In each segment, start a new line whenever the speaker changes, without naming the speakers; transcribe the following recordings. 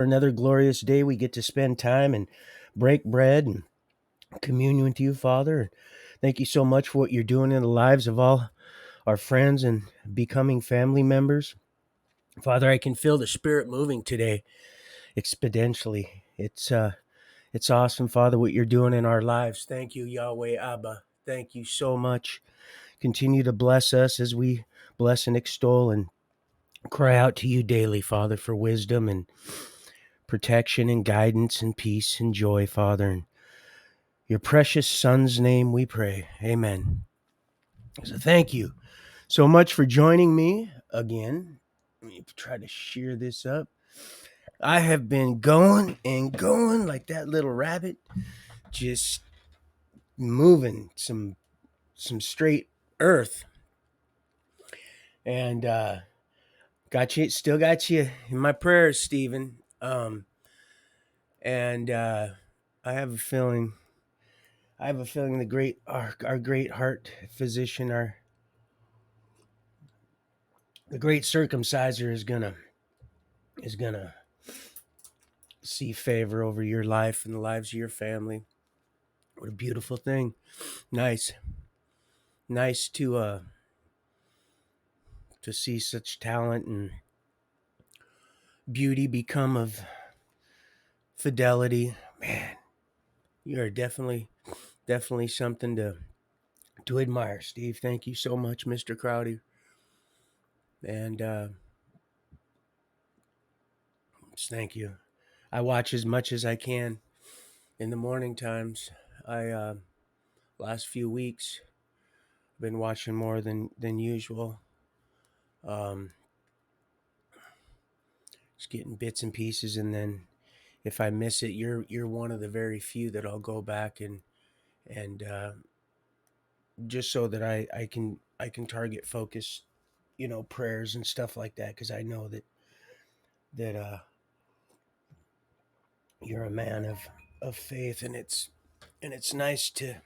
another glorious day we get to spend time and break bread and communion with you, Father. Thank you so much for what you're doing in the lives of all our friends and becoming family members. Father, I can feel the Spirit moving today exponentially. It's awesome, Father, what you're doing in our lives. Thank you, Yahweh Abba. Thank you so much. Continue to bless us as we bless and extol and cry out to you daily, Father, for wisdom and protection and guidance and peace and joy, Father. In your precious Son's name we pray. Amen. So thank you so much for joining me again. Let me try to shear this up. I have been going and going like that little rabbit, just moving some straight earth. And still got you in my prayers, Stephen. And I have a feeling the our great heart physician, the great circumciser is gonna see favor over your life and the lives of your family. What a beautiful thing. Nice to see such talent and beauty become of fidelity. Man, you are definitely something to admire, Steve. Thank you so much, Mr. Crowdy. And thank you. I watch as much as I can in the morning times. I last few weeks been watching more than usual. Just getting bits and pieces, and then if I miss it, you're one of the very few that I'll go back and just so that I can target focus, prayers and stuff like that, because I know that you're a man of faith, and it's nice to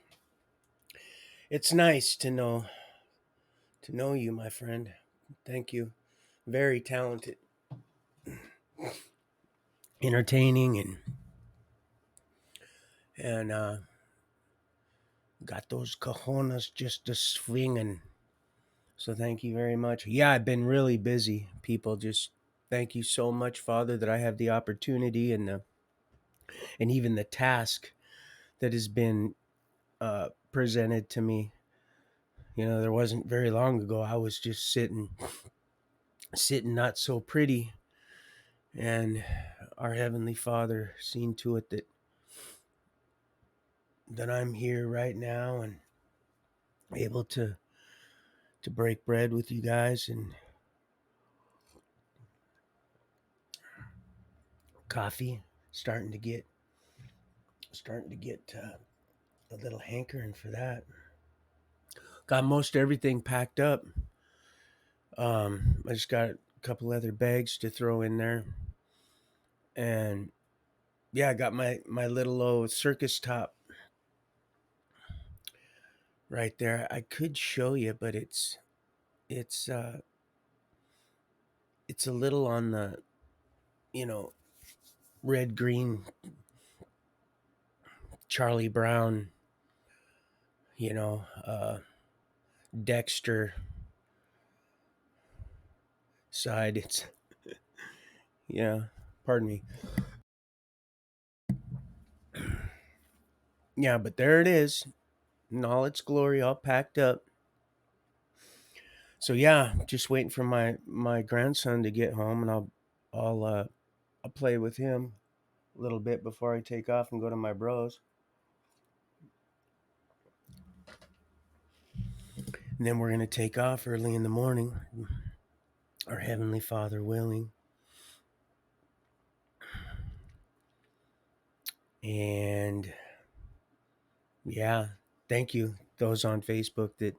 know you, my friend. Thank you. Very talented, entertaining, and got those cojones just to swing. And so thank you very much. Yeah, I've been really busy, people. Just thank you so much, Father, that I have the opportunity and even the task that has been presented to me. There wasn't very long ago I was just sitting not so pretty, and our Heavenly Father seen to it that I'm here right now and able to break bread with you guys. And coffee starting to get a little hankering for that. Got most everything packed up. I just got a couple other bags to throw in there, and yeah, I got my little old circus top right there. I could show you, but it's a little on the red green Charlie Brown, Dexter side. It's yeah, pardon me. Yeah, but there it is in all its glory, all packed up. So yeah, just waiting for my grandson to get home, and I'll play with him a little bit before I take off and go to my bros. And then we're gonna take off early in the morning, our Heavenly Father willing. And yeah, thank you those on Facebook that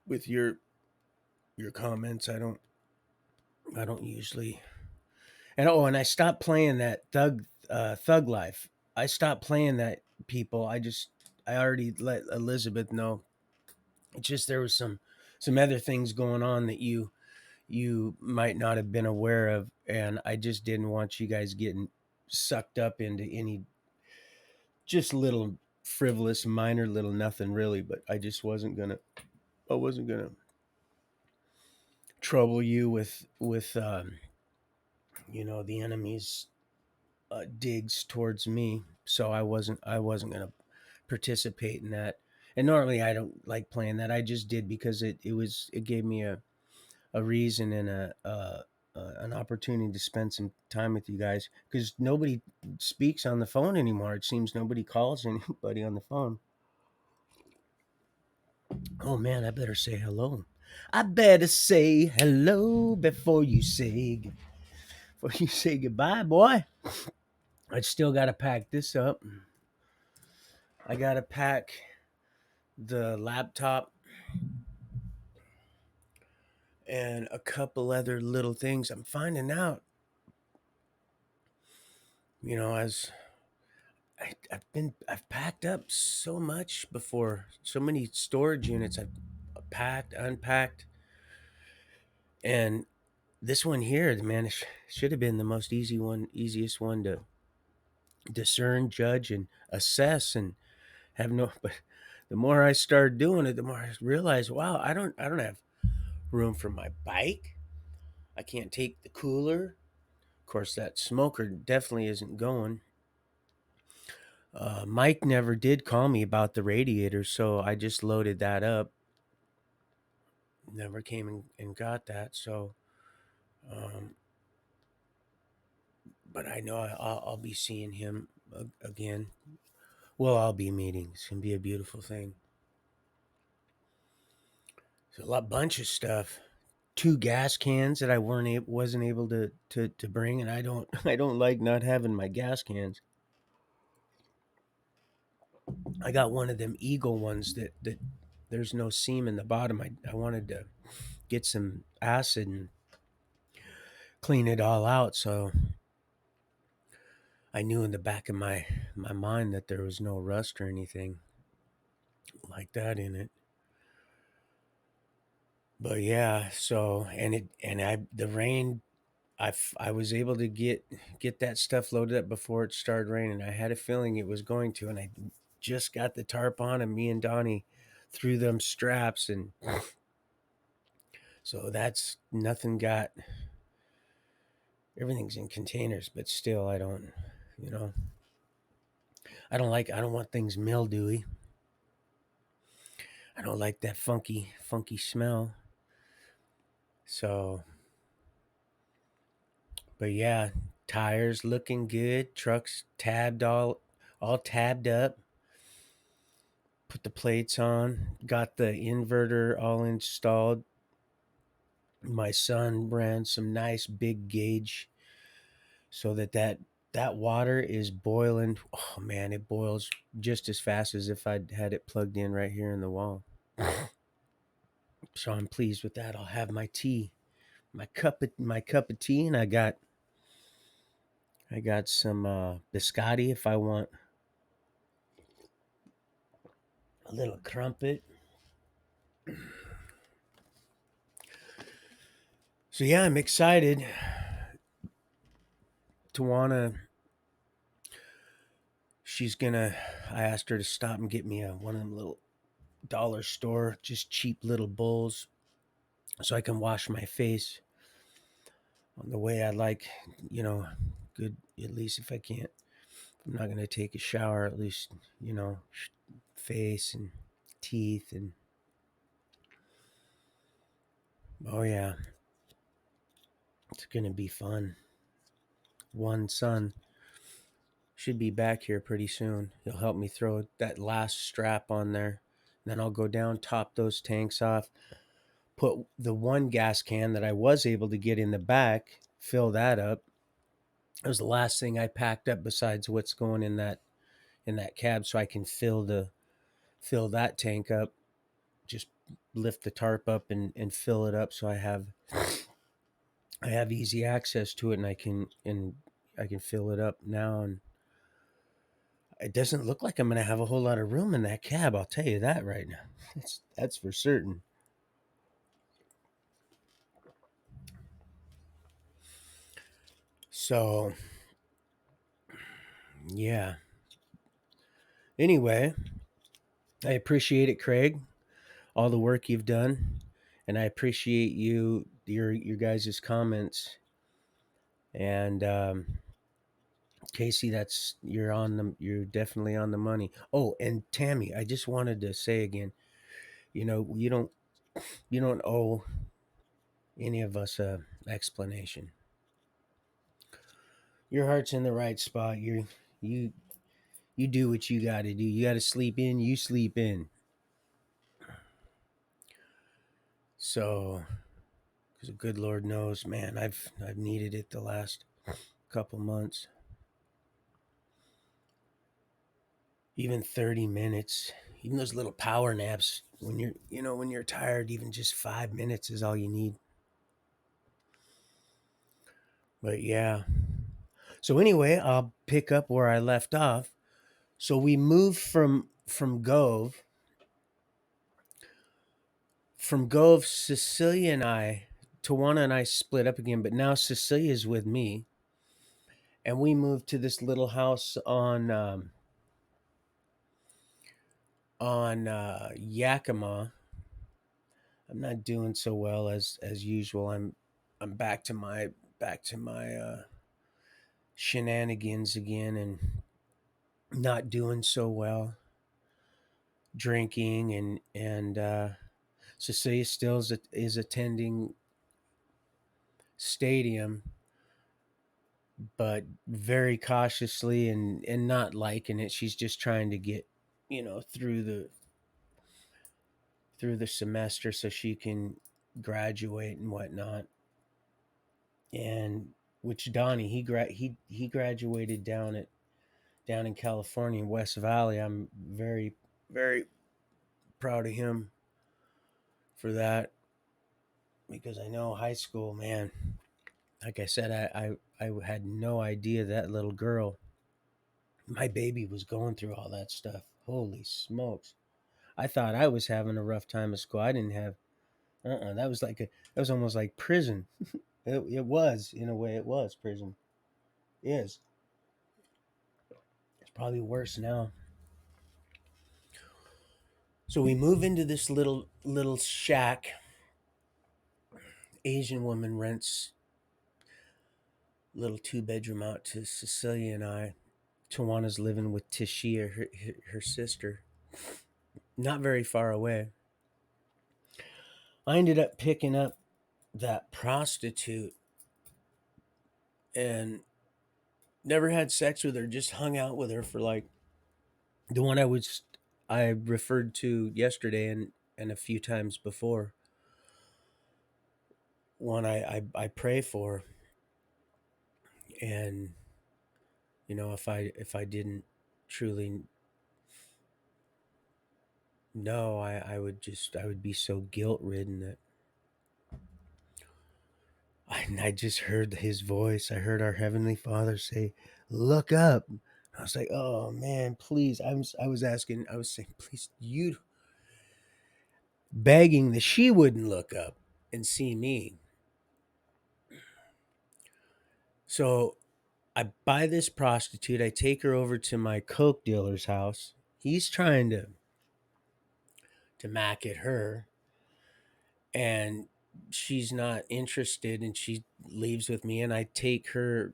with your comments. I don't usually. And I stopped playing that Thug Life. I stopped playing that, people. I already let Elizabeth know. It's just there was some other things going on that you might not have been aware of and I just didn't want you guys getting sucked up into any just little frivolous, minor little nothing really. But I wasn't gonna trouble you with the enemy's digs towards me. So I wasn't gonna participate in that. And normally I don't like playing that. I just did because it gave me a reason and an opportunity to spend some time with you guys, because nobody speaks on the phone anymore. It seems nobody calls anybody on the phone. Oh man, I better say hello. I better say hello before you say goodbye, boy. I still got to pack this up. I got to pack the laptop and a couple other little things. I'm finding out, as I've packed up so much before, so many storage units I've packed, unpacked, and this one here, man, should have been the easiest one to discern, judge, and assess, and have no. But the more I started doing it, the more I realized, wow, I don't have room for my bike. I can't take the cooler. Of course, that smoker definitely isn't going. Mike never did call me about the radiator, so I just loaded that up. Never came and got that, so. Um, but I know I'll be seeing him again. Well, I'll be meeting. It's gonna be a beautiful thing. There's a bunch of stuff. Two gas cans that I wasn't able to bring, and I don't I don't like not having my gas cans. I got one of them Eagle ones that there's no seam in the bottom. I wanted to get some acid and clean it all out, so I knew in the back of my mind that there was no rust or anything like that in it. But yeah, so the rain, I was able to get that stuff loaded up before it started raining. I had a feeling it was going to, and I just got the tarp on, and me and Donnie threw them straps, and so that's nothing got. Everything's in containers, but still, you know, I don't want things mildewy. I don't like that funky smell. So, but yeah, tires looking good. Trucks all tabbed up. Put the plates on. Got the inverter all installed. My son ran some nice big gauge so that water is boiling. Oh man, it boils just as fast as if I'd had it plugged in right here in the wall. So I'm pleased with that. I'll have my tea, my cup of tea, and I got some biscotti if I want a little crumpet. So yeah, I'm excited. Tawana, she's gonna. I asked her to stop and get me one of them little dollar store, just cheap little bowls, so I can wash my face on the way I like. You know, good. At least if I can't, I'm not gonna take a shower. At least face and teeth and oh yeah, it's gonna be fun. One son should be back here pretty soon. He'll help me throw that last strap on there. Then I'll go down, top those tanks off, put the one gas can that I was able to get in the back, fill that up. It was the last thing I packed up besides what's going in that cab, so I can fill that tank up. Just lift the tarp up and fill it up, so I have easy access to it, and I can fill it up now. And it doesn't look like I'm going to have a whole lot of room in that cab. I'll tell you that right now. That's for certain. So, yeah. Anyway, I appreciate it, Craig, all the work you've done, and I appreciate your guys' comments. And Casey, you're definitely on the money. Oh, and Tammy, I just wanted to say again, you don't owe any of us a explanation. Your heart's in the right spot. You you do what you got to do. You got to sleep in. You sleep in. So, because the good Lord knows, man, I've needed it the last couple months. Even 30 minutes, even those little power naps when you're tired, even just 5 minutes is all you need. But yeah. So anyway, I'll pick up where I left off. So we moved from Gove. From Gove, Cecilia and I, Tawana and I split up again, but now Cecilia's with me, and we moved to this little house on Yakima. I'm not doing so well as usual. I'm back to my shenanigans again, and not doing so well. Drinking and Cecilia still is attending stadium, but very cautiously and not liking it. She's just trying to get through the semester so she can graduate and whatnot. And which Donnie he graduated down in California in West Valley. I'm very very proud of him for that, because I know high school, man. Like I said, I had no idea that little girl, my baby, was going through all that stuff. Holy smokes! I thought I was having a rough time at school. I didn't have. That was that was almost like prison. It was, in a way. It was prison. Is it's probably worse now. So we move into this little shack. Asian woman rents little 2 bedroom out to Cecilia and I. Tawana's living with Tashia, her sister, not very far away. I ended up picking up that prostitute and never had sex with her, just hung out with her for like the one I referred to yesterday and a few times before. One I pray for, and if I didn't truly know, I would be so guilt ridden that I just heard his voice. I heard our Heavenly Father say, "Look up." I was like, "Oh man, please!" I was saying, "Please, you," begging that she wouldn't look up and see me. So I buy this prostitute. I take her over to my coke dealer's house. He's trying to mack at her, and she's not interested, and she leaves with me. And I take her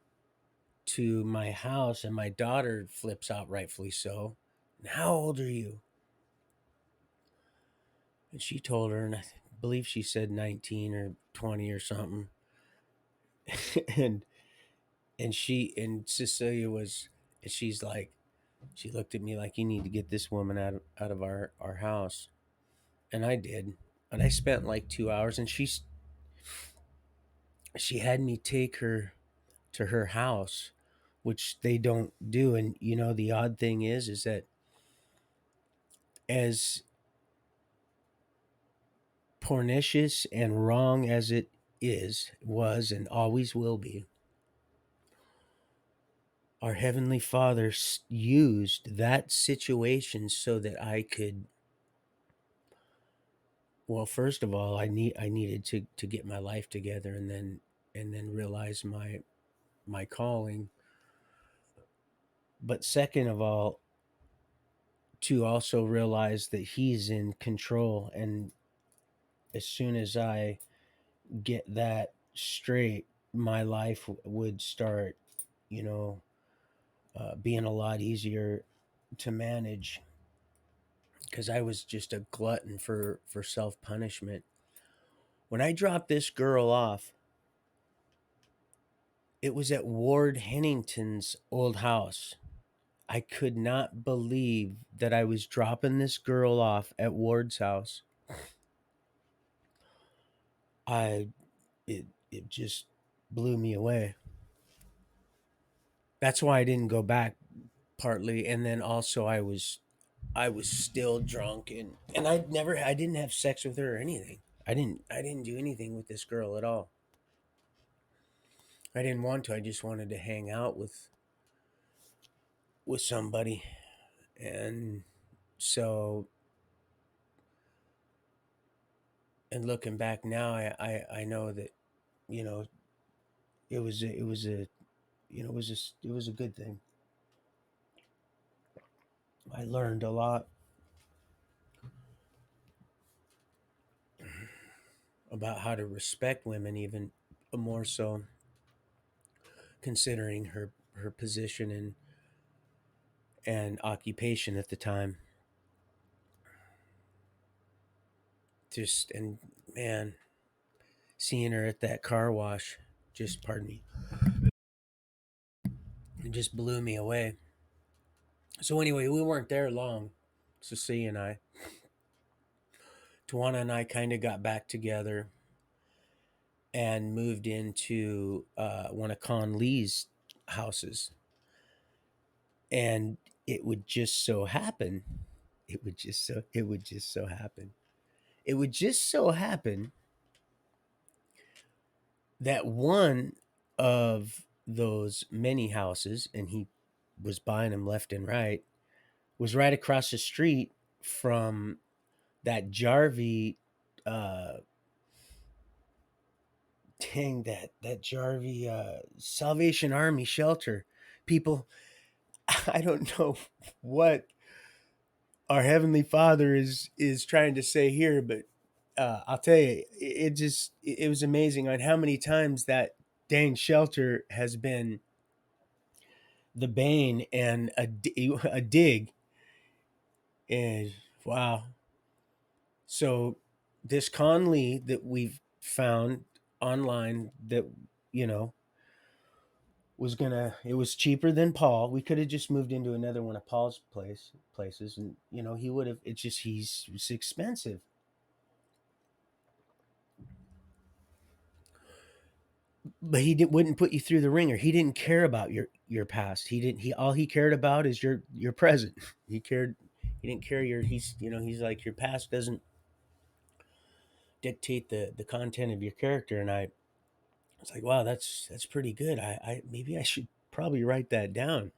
to my house, and my daughter flips out, rightfully so. "How old are you?" And she told her, and I believe she said 19 or 20 or something. and and Cecilia and she's like, she looked at me like, "You need to get this woman out of our house." And I did. And I spent like 2 hours, and she had me take her to her house, which they don't do. And the odd thing is that, as pernicious and wrong as it was, and always will be, our Heavenly Father used that situation so that I could. Well, first of all, I needed to get my life together, and then realize my calling, but second of all, to also realize that he's in control. And as soon as I get that straight, my life would start, you know, being a lot easier to manage, because I was just a glutton for self punishment. When I dropped this girl off, it was at Ward Hennington's old house. I could not believe that I was dropping this girl off at Ward's house. I it just blew me away. That's why I didn't go back, partly, and then also I was still drunk, and I didn't have sex with her or anything. I didn't do anything with this girl at all. I didn't want to. I just wanted to hang out with somebody. And so, and looking back now, I know that, you know, it was a it was a good thing. I learned a lot about how to respect women, even more so, considering her position and occupation at the time. Just, and man, seeing her at that car wash, just, pardon me, it just blew me away. So anyway, we weren't there long. Ceci and I, Tawana and I, kind of got back together and moved into one of Con Lee's houses. And it would just so happen, it would just so happen, it would just so happen that one of those many houses, and he was buying them left and right, was right across the street from that Jarvie, uh that Jarvie Salvation Army shelter. People, I don't know what our heavenly Father is trying to say here, but I'll tell you, it was amazing on how many times that dang shelter has been the bane and a dig. And wow. So this Conley that we've found online, that, you know, it was cheaper than Paul. We could have just moved into another one of Paul's places, and, you know, he would have, it's just, it's expensive. But wouldn't put you through the ringer. He didn't care about your past. He didn't he All he cared about is your present. He didn't care he's, you know, he's like, your past doesn't dictate the content of your character. And I was like, wow, that's pretty good. I maybe I should probably write that down.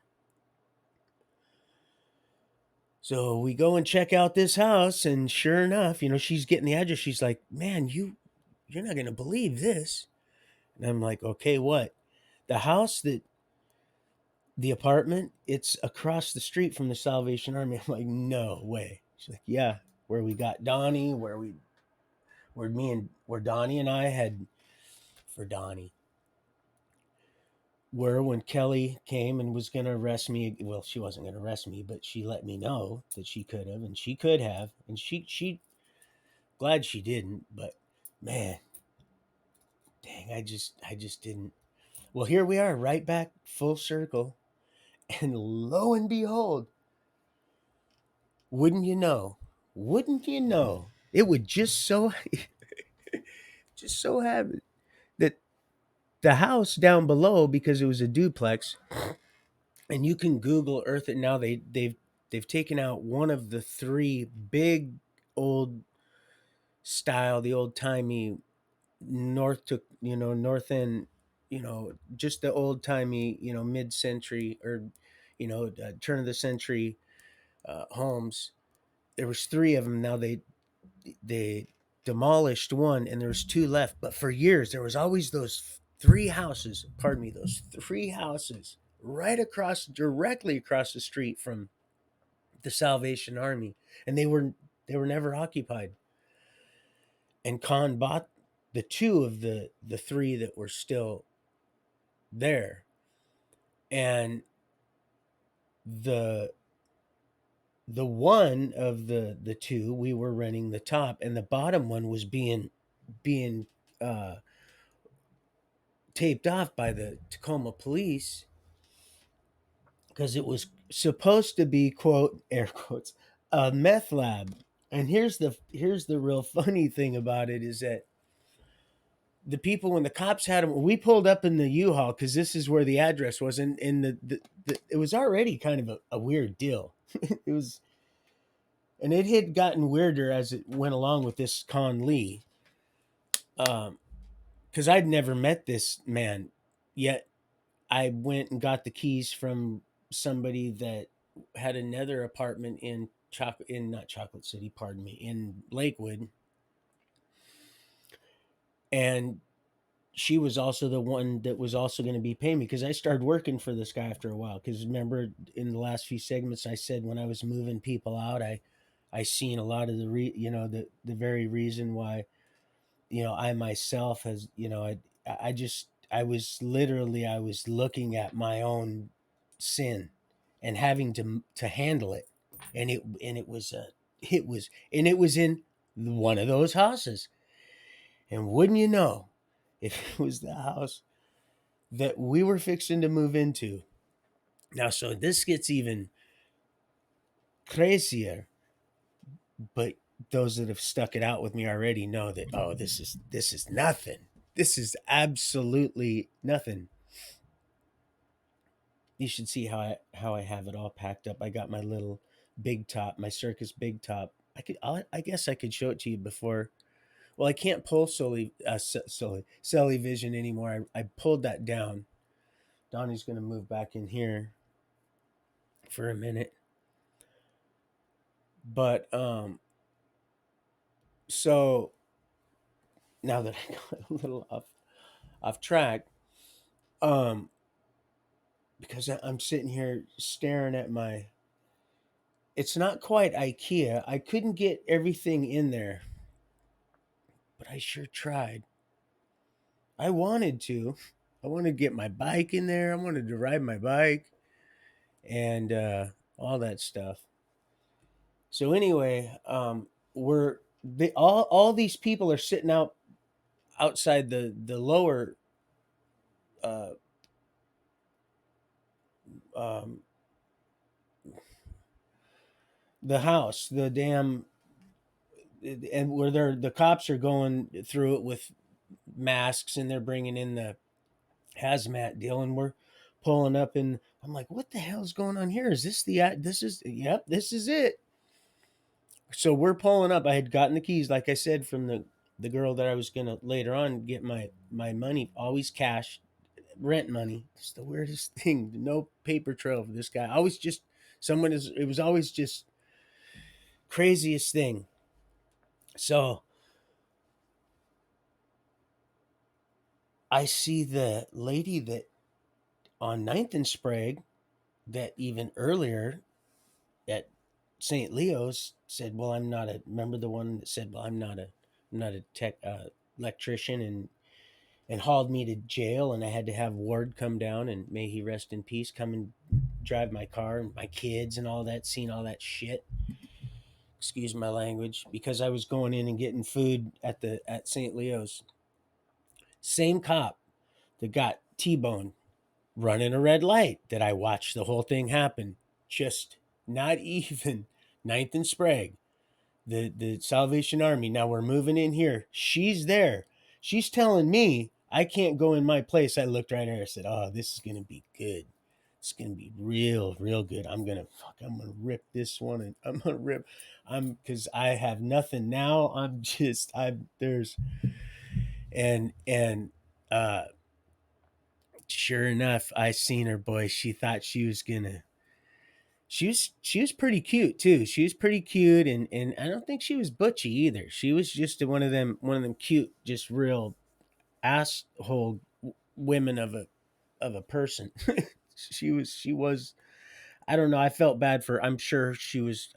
So we go and check out this house, and sure enough, you know, she's getting the address. She's like, "Man, you're not gonna believe this." And I'm like, "Okay, what?" The house that the apartment, it's across the street from the Salvation Army. I'm like, "No way." She's like, "Yeah, where we got Donnie, where Donnie and I had for Donnie, where when Kelly came and was going to arrest me, well, she wasn't going to arrest me, but she let me know that she could have, and she could have, and she glad she didn't, but man, dang, I just didn't. Well, here we are, right back full circle, and lo and behold, wouldn't you know? Wouldn't you know? It would just so just so happen that the house down below, because it was a duplex, and you can Google Earth it now. They've taken out one of the three big old style, the old timey north end, just the old timey, mid century, or turn of the century homes. There was three of them. Now they demolished one, and there was two left. But for years there was always three houses, pardon me, those three houses right across, directly across the street from the Salvation Army, and they were never occupied. And Khan bought the two of the three that were still there, and the the one of the two, we were renting the top, and the bottom one was being uh taped off by the Tacoma police because it was supposed to be, quote, air quotes, a meth lab. And here's the real funny thing about it is that the people, when the cops had them, we pulled up in the U-Haul because this is where the address was, and it was already kind of a weird deal. It was, and it had gotten weirder as it went along with this Con Lee, because I'd never met this man yet. I went and got the keys from somebody that had another apartment in not Chocolate City, pardon me, in Lakewood, and she was also the one that was also going to be paying me because I started working for this guy after a while. Because remember, in the last few segments, I said when I was moving people out, I seen a lot of the very reason why, I myself has, I was looking at my own sin and having to handle it, and it was it was in one of those houses, and wouldn't you know, it was the house that we were fixing to move into. Now, so this gets even crazier, but those that have stuck it out with me already know that, oh, this is nothing. This is absolutely nothing. You should see how I have it all packed up. I got my little big top, my circus big top. I guess I could show it to you before. Well, I can't pull Sully Vision anymore. I pulled that down. Donnie's going to move back in here for a minute. But so now that I got a little off track, um, because I'm sitting here staring at my. It's not quite IKEA. I couldn't get everything in there, but I sure tried. I wanted to. I wanted to get my bike in there. I wanted to ride my bike and all that stuff. So anyway, all these people are sitting outside the lower uh, um, the house, the damn, and where the cops are going through it with masks, and they're bringing in the hazmat deal, and we're pulling up, and I'm like, what the hell's going on here? Is this this is, yep, this is it. So we're pulling up. I had gotten the keys, like I said, from the girl that I was gonna later on get my money, always cash, rent money. It's the weirdest thing. No paper trail for this guy. Always just someone is. It was always just craziest thing. So I see the lady that on Ninth and Sprague that even earlier at St. Leo's said, "Well, I'm not a." Remember the one that said, "Well, I'm not a tech electrician," and hauled me to jail, and I had to have Ward come down, and may he rest in peace, come and drive my car and my kids and all that, seen all that shit. Excuse my language, because I was going in and getting food at St. Leo's. Same cop that got T-boned running a red light that I watched the whole thing happen. Just not even Ninth and Sprague, the Salvation Army. Now we're moving in here. She's there. She's telling me I can't go in my place. I looked right at her. I said, "Oh, this is gonna be good. It's gonna be real, real good. I'm gonna rip this one, and I'm gonna rip. Because I have nothing now. I'm there's and uh sure enough, I seen her, boy. She thought she was gonna. She was pretty cute too. She was pretty cute, and I don't think she was butchy either. She was just one of them cute, just real asshole women of a person. She was I don't know, I felt bad for I'm sure she was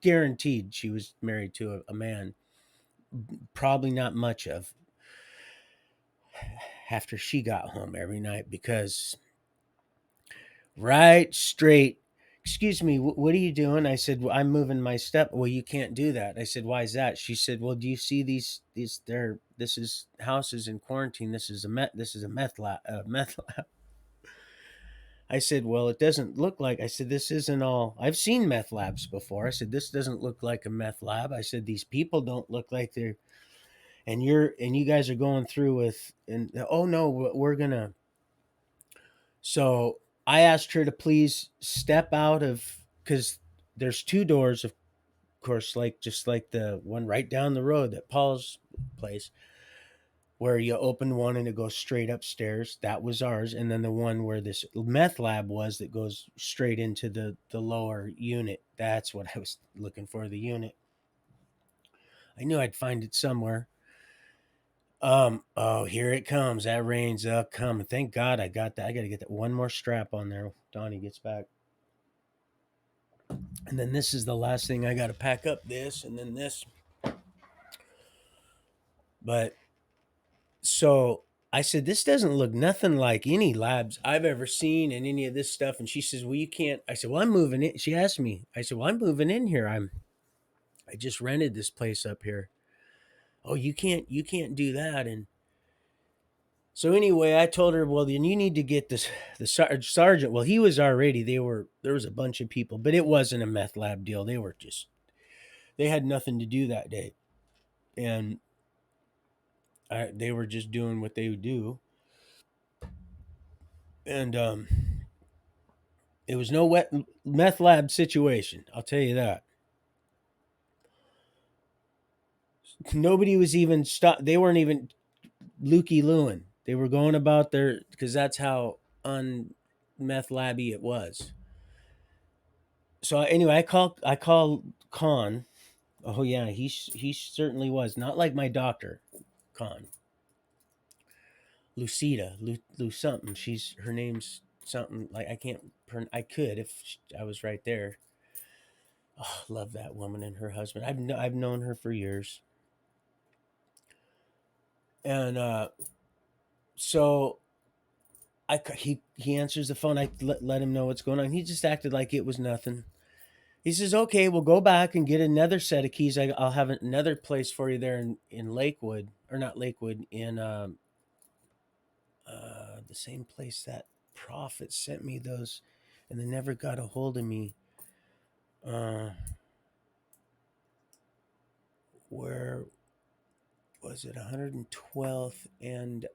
guaranteed she was married to a man. Probably not much of after she got home every night because right straight. Excuse me, what are you doing? I said, well, I'm moving my step. Well, you can't do that. I said, why is that? She said, well, do you see these there this is houses in quarantine. This is a meth lab. I said, well, it doesn't look like. I said, this isn't all. I've seen meth labs before. I said, this doesn't look like a meth lab. I said, these people don't look like they're. And you guys are going through with. And oh no, we're gonna. So I asked her to please step out of because there's two doors, of course, like just like the one right down the road at Paul's place, where you open one and it goes straight upstairs. That was ours. And then the one where this meth lab was that goes straight into the lower unit. That's what I was looking for, the unit. I knew I'd find it somewhere. Oh, here it comes. That rain's up coming. Thank God I got that. I got to get that one more strap on there. Donnie gets back. And then this is the last thing I got to pack up, this and then this. But so I said, this doesn't look nothing like any labs I've ever seen and any of this stuff. And she says, well, you can't. I said, well, I'm moving in. She asked me, I said, well, I'm moving in here. I just rented this place up here. Oh, you can't do that. And so anyway, I told her, well, then you need to get the sergeant. Well, he was already, there was a bunch of people, but it wasn't a meth lab deal. They had nothing to do that day. And they were just doing what they would do. And, it was no wet meth lab situation. I'll tell you that. Nobody was even They weren't even looky looing. They were going about their because that's how un meth labby it was. So anyway, I call Con. Oh yeah, he certainly was not like my doctor, Con. Lucida, Lu something. She's her name's something like I can't. I could if I was right there. Oh, love that woman and her husband. I've known her for years, and so he answers the phone. I let him know what's going on. He just acted like it was nothing. He says, "Okay, we'll go back and get another set of keys. I'll have another place for you there in Lakewood, or not Lakewood, in the same place that prophet sent me those, and they never got a hold of me. Uh, where was it? 112th and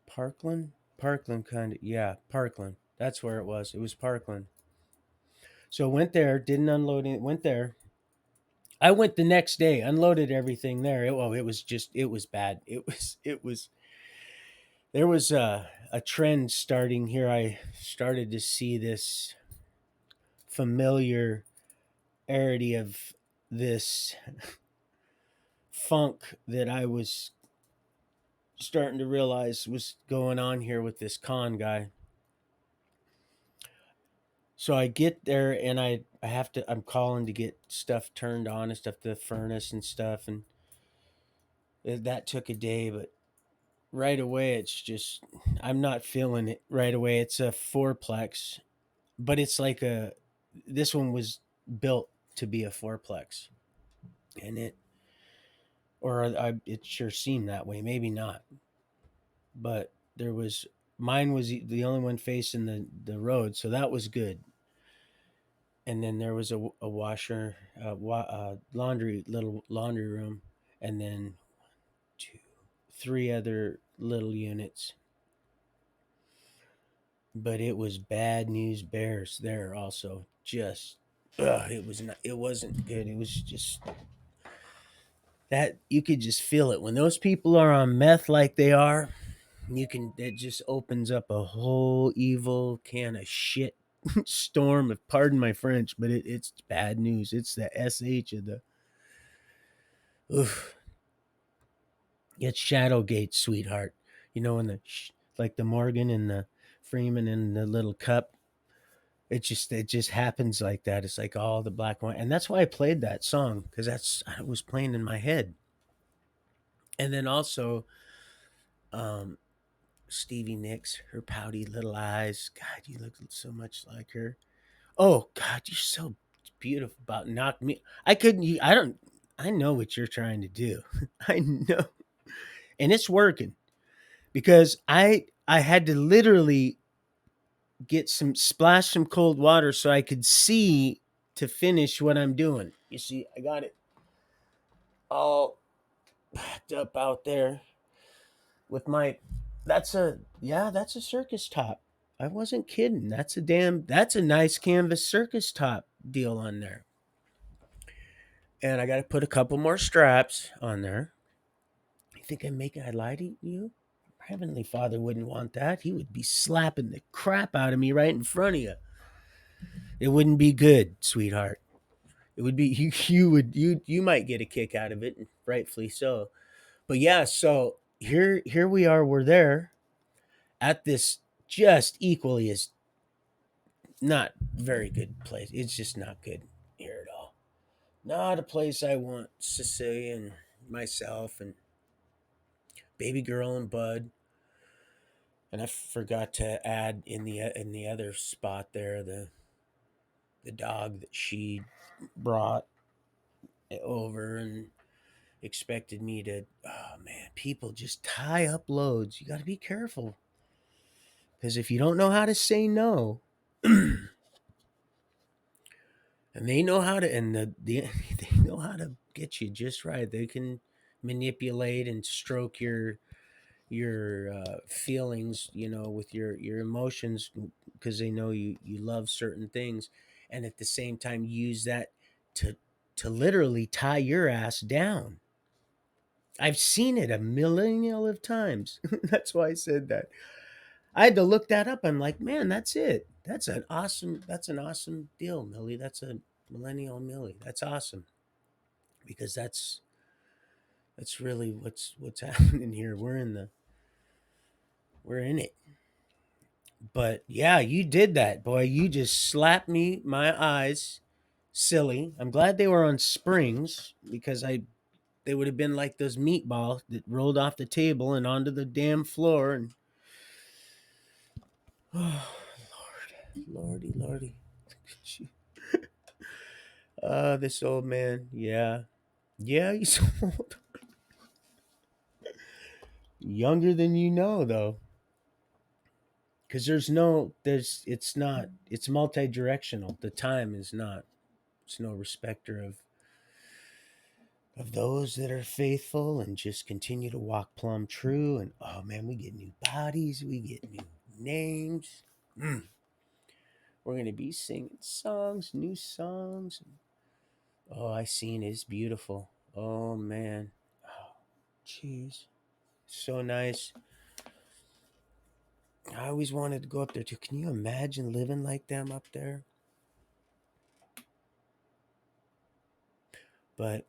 Parkland, kind of. Yeah, Parkland. That's where it was. It was Parkland. So went there, didn't unload it. Went there. I went the next day, unloaded everything there. It was just, it was bad. There was a trend starting here. I started to see this familiarity of this funk that I was starting to realize was going on here with this con guy. So I get there and I have to, I'm calling to get stuff turned on and stuff, the furnace and stuff. And that took a day, but right away it's just, I'm not feeling it right away. It's a fourplex, but it's like this one was built to be a fourplex. And it sure seemed that way. Maybe not, but mine was the only one facing the road. So that was good. And then there was a washer, little laundry room, and then two, three other little units. But it was bad news bears there also. Just, it was not. It wasn't good. It was just that you could just feel it when those people are on meth like they are. You can. It just opens up a whole evil can of shit storm. If pardon my French, but it's bad news. It's the sh of the. Oof. It's Shadowgate, sweetheart. You know, in like the Morgan and the Freeman and the little cup. It just happens like that. It's like all the black and white, and that's why I played that song because that's it was playing in my head. And then also, um, Stevie Nicks, her pouty little eyes. God, you look so much like her. Oh God, you're so beautiful. About knock me. I couldn't. I don't. I know what you're trying to do. I know, and it's working because I had to literally get splash some cold water so I could see to finish what I'm doing. You see, I got it all packed up out there with my. That's a circus top. I wasn't kidding. That's a nice canvas circus top deal on there. And I got to put a couple more straps on there. You think I lie to you? Heavenly Father wouldn't want that. He would be slapping the crap out of me right in front of you. It wouldn't be good, sweetheart. It would be you might get a kick out of it, and rightfully so. But yeah, so here we are. We're there at this just equally as not very good place. It's just not good here at all. Not a place I want Cecilia and myself and baby girl and Bud. And I forgot to add in the other spot there the dog that she brought over and expected me to. Oh man, people just tie up loads. You got to be careful because if you don't know how to say no, and they know how to, they know how to get you just right. They can manipulate and stroke your feelings, with your emotions because they know you love certain things, and at the same time use that to to literally tie your ass down. I've seen it a millennial of times. That's why I said that. I had to look that up. I'm like, man, that's it. That's an awesome deal, Millie. That's a millennial Millie. That's awesome because that's really what's happening here. We're in it. But yeah, you did that, boy. You just slapped me my eyes silly. I'm glad they were on springs because I they would have been like those meatballs that rolled off the table and onto the damn floor and oh lordy lordy. This old man. Yeah. Yeah, he's old. Younger than you know though. Cause it's multi-directional. The time is not. It's no respecter of those that are faithful and just continue to walk plumb true. And oh man, we get new bodies, we get new names. Mm. We're gonna be singing songs, new songs. Oh, I seen it's beautiful. Oh man, oh, jeez, so nice. I always wanted to go up there too. Can you imagine living like them up there? But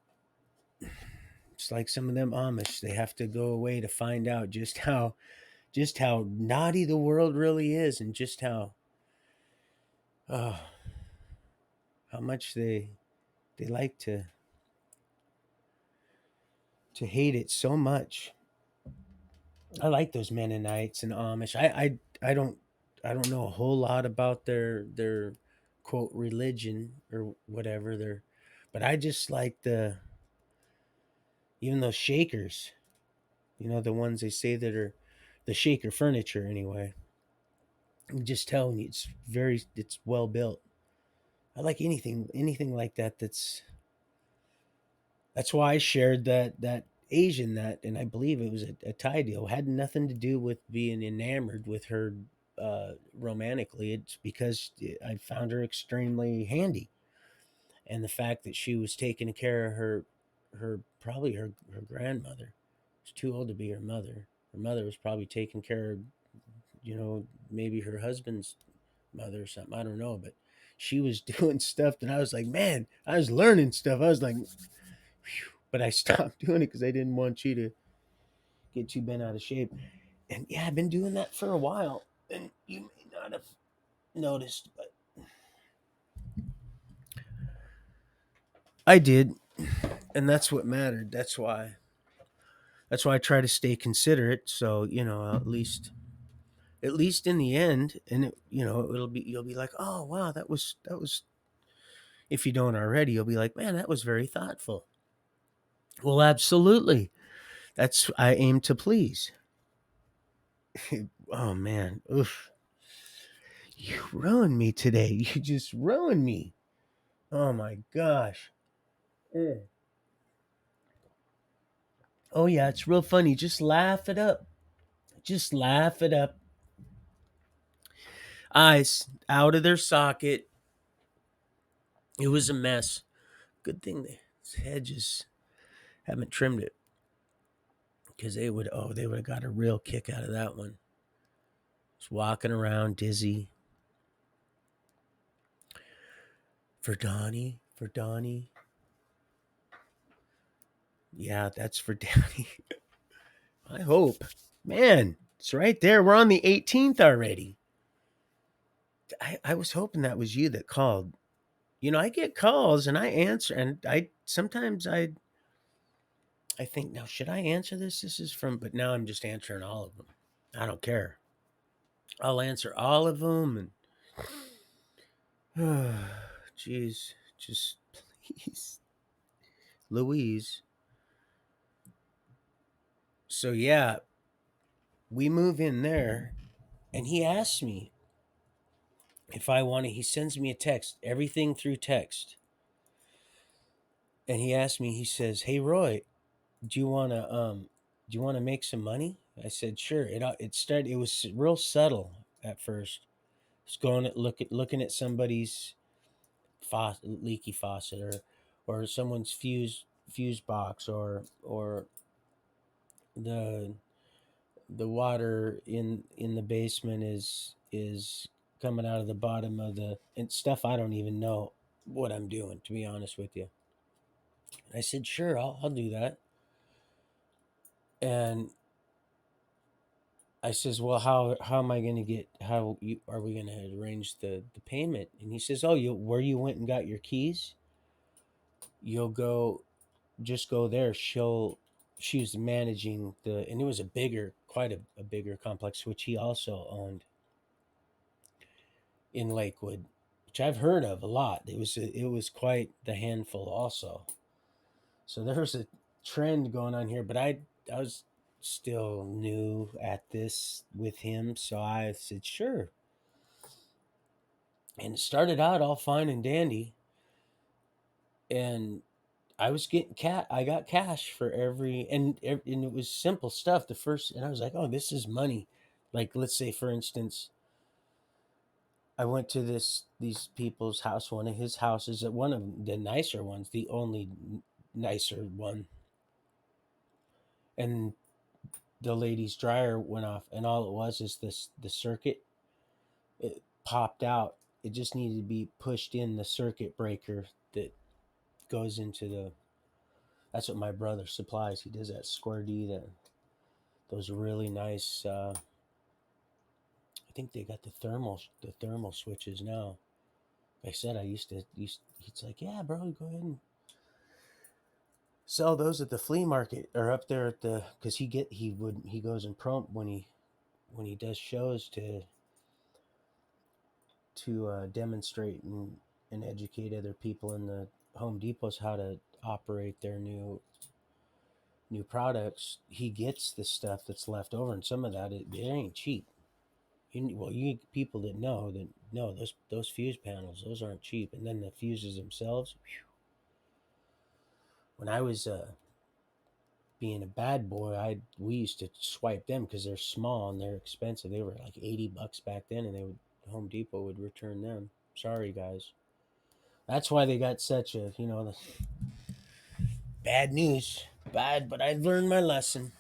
it's like some of them Amish. They have to go away to find out just how naughty the world really is, and just uh, how much they like to hate it so much. I like those Mennonites and Amish. I don't know a whole lot about their quote religion or whatever their, but I just like the even those Shakers. The ones they say that are the Shaker furniture anyway. I'm just telling you, it's well built. I like anything like that. That's why I shared that Asian that, and I believe it was a Thai deal. Had nothing to do with being enamored with her romantically. It's because I found her extremely handy, and the fact that she was taking care of her probably her grandmother. She's too old to be her mother. Her mother was probably taking care of maybe her husband's mother or something. I don't know, but she was doing stuff that I was like, man, I was learning stuff. I was like, but I stopped doing it because I didn't want you to. get too bent out of shape. And yeah, I've been doing that for a while, and you may not have noticed, but I did, and that's what mattered. That's why I try to stay considerate. So at least in the end, and it'll be you'll be like, oh wow, that was. If you don't already, you'll be like, man, that was very thoughtful. Well, absolutely. That's I aim to please. Oh man, oof. You ruined me today. You just ruined me. Oh my gosh. Mm. Oh yeah, it's real funny. Just laugh it up. Just laugh it up. Eyes out of their socket. It was a mess. Good thing the hedges haven't trimmed it because they would have got a real kick out of that one. Just walking around dizzy. For Donnie. Yeah, that's for Donnie. I hope. Man, it's right there. We're on the 18th already. I was hoping that was you that called. I get calls and I answer, and I think, now should I answer this? This is from, but now I'm just answering all of them. I don't care. I'll answer all of them, and jeez, just please, Louise. So yeah, we move in there, and he asks me if I want to. He sends me a text, everything through text, and he asked me. He says, "Hey Roy, do you want to make some money?" I said, "Sure." It was real subtle at first. It's going at looking at somebody's leaky faucet, or someone's fuse box, or the the water in the basement is coming out of the bottom of the and stuff. I don't even know what I'm doing, to be honest with you. I said, "Sure, I'll do that." And I says, "Well, how am I going to get how you are we going to arrange the payment?" And he says, "Oh, you where you went and got your keys, you'll go just go there. She was managing and it was quite a bigger complex, which he also owned in Lakewood, which I've heard of a lot. It was quite the handful also. So there's a trend going on here, but I was still new at this with him, so I said sure. And it started out all fine and dandy, and I was getting I got cash for and it was simple stuff. The first, and I was like, oh, this is money. Like, let's say for instance, I went to these people's house, one of his houses, at one of the nicer ones, the only nicer one, and the lady's dryer went off, and all it was is the circuit. It popped out. It just needed to be pushed in the circuit breaker that goes into the. That's what my brother supplies. He does that Square D, those really nice. I think they got the thermal switches now. Like I said, I used to. He's like, yeah, bro, go ahead and sell those at the flea market or up there at the because he goes and prompt when he does shows to demonstrate and educate other people in the Home Depots how to operate their new products. He gets the stuff that's left over, and some of that it ain't cheap. You people that know those fuse panels, those aren't cheap, and then the fuses themselves. Whew. When I was being a bad boy, we used to swipe them because they're small and they're expensive. They were like $80 back then, and Home Depot would return them. Sorry, guys. That's why they got such a bad news. Bad, but I learned my lesson.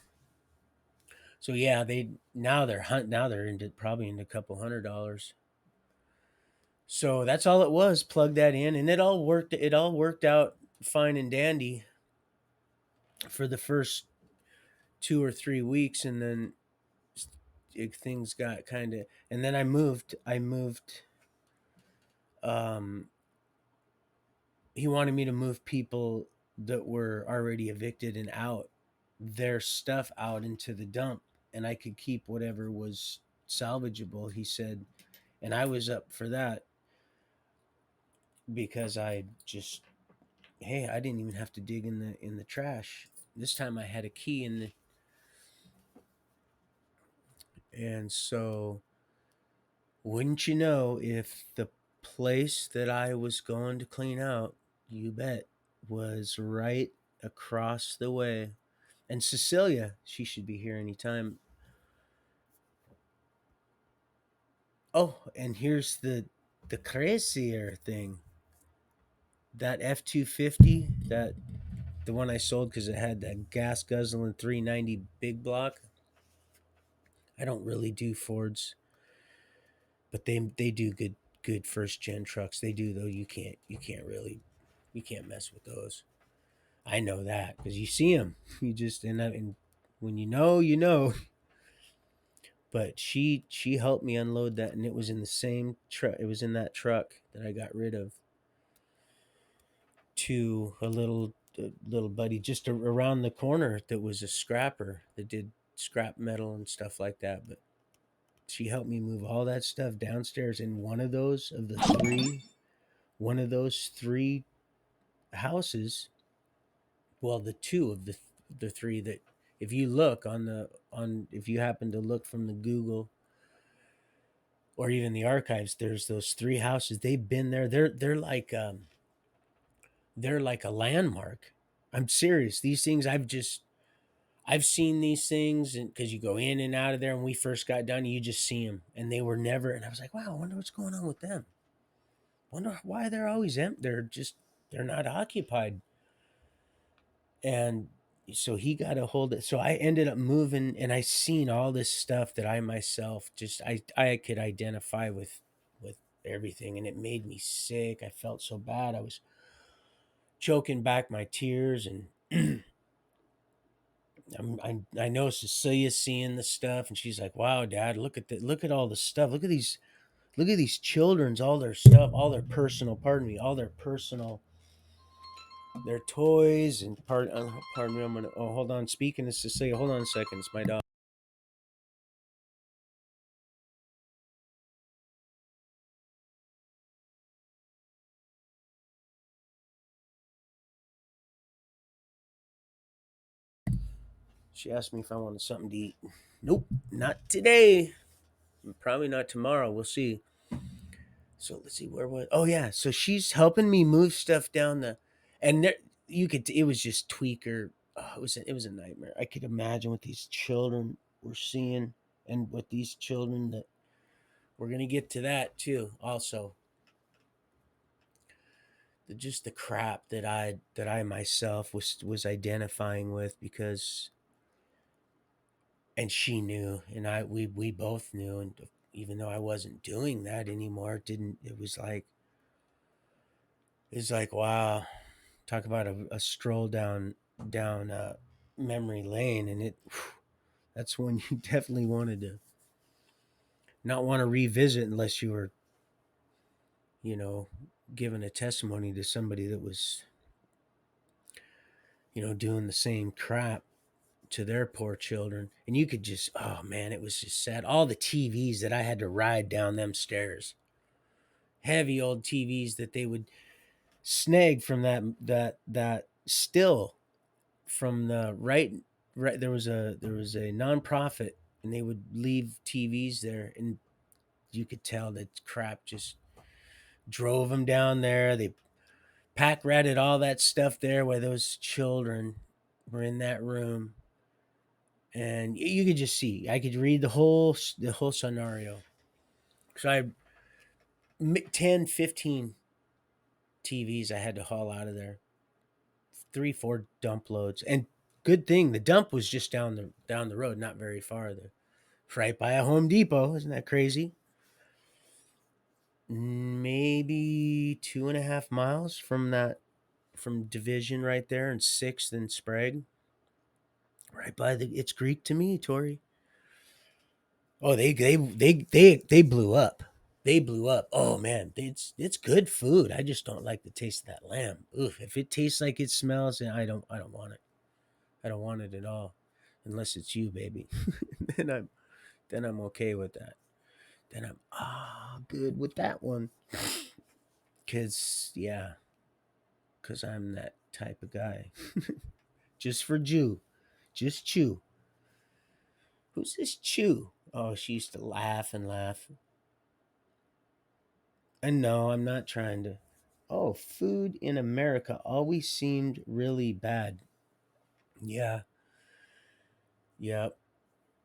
So yeah, they're into probably into a couple $100. So that's all it was. Plug that in, and it all worked. It all worked out fine and dandy for the first 2 or 3 weeks, and then things got kind of, and then I moved. um he wanted me to move people that were already evicted and out, their stuff out into the dump, and I could keep whatever was salvageable, he said. And I was up for that because I just, hey, I didn't even have to dig in the trash. This time I had a key in the, and so wouldn't you know, if the place that I was going to clean out, you bet, was right across the way. And Cecilia, she should be here anytime. Oh, and here's the crazier thing. That F-250, that the one I sold because it had that gas guzzling 390 big block. I don't really do Fords, but they do good first gen trucks. They do, though. You can't really, you can't mess with those. I know that because you see them. You just, and when you know, you know. But she helped me unload that, and it was in the same truck. It was in that truck that I got rid of, to a little buddy just around the corner that was a scrapper that did scrap metal and stuff like that. But she helped me move all that stuff downstairs in one of those three houses. Well, the two of the three that, if you look on if you happen to look from the Google or even the archives, there's those three houses. They've been there. They're like a landmark. I'm serious. These things, I've seen these things, and because you go in and out of there, and we first got done, you just see them, and they were never. And I was like, wow, I wonder what's going on with them. Wonder why they're always empty. They're not occupied. And so he got a hold of. So I ended up moving, and I seen all this stuff that I myself just I could identify with everything, and it made me sick. I felt so bad. I was choking back my tears, and I know Cecilia's seeing the stuff, and she's like, "Wow, Dad, look at all the stuff. Look at these children's, all their stuff, all their personal. Pardon me, all their personal, their toys and pardon me. I'm gonna. Oh, hold on. Speaking to Cecilia, hold on a second. It's my dog. She asked me if I wanted something to eat. Nope, not today. Probably not tomorrow. We'll see. So let's see, where was. Oh yeah, so she's helping me move stuff down the, and there, you could. It was just tweaker. Oh, it was a nightmare. I could imagine what these children were seeing, and what these children that we're gonna get to that too. Also, just the crap that I myself was identifying with, because, and she knew, and we both knew, and even though I wasn't doing that anymore, it didn't. It was like, wow, talk about a stroll down memory lane, and that's when you definitely wanted to not want to revisit, unless you were, you know, giving a testimony to somebody that was, doing the same crap to their poor children. And you could just, oh man, it was just sad. All the TVs that I had to ride down them stairs, heavy old TVs that they would snag from that still from the right. There was a nonprofit, and they would leave TVs there, and you could tell that crap just drove them down there. They pack ratted all that stuff there where those children were in that room, and you could just see. I could read the whole scenario. So I 10, 15 TVs I had to haul out of there, 3, 4 dump loads, and good thing the dump was just down the road, not very far. There, right by a Home Depot. Isn't that crazy? Maybe 2.5 miles from Division right there, and Sixth and Sprague. Right by the. It's Greek to me, Tori. Oh, they blew up. They blew up. Oh man, it's good food. I just don't like the taste of that lamb. Oof, if it tastes like it smells, then I don't want it. I don't want it at all, unless it's you, baby. then I'm then I'm okay with that. Then I'm good with that one. Cause yeah, cause I'm that type of guy. Just for Jew, just chew. Who's this Chew? Oh, she used to laugh and laugh. And no, I'm not trying to. Oh, food in America always seemed really bad. Yeah, yeah.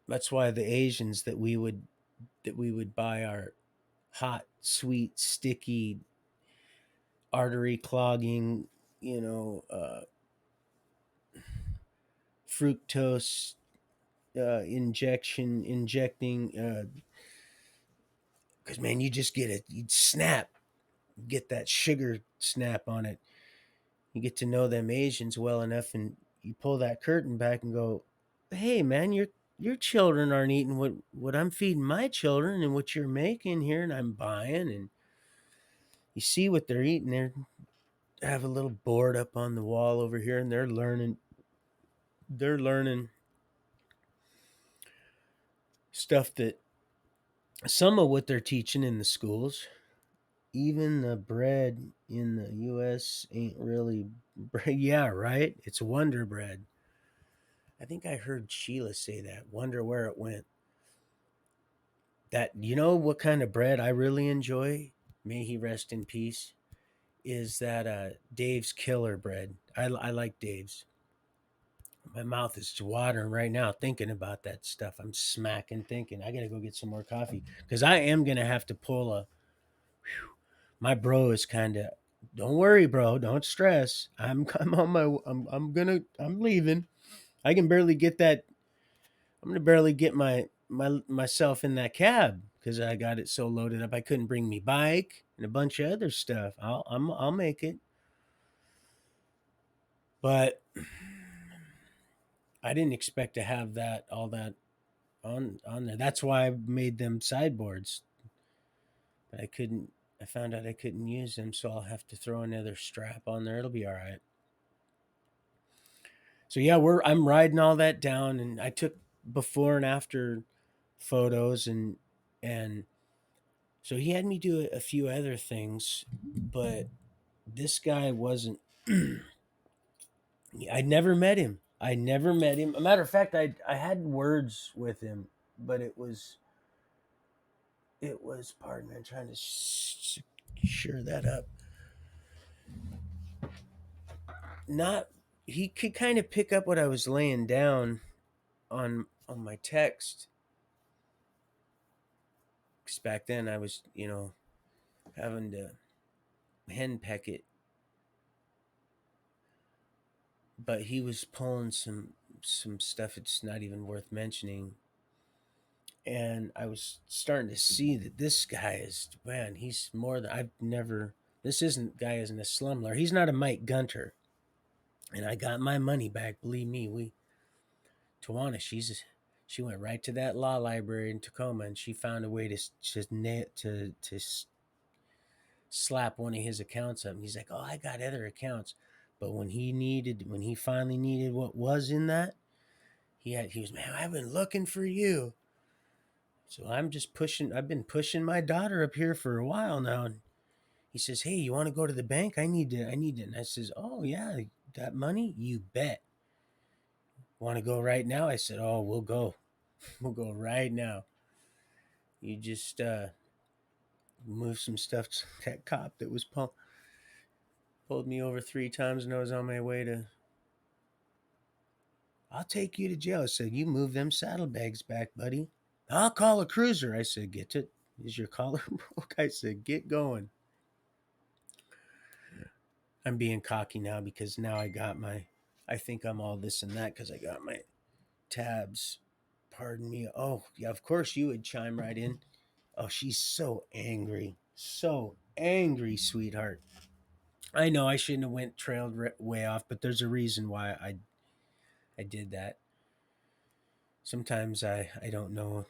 That's why the Asians that we would buy our hot, sweet, sticky, artery clogging, fructose injecting. Because man, you just get it. You'd snap, get that sugar snap on it. You get to know them Asians well enough, and you pull that curtain back and go, "Hey, man, your children aren't eating what I'm feeding my children, and what you're making here, and I'm buying." And you see what they're eating. They have a little board up on the wall over here, and they're learning. They're learning stuff that some of what they're teaching in the schools. Even the bread in the U.S. ain't really bread. Yeah, right. It's Wonder Bread. I think I heard Sheila say that. Wonder where it went. That what kind of bread I really enjoy? May he rest in peace. Is that Dave's Killer Bread? I like Dave's. My mouth is watering right now thinking about that stuff. I'm smacking thinking. I gotta go get some more coffee because I am gonna have to pull a. My bro is kind of. Don't worry, bro. Don't stress. I'm on my. I'm leaving. I can barely get that. I'm gonna barely get myself in that cab because I got it so loaded up. I couldn't bring me bike and a bunch of other stuff. I'll make it, but I didn't expect to have that all that on there. That's why I made them sideboards. But I couldn't. I found out I couldn't use them, so I'll have to throw another strap on there. It'll be all right. So yeah, I'm riding all that down, and I took before and after photos, and so he had me do a few other things, but this guy wasn't. I never met him. I never met him. A matter of fact, I had words with him, but it was. Pardon me, I'm trying to sure that up. Not he could kind of pick up what I was laying down on my text. Because back then I was having to henpeck it, but he was pulling some stuff. It's not even worth mentioning. And I was starting to see that this guy is man. He's more than I've never. This isn't guy isn't a slumlord. He's not a Mike Gunter. And I got my money back. Believe me, we Tawana. She went right to that law library in Tacoma, and she found a way to slap one of his accounts up. And he's like, "Oh, I got other accounts," but when he finally needed what was in that, he was man. I've been looking for you. So I'm just pushing. I've been pushing my daughter up here for a while now. And he says, "Hey, you want to go to the bank? I need to. I need it." And I says, "Oh yeah, that money? You bet. Want to go right now?" I said, "Oh, we'll go. We'll go right now. You just move some stuff." That cop that was pulled me over 3 times, and I was on my way to. I'll take you to jail. I said, "You move them saddlebags back, buddy." "I'll call a cruiser." I said, "Get it? Is your collar broke?" I said, "Get going." I'm being cocky now because now I got I think I'm all this and that because I got my tabs. Pardon me. Oh, yeah, of course you would chime right in. Oh, she's so angry. So angry, sweetheart. I know I shouldn't have went trailed way off, but there's a reason why I did that. sometimes I don't know.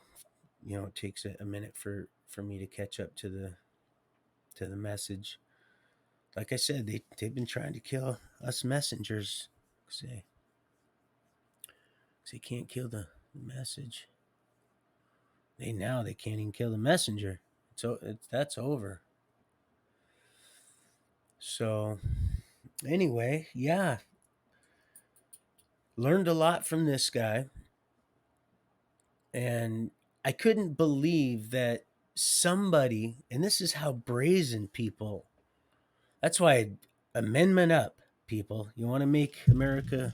It takes a minute for me to catch up to the message. Like I said, they've been trying to kill us messengers. 'Cause they can't kill the message. They can't even kill the messenger. That's over. So anyway, yeah, learned a lot from this guy, and I couldn't believe that somebody, and this is how brazen people. That's why amendment up, people. You want to make America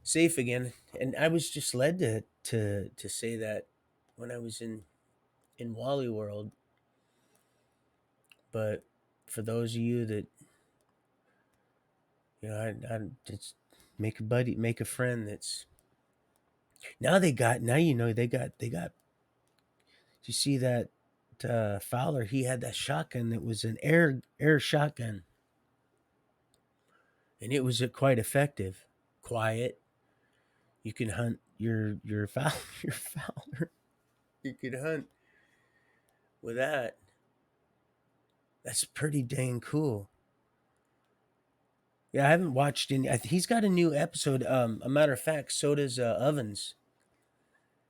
safe again, and I was just led to say that when I was in Wally World. But for those of you that I just make a friend that's now they got. You see that Fowler? He had that shotgun that was an air shotgun, and it was quite effective, quiet. You can hunt your Fowler, your Fowler. You could hunt with that. That's pretty dang cool. Yeah, I haven't watched any. He's got a new episode. A matter of fact, so does Ovens.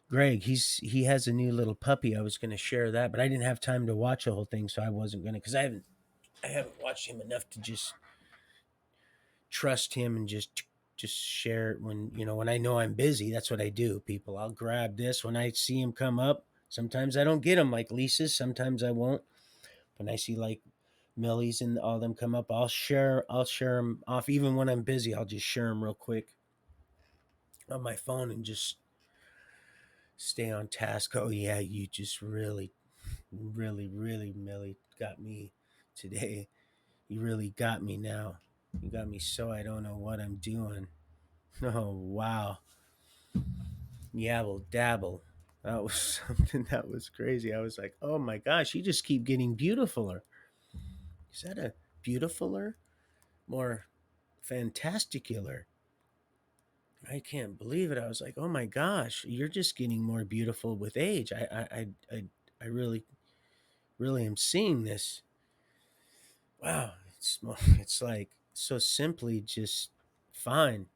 Greg, he has a new little puppy. I was going to share that, but I didn't have time to watch the whole thing, so I wasn't going to because I haven't watched him enough to just trust him and just share it when I know I'm busy. That's what I do, people. I'll grab this when I see him come up. Sometimes I don't get them like Lisa's. Sometimes I won't. When I see like Millie's and all them come up, I'll share them off. Even when I'm busy, I'll just share them real quick on my phone and just stay on task. Oh yeah, you just really, really, really, Millie got me today. You really got me now. You got me so I don't know what I'm doing. Oh wow. Yabble dabble. That was something that was crazy. I was like, oh my gosh, you just keep getting beautifuler. Is that a beautifuler? More fantasticular. I can't believe it. I was like, oh my gosh, you're just getting more beautiful with age. I really, really am seeing this. Wow. It's like so simply just fine.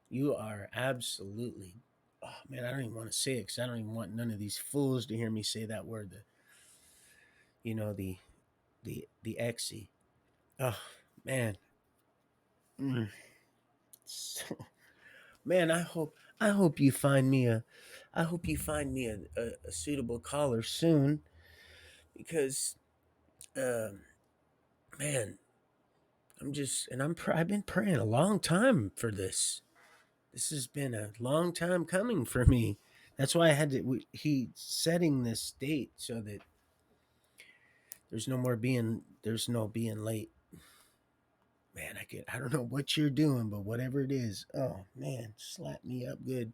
You are absolutely. Oh man, I don't even want to say it because I don't even want none of these fools to hear me say that word. The exy. Oh man. Mm. So, man, I hope you find me a suitable caller soon because um man, I've been praying a long time for this. This has been a long time coming for me. That's why I had to. He setting this date so that there's no being late. Man, I don't know what you're doing, but whatever it is, oh man, slap me up good.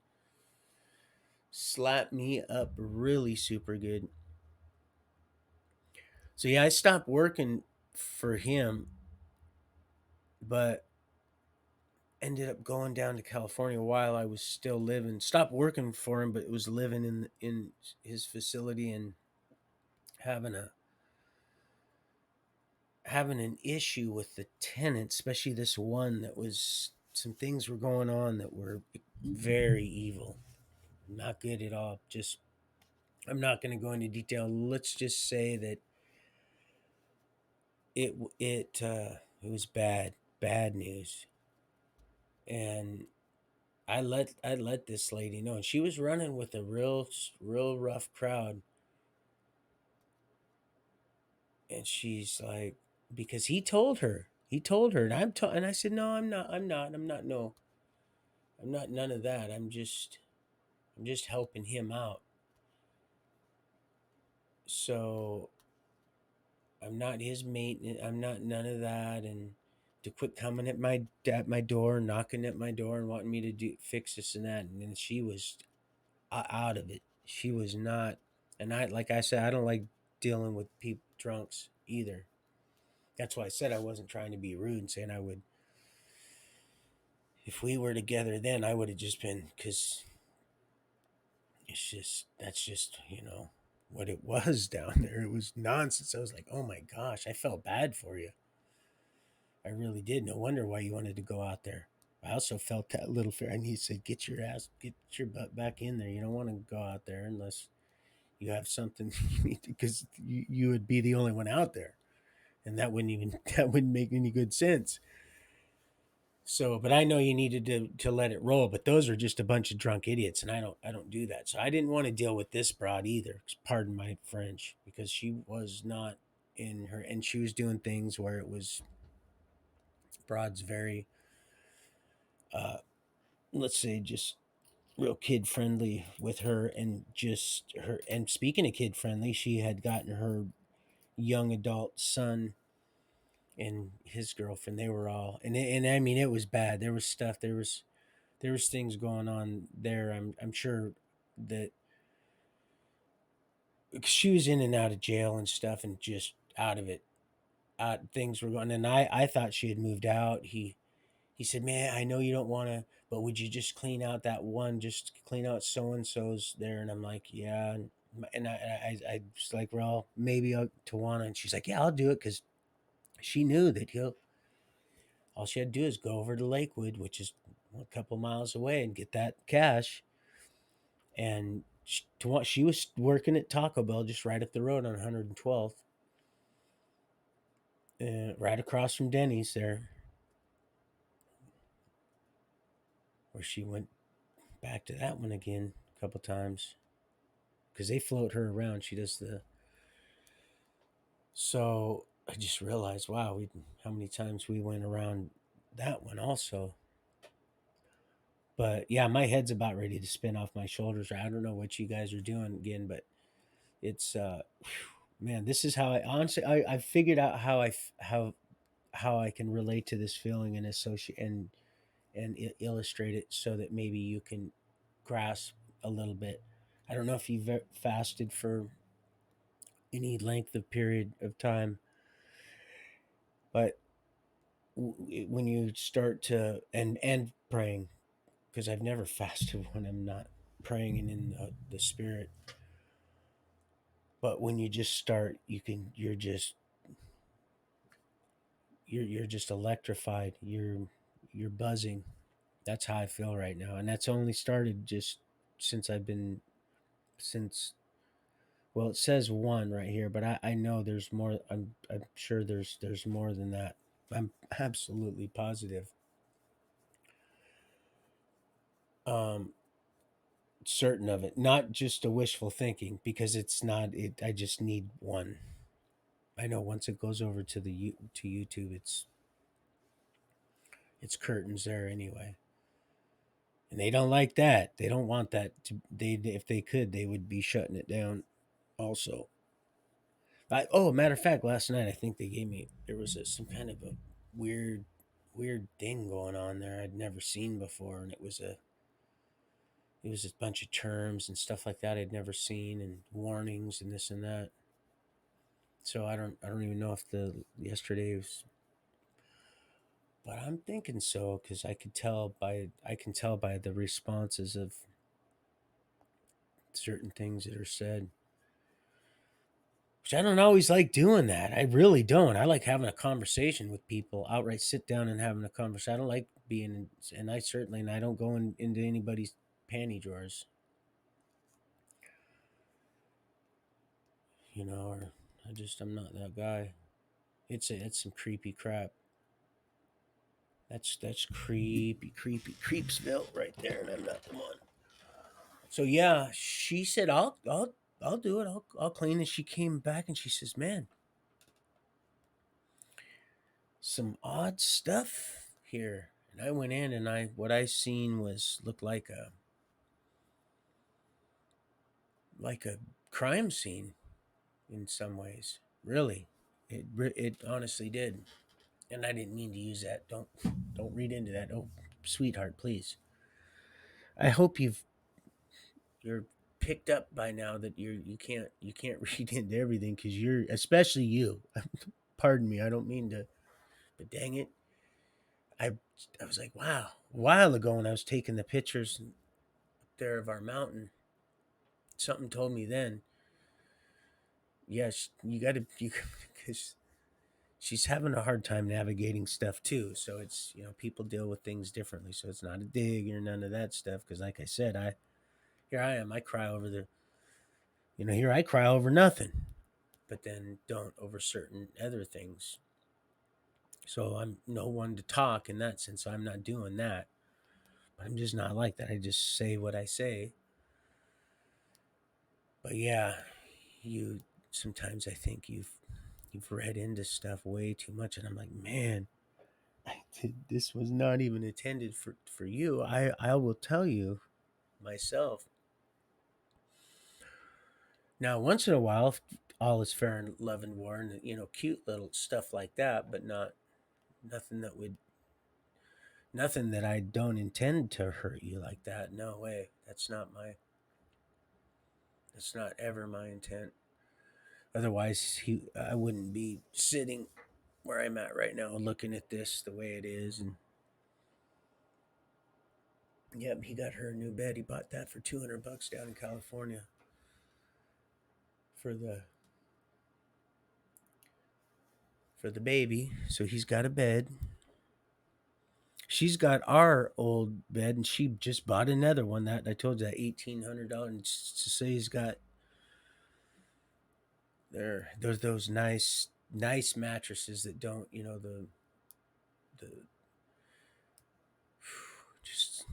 Slap me up really super good. So yeah, I stopped working for him, but ended up going down to California while I was still living. Stopped working for him, but it was living in his facility and having a having an issue with the tenant, especially this one that was some things were going on that were very evil, not good at all. Just I'm not going to go into detail. Let's just say that it was bad news, and I let this lady know, and she was running with a real rough crowd, and she's like, because he told her, and and I said, no, I'm not none of that. I'm just helping him out. So I'm not his mate. I'm not none of that. And to quit coming at my door, knocking at my door, and wanting me to do fix this and that. And then she was out of it. She was not. And like I said, I don't like dealing with people drunks either. That's why I said I wasn't trying to be rude and saying I would. If we were together then, I would have just been because it's just that's just what it was down there. It was nonsense. I was like, oh my gosh, I felt bad for you. I really did. No wonder why you wanted to go out there. I also felt that little fear. And he said, get your butt back in there. You don't want to go out there unless you have something you need because you would be the only one out there. And that wouldn't make any good sense. So, but I know you needed to let it roll. But those are just a bunch of drunk idiots, and I don't do that. So I didn't want to deal with this broad either. Pardon my French, because she was not in her, and she was doing things where it was broad's very, uh, let's say, just real kid friendly with her, and just her. And speaking of kid friendly, she had gotten her young adult son and his girlfriend. They were all, and I mean, it was bad. There was stuff. There was things going on there. I'm sure that she was in and out of jail and stuff, and just out of it. Things were going, and I thought she had moved out. He said, "Man, I know you don't want to, but would you just clean out that one? Just clean out so and so's there." And I'm like, "Yeah." And I was like, "Well, maybe I'll Tawana." And she's like, "Yeah, I'll do it," because she knew that he'll. All she had to do is go over to Lakewood, which is a couple miles away, and get that cash. And she was working at Taco Bell just right up the road on 112th, right across from Denny's there, where she went back to that one again a couple times because they float her around. She does the. So I just realized, wow, how many times we went around that one also. But yeah, my head's about ready to spin off my shoulders. I don't know what you guys are doing again, but it's man, this is how I honestly I figured out how I can relate to this feeling and associate and illustrate it so that maybe you can grasp a little bit. I don't know if you've fasted for any length of period of time, but when you start to and praying, because I've never fasted when I'm not praying and in the spirit. But when you just start, you're just electrified. You're buzzing. That's how I feel right now, and that's only started just since I've been since. Well, it says one right here, but I know there's more. I'm sure there's more than that. I'm absolutely positive. Um, certain of it, not just a wishful thinking, because it's not. It. I just need one. I know once it goes over to to YouTube, it's curtains there anyway, and they don't like that. They don't want that to. They if they could, they would be shutting it down. Also, matter of fact, last night I think they gave me there was some kind of a weird, weird thing going on there I'd never seen before, and it was a bunch of terms and stuff like that I'd never seen, and warnings and this and that. So I don't even know if the yesterday was, but I'm thinking so because I can tell by the responses of certain things that are said. Which I don't always like doing that. I really don't. I like having a conversation with people, outright sit down and having a conversation. I don't like being, and I don't go into anybody's panty drawers, or I'm not that guy. It's some creepy crap. That's creepy creepsville right there, and I'm not the one. So yeah, she said I'll do it. I'll clean. And she came back and she says, "Man, some odd stuff here." And I went in and what I seen was looked like a crime scene in some ways. Really, it honestly did. And I didn't mean to use that. Don't read into that. Oh, sweetheart, please. I hope you're picked up by now that you can't read into everything because you're especially you. Pardon me. I don't mean to, but dang it, I I was like, wow. A while ago when I was taking the pictures there of our mountain, something told me then, yes, you got to, because she's having a hard time navigating stuff too. So it's, people deal with things differently. So it's not a dig or none of that stuff. Because like I said, here I am, I cry over here I cry over nothing, but then don't over certain other things. So I'm no one to talk in that sense. So I'm not doing that. But I'm just not like that. I just say what I say. But yeah, you sometimes I think you've read into stuff way too much, and I'm like, man, this was not even intended for you. I will tell you myself. Now, once in a while, all is fair in love and war, and cute little stuff like that, but not nothing that would nothing that I don't intend to hurt you like that. No way. That's not ever my intent. Otherwise, I wouldn't be sitting where I'm at right now, looking at this the way it is. And yep, he got her a new bed. He bought that for $200 down in California for the baby. So he's got a bed. She's got our old bed, and she just bought another one. That I told you, that $1,800. To say he's got those nice mattresses that don't, the just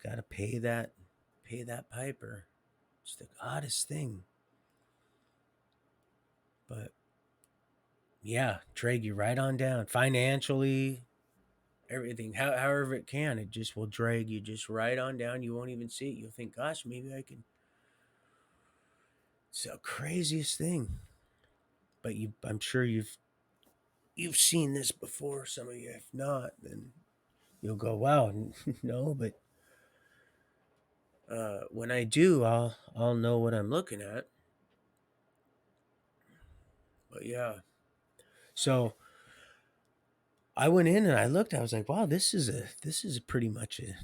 gotta pay that piper. It's the oddest thing, but yeah, drag you right on down financially, everything. However it can, it just will drag you just right on down. You won't even see it. You'll think, gosh, maybe I can. It's the craziest thing. But I'm sure you've seen this before. Some of you, if not, then you'll go, wow, no. But when I do, I'll know what I'm looking at. But yeah, so I went in and I looked. I was like, wow, this is pretty much a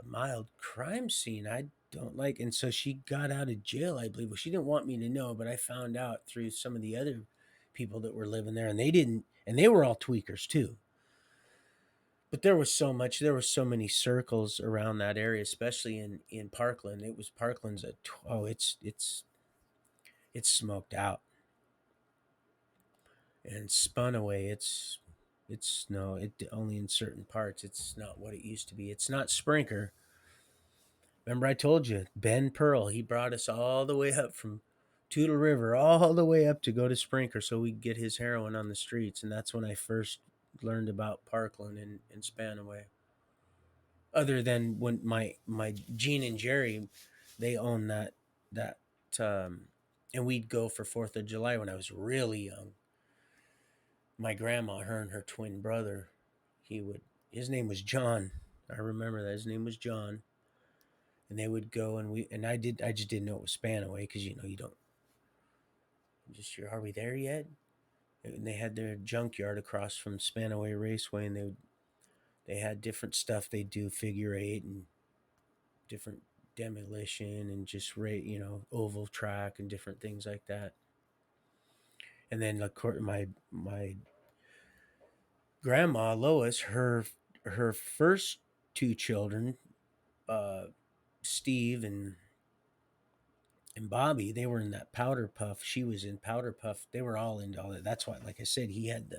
mild crime scene. I don't like. And so she got out of jail, I believe. Well, she didn't want me to know, but I found out through some of the other people that were living there, and they didn't, and they were all tweakers too. But there was so much. There were so many circles around that area, especially in Parkland. It was Parkland's it's smoked out and spun away. It's no, it only in certain parts. It's not what it used to be. It's not Sprinker. Remember, I told you, Ben Pearl, he brought us all the way up from Toutle River, all the way up to go to Sprinker so we could get his heroin on the streets. And that's when I first learned about Parkland and Spanaway. Other than when my Gene and Jerry, they own that and we'd go for 4th of July when I was really young. My grandma, her and her twin brother, his name was John. I remember that his name was John, and they would go and I just didn't know it was Spanaway because you don't just are we there yet? And they had their junkyard across from Spanaway Raceway, and they had different stuff they do, figure eight and different demolition and just oval track and different things like that. And then of course my grandma Lois, her first two children, uh, Steve and Bobby, they were in that Powder Puff. She was in Powder Puff. They were all into all that. That's why, like I said, he had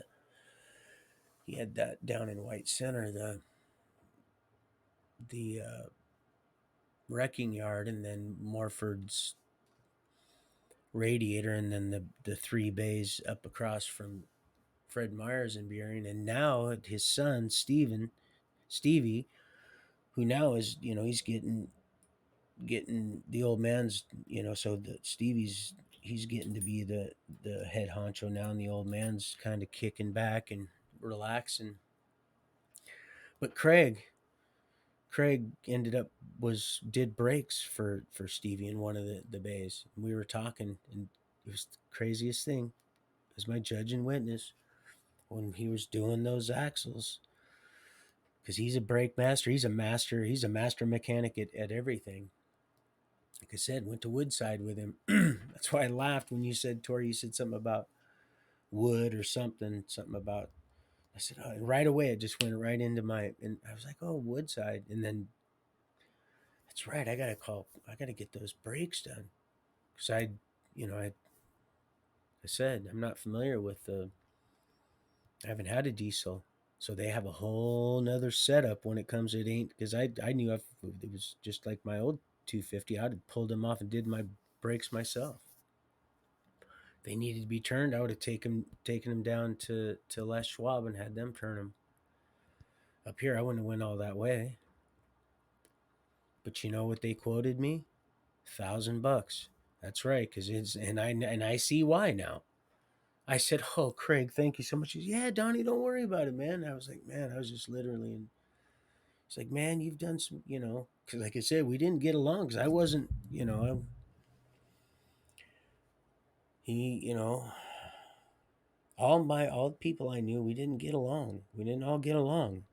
that down in White Center, the wrecking yard, and then Morford's radiator, and then the three bays up across from Fred Myers and Burien. And now his son Stevie, who now is he's getting the old man's so that Stevie's he's getting to be the head honcho now, and the old man's kind of kicking back and relaxing. But Craig ended up did breaks for Stevie in one of the bays. We were talking, and it was the craziest thing as my judge and witness when he was doing those axles, because he's a brake master. He's a master mechanic at everything. Like I said, went to Woodside with him. That's why I laughed when you said, Tori, you said something about wood or something about. I said, oh, and right away it just went right into my, and I was like, oh, Woodside, and then that's right. I gotta call. I gotta get those brakes done because I said I'm not familiar with the. I haven't had a diesel, so they have a whole nother setup when it comes. It ain't because I knew if it was just like my old 250. I'd have pulled them off and did my brakes myself. If they needed to be turned, I would have taken them down to Les Schwab and had them turn them. Up here, I wouldn't have went all that way. But you know what they quoted me? $1,000. That's right, because it's and I see why now. I said, "Oh, Craig, thank you so much." He said, yeah, Donnie, don't worry about it, man. I was like, man, I was just literally in. He's like, man, you've done some, because like I said, we didn't get along because I wasn't, he, all the people I knew, we didn't get along. We didn't all get along.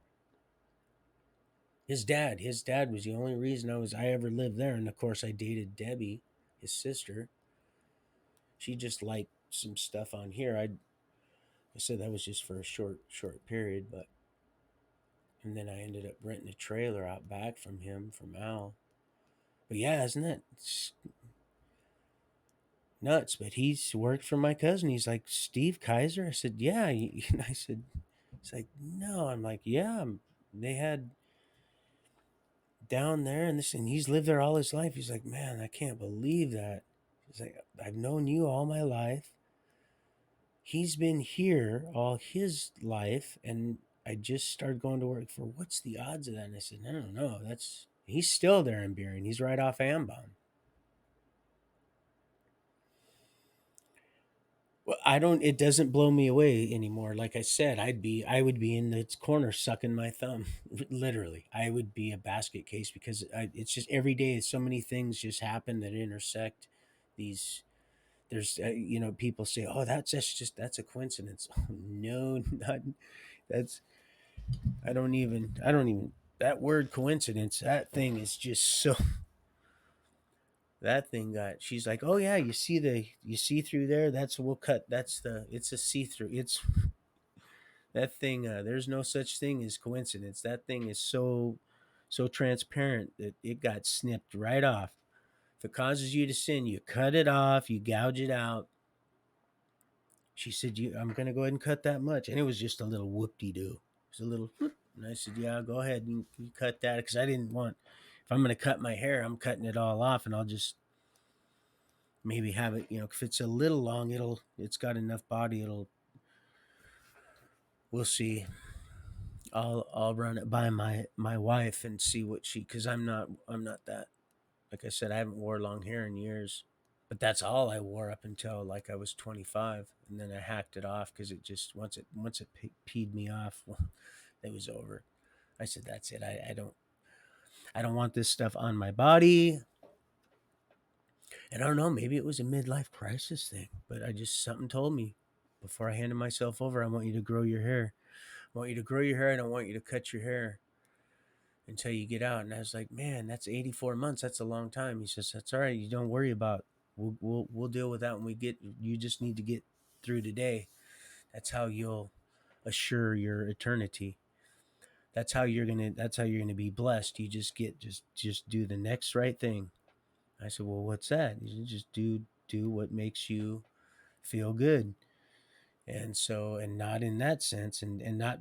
His dad was the only reason I ever lived there, and of course, I dated Debbie, his sister. She just liked some stuff on here. I said that was just for a short period, but and then I ended up renting a trailer out back from him from Al. But yeah, isn't that nuts? But he's worked for my cousin. He's like Steve Kaiser. I said, yeah. And I said, it's like no. I'm like, yeah. They had down there and this, and he's lived there all his life. He's like, man, I can't believe that. He's like, I've known you all my life. He's been here all his life, and I just started going to work for. What's the odds of that? And I said, I don't know. That's he's still there in Burien. He's right off Ambon. Well, I don't. It doesn't blow me away anymore. Like I said, I would be in its corner sucking my thumb. Literally, I would be a basket case because it's just every day. So many things just happen that intersect these. There's, people say, "Oh, that's a coincidence." No, not that's. I don't even. That word coincidence. That thing is just so. That thing got. She's like, "Oh yeah, you see through there. That's we'll cut. It's a see through. It's that thing. There's no such thing as coincidence. That thing is so transparent that it got snipped right off. If it causes you to sin, you cut it off. You gouge it out." She said, I'm gonna go ahead and cut that much," and it was just a little whoop de doo. It was a little, whoop. And I said, "Yeah, go ahead and you cut that," because I didn't want. If I'm gonna cut my hair, I'm cutting it all off, and I'll just maybe have it. If it's a little long, it's got enough body. We'll see. I'll run it by my wife and see what she, because I'm not that. Like I said, I haven't wore long hair in years, but that's all I wore up until like I was 25, and then I hacked it off because it just once it peed me off, well, it was over. I said that's it. I don't want this stuff on my body. And I don't know, maybe it was a midlife crisis thing, but I just something told me before I handed myself over, I want you to grow your hair. I want you to grow your hair. I don't want you to cut your hair until you get out. And I was like, man, that's 84 months. That's a long time. He says, that's all right. You don't worry about. We'll deal with that when we get. You just need to get through today. That's how you'll assure your eternity. That's how you're gonna be blessed. You just do the next right thing. I said, well, what's that? He said, just do what makes you feel good. And so, and not in that sense, and not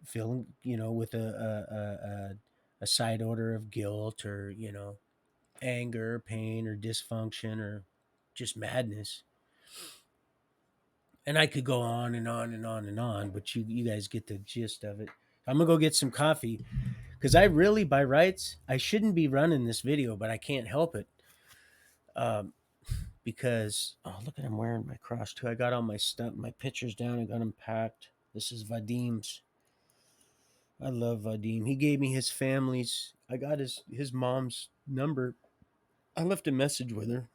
feeling, with a side order of guilt or anger, pain, or dysfunction, or just madness. And I could go on and on and on and on, but you guys get the gist of it. I'm gonna go get some coffee because I really, by rights, I shouldn't be running this video, but I can't help it. Because look at I'm wearing my cross too. I got all my stuff, my pictures down. I got them packed. This is Vadim's. I love Vadim. He gave me his family's. I got his mom's number. I left a message with her,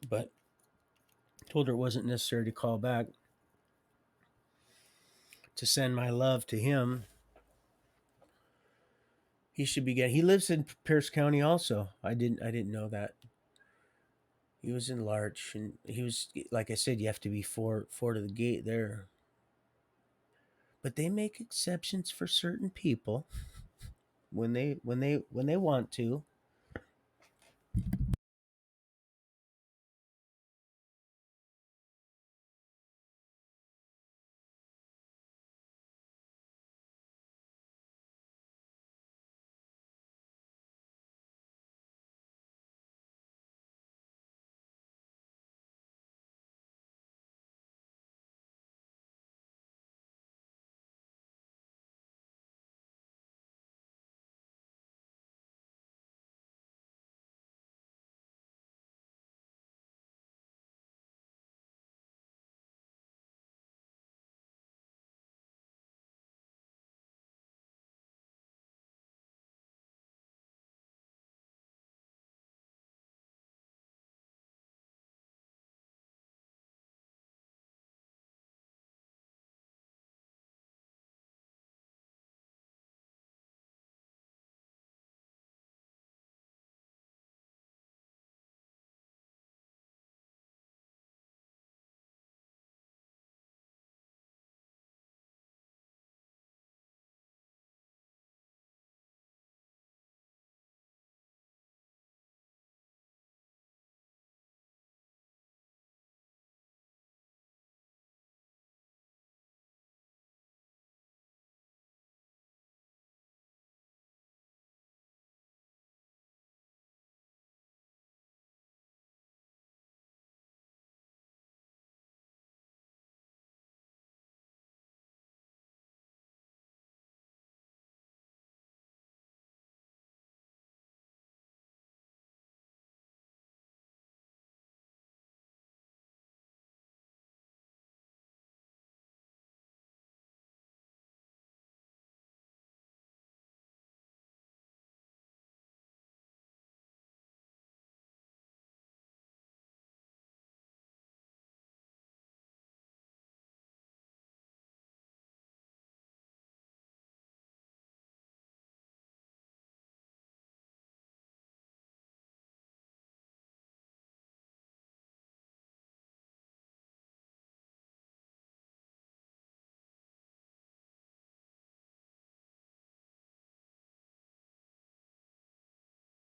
but told her it wasn't necessary to call back to send my love to him. He should be getting. He lives in Pierce County also. I didn't know that. He was in Larch, and he was like I said. You have to be four to the gate there, but they make exceptions for certain people when they want to.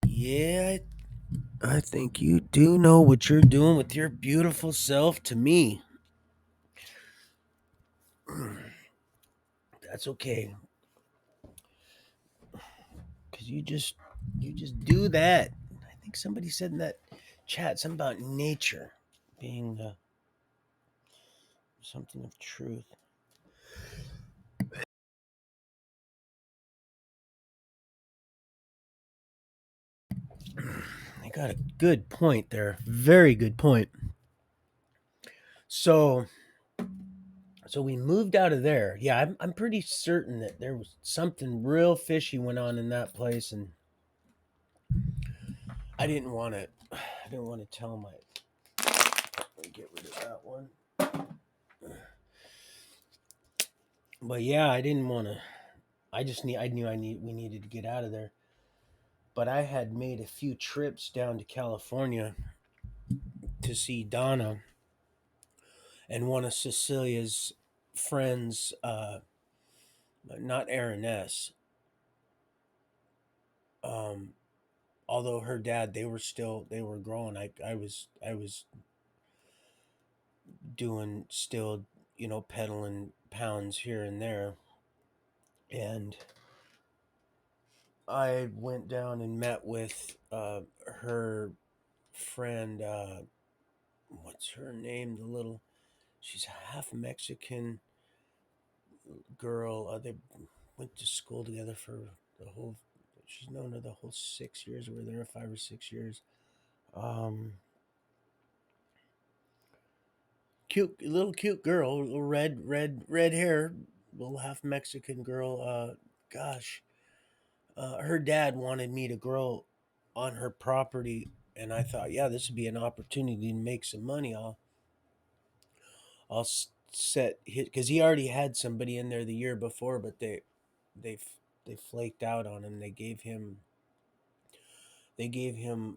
Yeah, I think you do know what you're doing with your beautiful self to me. That's okay, because you just do that. I think somebody said in that chat something about nature being something of truth. I got a good point there. Very good point. So so we moved out of there. Yeah, I'm pretty certain that there was something real fishy went on in that place, and I didn't want to. I didn't want to tell my. Let me get rid of that one. But yeah, I didn't want to. I knew we needed to get out of there. But I had made a few trips down to California to see Donna and one of Cecilia's friends, not Aaron S. Um, although her dad, they were growing. I was doing still, peddling pounds here and there, and I went down and met with her friend. What's her name? The little, she's half Mexican girl. They went to school together for the whole. She's known her the whole 6 years. We were there 5 or 6 years. Um, cute girl, little red hair, little half Mexican girl. Gosh, her dad wanted me to grow on her property, and I thought, yeah, this would be an opportunity to make some money. I'll set hit because he already had somebody in there the year before, but they they flaked out on him. They gave him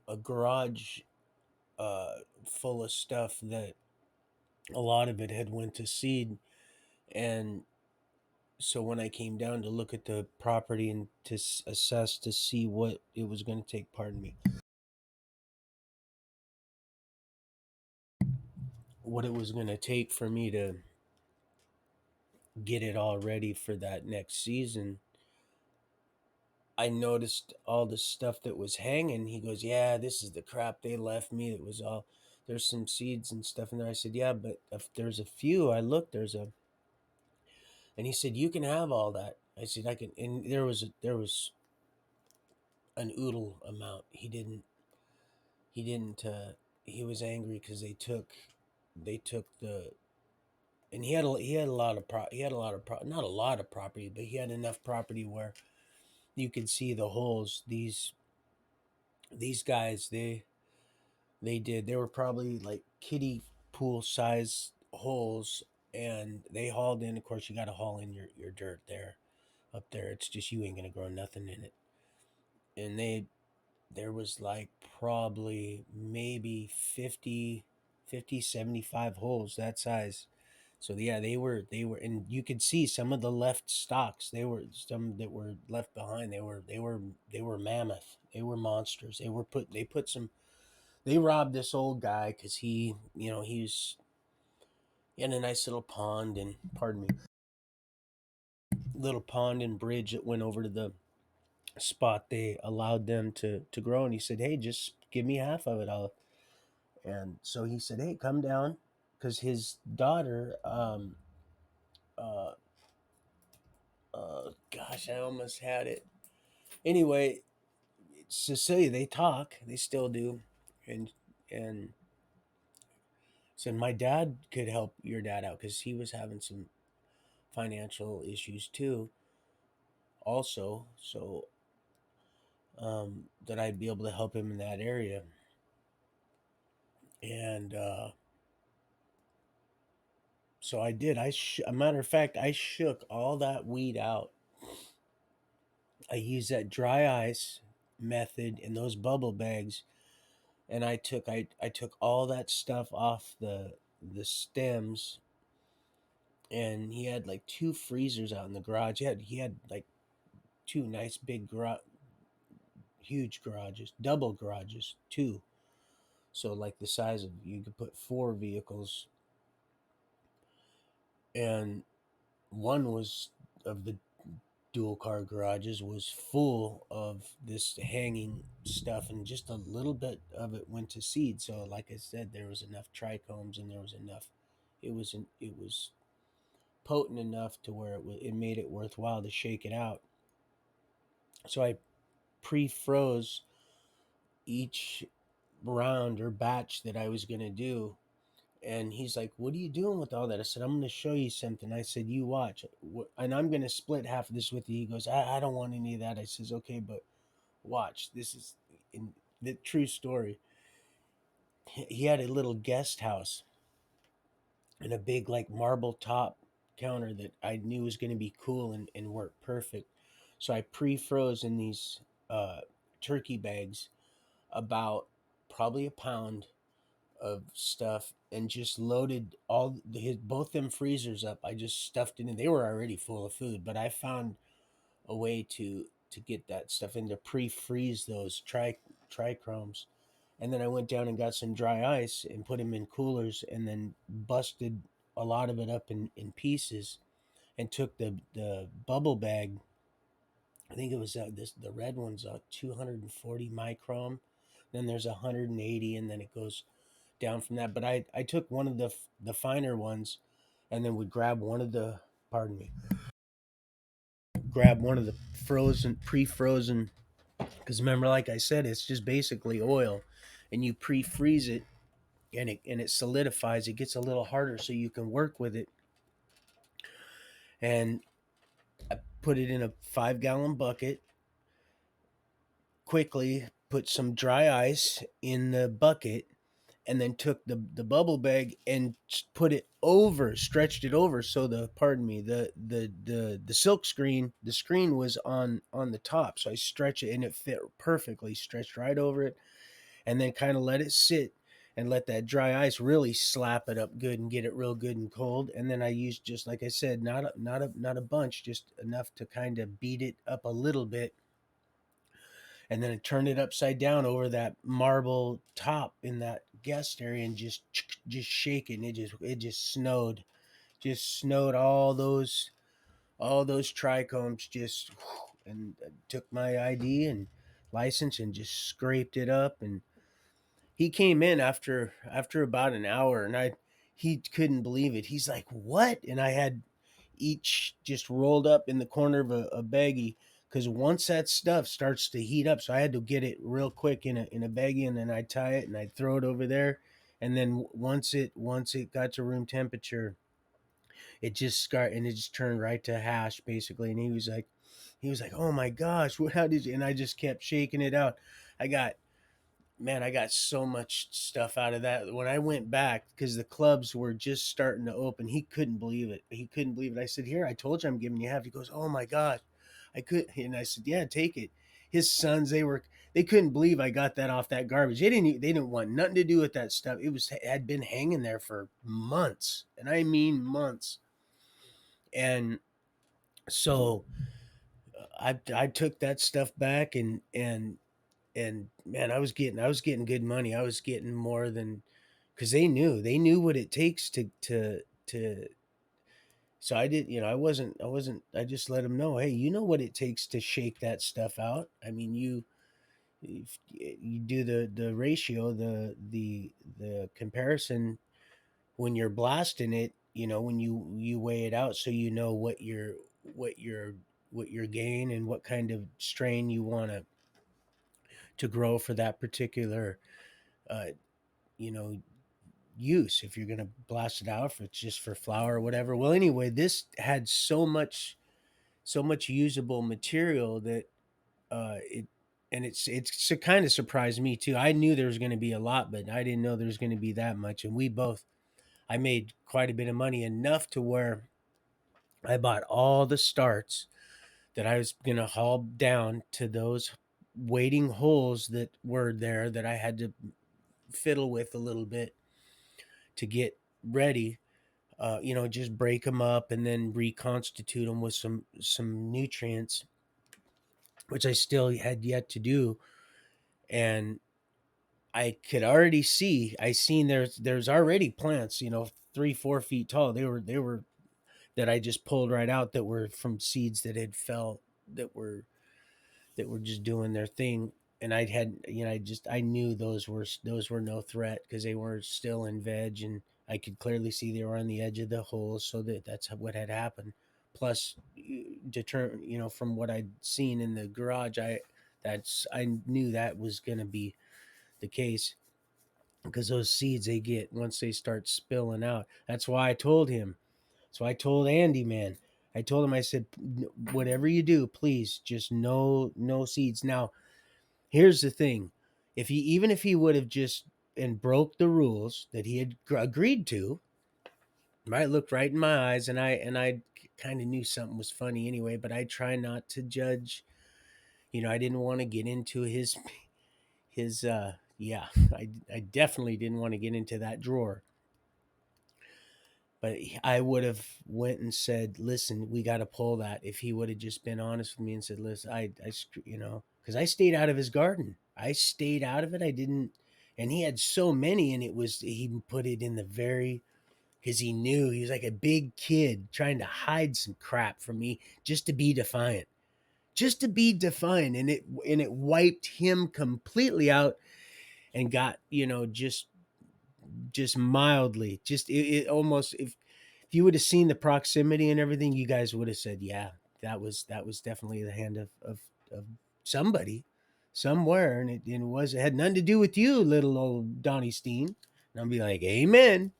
a garage full of stuff that a lot of it had went to seed. And so when I came down to look at the property and to assess to see what it was going to take, pardon me, what it was going to take for me to get it all ready for that next season, I noticed all the stuff that was hanging. He goes, "Yeah, this is the crap they left me. It was all, there's some seeds and stuff in there." I said, "Yeah, but if there's a few, I looked, there's a," and he said, "You can have all that." I said, "I can," and there was an oodle amount. He didn't he was angry because they took the, and he had a lot of not a lot of property, but he had enough property where you could see the holes. These guys, they were probably like kiddie pool size holes, and they hauled in. Of course, you got to haul in your dirt there, up there. It's just, you ain't gonna grow nothing in it. And there was like probably maybe 75 holes that size. So yeah, they were, and you could see some of the left stocks. They were some that were left behind. They were mammoth. They were monsters. They robbed this old guy because he was in a nice little pond, and pardon me, little pond and bridge that went over to the spot they allowed them to grow. And he said, "Hey, just give me half of it. I'll," and so he said, "Hey, come down," because his daughter, uh gosh, I almost had it. Anyway, Cecilia, they talk, they still do. And and said my dad could help your dad out because he was having some financial issues too also. So that I'd be able to help him in that area. And so I did. A matter of fact, I shook all that weed out. I used that dry ice method in those bubble bags, and I took all that stuff off the stems. And he had like two freezers out in the garage. He had like two nice big huge garages, double garages, two. So like the size of, you could put four vehicles. And one was, of the dual car garages, was full of this hanging stuff, and just a little bit of it went to seed. So like I said, there was enough trichomes, and there was enough, it was potent enough to where it made it worthwhile to shake it out. So I pre-froze each round or batch that I was going to do. And he's like, "What are you doing with all that?" I said, "I'm going to show you something." I said, "You watch. And I'm going to split half of this with you." He goes, I don't want any of that." I says, "Okay, but watch. This is in the true story." He had a little guest house and a big, like, marble top counter that I knew was going to be cool and work perfect. So I pre-froze in these turkey bags about probably a pound of stuff, and just loaded both them freezers up. I just stuffed it in. They were already full of food, but I found a way to get that stuff in, to pre-freeze those trichromes. And then I went down and got some dry ice and put them in coolers, and then busted a lot of it up in pieces, and took the bubble bag. I think it was the red one's 240 micron. Then there's 180, and then it goes down from that. But I took one of the finer ones, and then would grab one of the, pardon me, grab one of the pre-frozen, because remember, like I said, it's just basically oil, and you pre-freeze it, and it solidifies. It gets a little harder, so you can work with it. And I put it in a 5-gallon bucket. Quickly put some dry ice in the bucket, and then took the bubble bag and put it over, stretched it over, so the pardon me, the silk screen, the screen was on the top, so I stretched it and it fit perfectly, stretched right over it, and then kind of let it sit and let that dry ice really slap it up good and get it real good and cold. And then I used, just like I said, not a bunch, just enough to kind of beat it up a little bit, and then I turned it upside down over that marble top in that guest area and just shake it. And it just snowed all those trichomes, just and took my ID and license and just scraped it up. And he came in after about an hour, and he couldn't believe it. He's like, "What?" And I had each just rolled up in the corner of a baggie, because once that stuff starts to heat up, so I had to get it real quick in a baggie, and then I'd tie it and I'd throw it over there, and then once it got to room temperature, it just and it just turned right to hash basically. And he was like, "Oh my gosh, how did you?" And I just kept shaking it out. I got I got so much stuff out of that. When I went back, because the clubs were just starting to open, he couldn't believe it. He couldn't believe it. I said, "Here, I told you I'm giving you half." He goes, "Oh my gosh, I could." And I said, "Yeah, take it." His sons, they couldn't believe I got that off that garbage. They didn't want nothing to do with that stuff. It had been hanging there for months, and I mean months. And so I took that stuff back, and man, I was getting good money. I was getting more than, because they knew what it takes to. So I did, I just let them know, hey, you know what it takes to shake that stuff out. I mean, if you do the ratio, the comparison when you're blasting it, when you weigh it out, so you know what your what your gain and what kind of strain you want to grow for that particular uh, you know use, if you're going to blast it out, if it's just for flour or whatever. Well, anyway, this had so much usable material that it and it's kind of surprised me too. I knew there was going to be a lot, but I didn't know there was going to be that much. And I made quite a bit of money, enough to where I bought all the starts that I was going to haul down to those waiting holes that were there, that I had to fiddle with a little bit to get ready. Just break them up and then reconstitute them with some nutrients, which I still had yet to do. And I could already see, I seen there's already plants, 3-4 feet tall. They were that I just pulled right out, that were from seeds that had fell, that were just doing their thing. And I had, I knew those were no threat, because they were still in veg, and I could clearly see they were on the edge of the hole, so that's what had happened. Plus, determine, from what I'd seen in the garage, I knew that was going to be the case, because those seeds they get once they start spilling out. That's why I told him. So I told Andy, man. I told him, I said, whatever you do, please just no seeds. Now, here's the thing. If he would have just and broke the rules that he had agreed to, right, looked right in my eyes, and I kind of knew something was funny anyway, but I try not to judge. I didn't want to get into his yeah, I definitely didn't want to get into that drawer. But I would have went and said, "Listen, we got to pull that." If he would have just been honest with me and said, "Listen, because I stayed out of his garden. I stayed out of it. I didn't." And he had so many, and he put it in the very, because he knew he was like a big kid trying to hide some crap from me, just to be defiant, and it wiped him completely out, and got, just mildly, it almost, if you would have seen the proximity and everything, you guys would have said, "Yeah, that was definitely the hand of somebody somewhere," and it had nothing to do with you, little old Donnie Steen. And I'll be like, "Amen.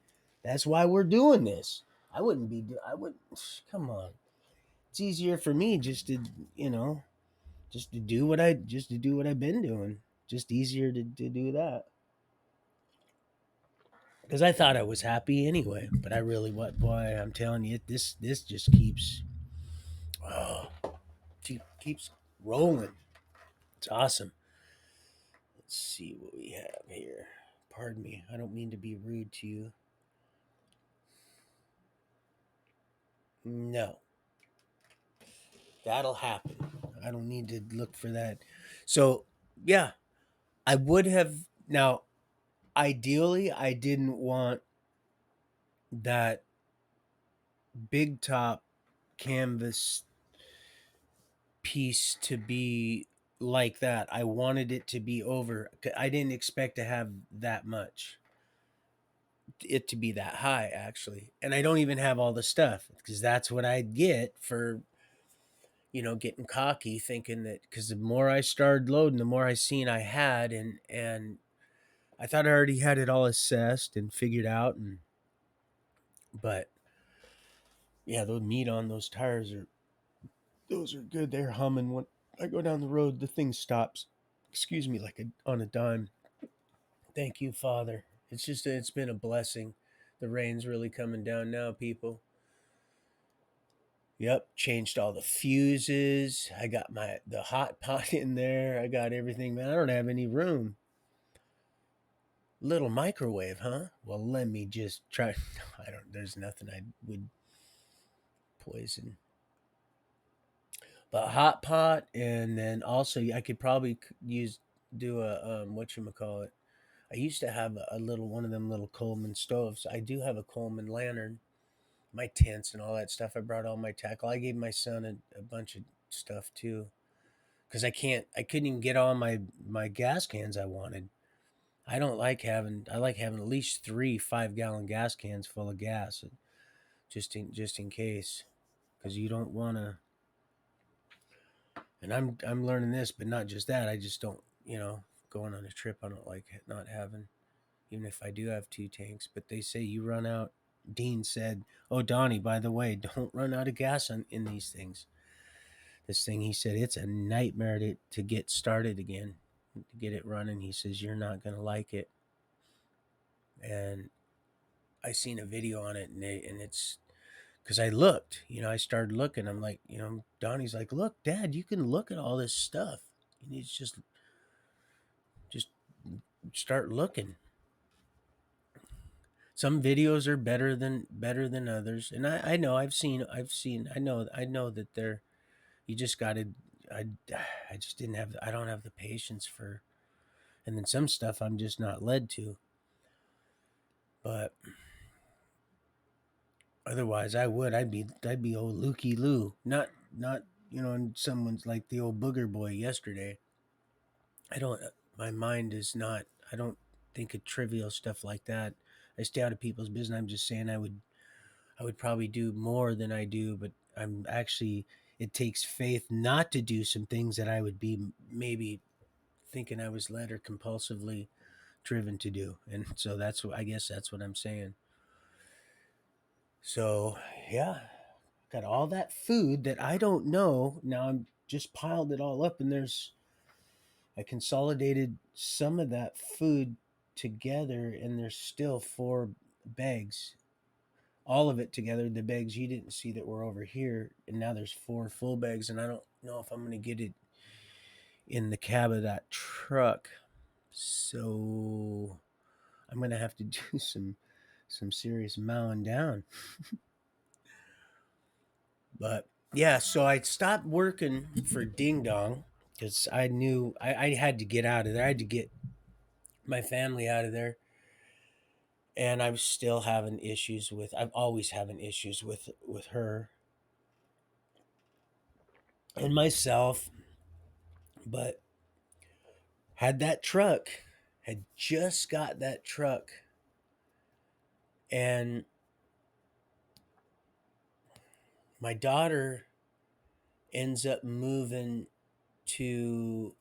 That's why we're doing this." I would come on. It's easier for me you know, just to do what I've been doing. Just easier to do that. because I thought I was happy anyway. But I really, what boy, I'm telling you, this just keeps oh, keeps rolling. It's awesome. Let's see what we have here. Pardon me, I don't mean to be rude to you. No, that'll happen. I don't need to look for that. So yeah, I would have now. Ideally, I didn't want that big top canvas piece to be like that. I wanted it to be over. I didn't expect to have that much, it to be that high actually. And I don't even have all the stuff because that's what I'd get for, getting cocky thinking that, because the more I started loading, the more I seen I had, and I thought I already had it all assessed and figured out, and but yeah, the meat on those tires are those are good. They're humming. When I go down the road, the thing stops. Excuse me, like on a dime. Thank you, Father. It's been a blessing. The rain's really coming down now, people. Yep, changed all the fuses. I got the hot pot in there. I got everything, man. I don't have any room. Little microwave, huh? Well, let me just try. I don't. There's nothing I would poison. But hot pot, and then also I could probably use do a what you call it. I used to have a little one of them little Coleman stoves. I do have a Coleman lantern, my tents and all that stuff. I brought all my tackle. I gave my son a bunch of stuff too, because I couldn't even get all my gas cans I wanted. I don't like having. I like having at least 3 5-gallon gas cans full of gas, just in case, because you don't want to. And I'm learning this, but not just that. I just don't, going on a trip. I don't like not having, even if I do have 2 tanks. But they say you run out. Dean said, "Oh, Donnie, by the way, don't run out of gas in these things." This thing, he said, it's a nightmare to get started again, to get it running. He says you're not gonna like it. And I seen a video on it, and it's because I looked. I started looking. I'm like, Donnie's like, "Look, Dad, you can look at all this stuff. You need to just start looking." Some videos are better than others, and I know I've seen I know that they're you just got to I I just didn't have I don't have the patience for, and then some stuff I'm just not led to, but otherwise I'd be old Lukey Lou, not and someone's like the old booger boy yesterday. I don't My mind is not, I don't think of trivial stuff like that. I stay out of people's business. I'm just saying I would probably do more than I do, but I'm actually, it takes faith not to do some things that I would be maybe thinking I was led or compulsively driven to do. And so that's what, I guess that's what I'm saying. So, yeah, got all that food that I don't know. Now I'm just piled it all up, and I consolidated some of that food together, and there's still 4 bags, all of it together. The bags you didn't see that were over here, and now there's 4 full bags, and I don't know if I'm going to get it in the cab of that truck. So I'm going to have to do some serious mowing down. But yeah, so I stopped working for Ding Dong because I knew I had to get out of there. I had to get my family out of there, and I'm still having issues with. I've always having issues with her and myself, but had that truck, had just got that truck, and my daughter ends up moving to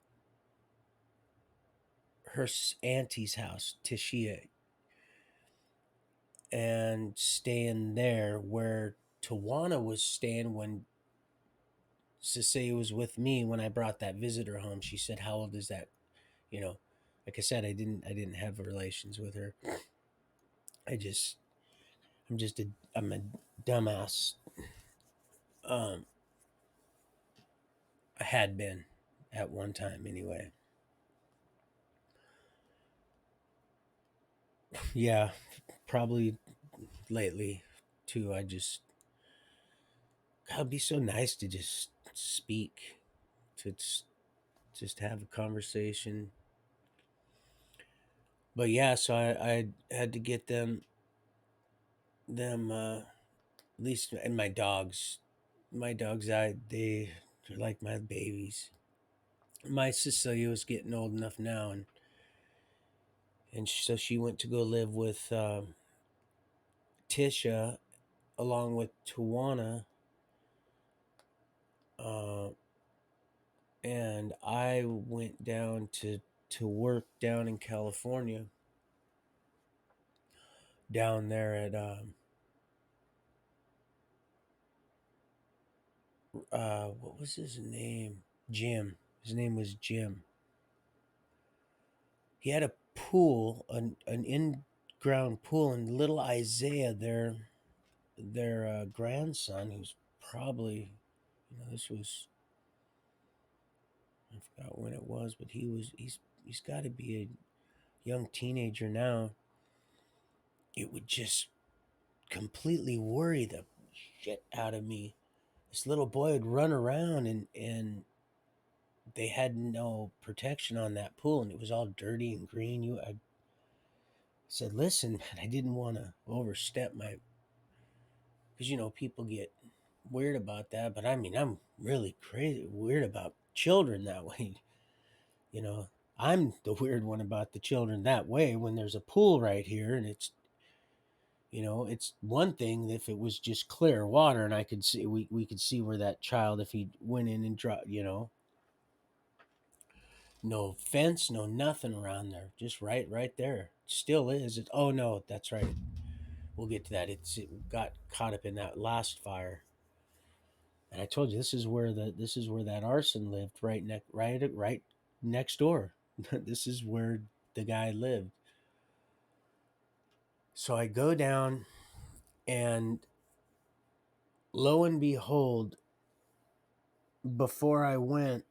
her auntie's house, Tishia, and staying there where Tawana was staying when Cecilia was with me when I brought that visitor home. She said, "How old is that?" You know, like I said, I didn't have relations with her, I just I'm just a I'm a dumbass. Um, I had been at one time anyway. Yeah, probably lately too. I just God, it'd be so nice to just speak, to just have a conversation. But yeah, so I had to get them at least, and my dogs, they're like my babies. My Cecilia was getting old enough now, and so she went to go live with Tisha along with Tawana, uh, and I went down to work down in California, down there at what was his name? Jim. His name was Jim. He had a pool, an in ground pool, and little Isaiah, their grandson, who's probably, this was, I forgot when it was, but he's got to be a young teenager now. It would just completely worry the shit out of me. This little boy would run around, and they had no protection on that pool, and it was all dirty and green. I said, listen, man, I didn't want to overstep my, because people get weird about that, but I mean, I'm really crazy weird about children that way. you know I'm the weird one about the children that way when there's a pool right here, and it's one thing if it was just clear water and I could see, we could see where that child, if he went in and dropped, no fence, no nothing around there, just right there. Still is it? Oh no, that's right, we'll get to that. It got caught up in that last fire. And I told you, this is where that arson lived, right next door. This is where the guy lived. So I go down, and lo and behold, before I went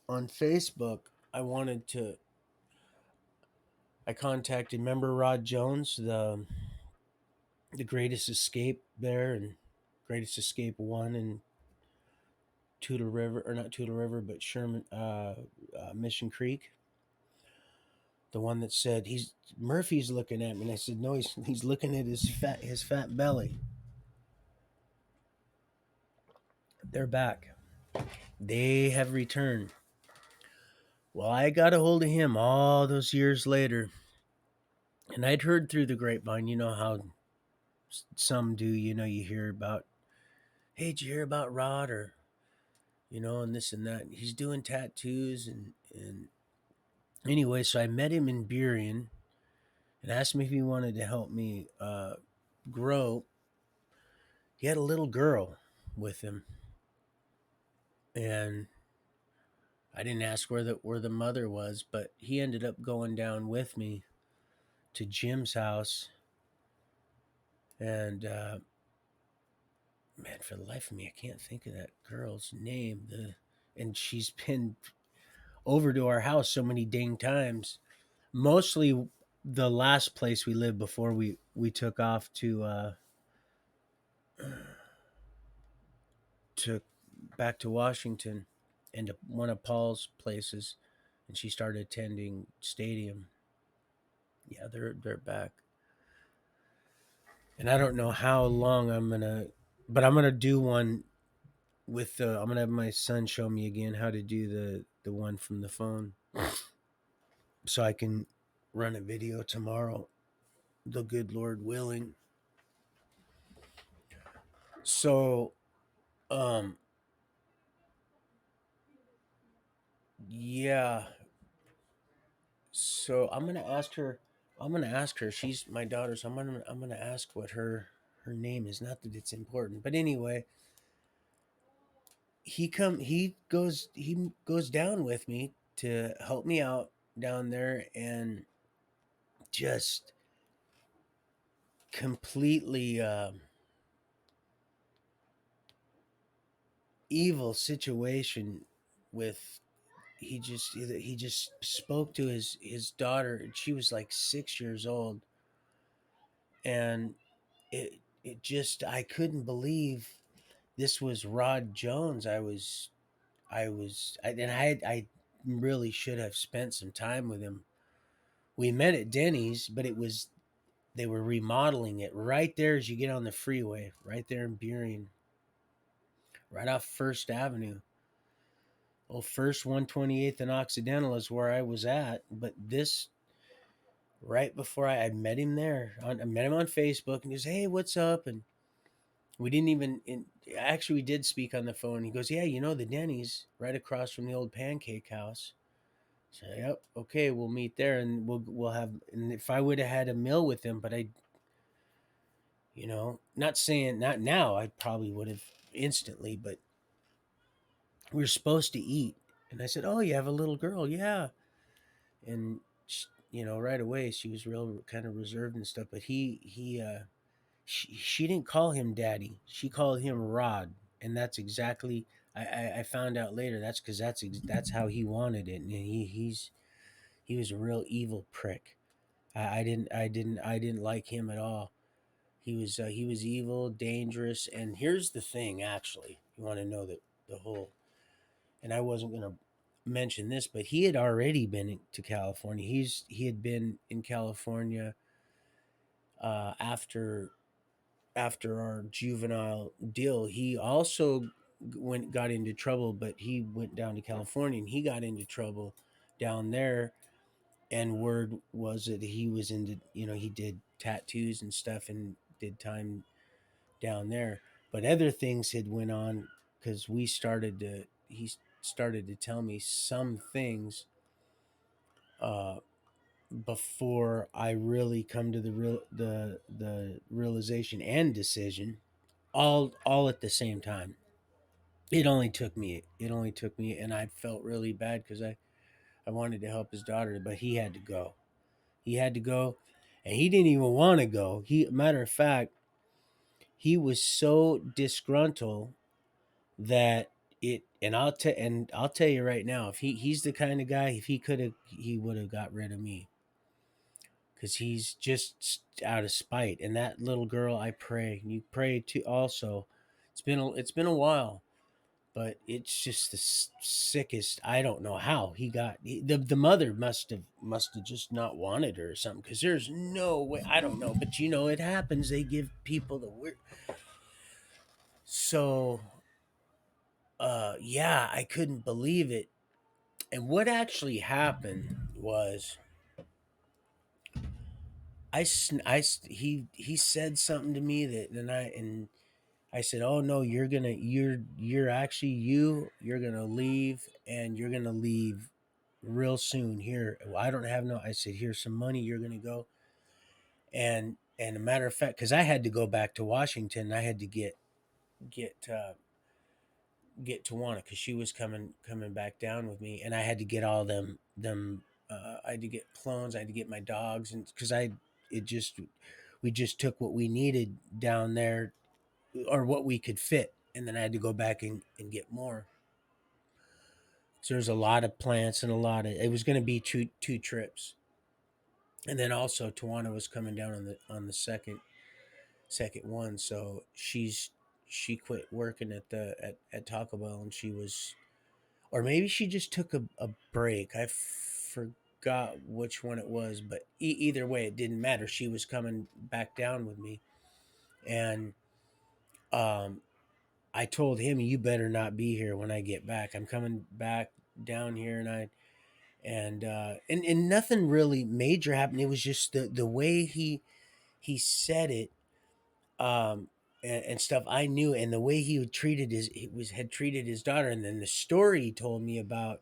on Facebook, I contacted, remember Rod Jones, the Greatest Escape there, and Greatest Escape 1 and Tudor River, or not Tudor River, but Sherman, Mission Creek. The one that said, he's Murphy's looking at me, and I said, no, he's looking at his fat belly. They're back. They have returned. Well, I got a hold of him all those years later, and I'd heard through the grapevine, how some do, you hear about, hey, did you hear about Rod, or and this and that. He's doing tattoos, and anyway, so I met him in Burien and asked him if he wanted to help me grow. He had a little girl with him, and I didn't ask where the mother was, but he ended up going down with me to Jim's house, and man, for the life of me, I can't think of that girl's name. And she's been over to our house so many dang times. Mostly the last place we lived before we took off to back to Washington, and to one of Paul's places, and she started attending Stadium. Yeah, they're back. And I don't know how long but I'm gonna do one with I'm gonna have my son show me again how to do the one from the phone, so I can run a video tomorrow, the good Lord willing. So, yeah. So I'm gonna ask her. She's my daughter, so I'm gonna ask what her name is. Not that it's important, but anyway, he goes down with me to help me out down there, and just completely evil situation with he just spoke to his daughter, and she was like 6 years old, and it just, I couldn't believe this was Rod Jones. I really should have spent some time with him. We met at Denny's, but it was, they were remodeling it right there as you get on the freeway, right there in Burien, right off First Avenue. Well, first 128th and Occidental is where I was at, but this, right before I met him there, I met him on Facebook, and he goes, "Hey, what's up?" And we didn't even, actually, we did speak on the phone. He goes, "Yeah, you know the Denny's right across from the old pancake house." So, yep, okay, we'll meet there, and we'll have. And if I would have had a meal with him, but I, not saying not now, I probably would have instantly, but we were supposed to eat, and I said, "Oh, you have a little girl?" "Yeah." And right away she was real kind of reserved and stuff, but she didn't call him daddy, she called him Rod. And that's exactly, I found out later, that's because that's how he wanted it. And he was a real evil prick. I didn't like him at all. He was evil, dangerous. And here's the thing, actually, you want to know that the whole, and I wasn't going to mention this, but he had already been to California. He had been in California after our juvenile deal. He also got into trouble, but he went down to California and he got into trouble down there. And word was that he was into, he did tattoos and stuff and did time down there. But other things had went on, because he started to tell me some things uh, before I really come to the realization and decision, all at the same time. It only took me, and I felt really bad because I wanted to help his daughter, but he had to go. He had to go, and he didn't even want to go. Matter of fact, he was so disgruntled that I'll tell you right now, if he's the kind of guy, if he would have got rid of me, because he's just out of spite. And that little girl, I pray, and you pray too also. It's been a while, but it's just the sickest. I don't know how the mother must have just not wanted her or something, because there's no way. I don't know, but it happens. They give people the weird. So yeah, I couldn't believe it. And what actually happened was, he said something to me that, and I said, "Oh no, you're actually, you're gonna leave, and you're gonna leave real soon. Here, I don't have no." I said, "Here's some money. You're gonna go." And a matter of fact, because I had to go back to Washington, I had to get get Tawana, because she was coming back down with me, and I had to get all them. I had to get clones. I had to get my dogs, and because it just we just took what we needed down there, or what we could fit, and then I had to go back and get more. So there's a lot of plants and a lot of. It was going to be two trips, and then also Tawana was coming down on the second one, so she quit working at Taco Bell, and she was, or maybe she just took a break. I forgot which one it was, but either way, it didn't matter. She was coming back down with me, and um, I told him, "You better not be here when I get back. I'm coming back down here," and nothing really major happened. It was just the way he said it, um, and stuff. I knew, and the way had treated his daughter, and then the story he told me about.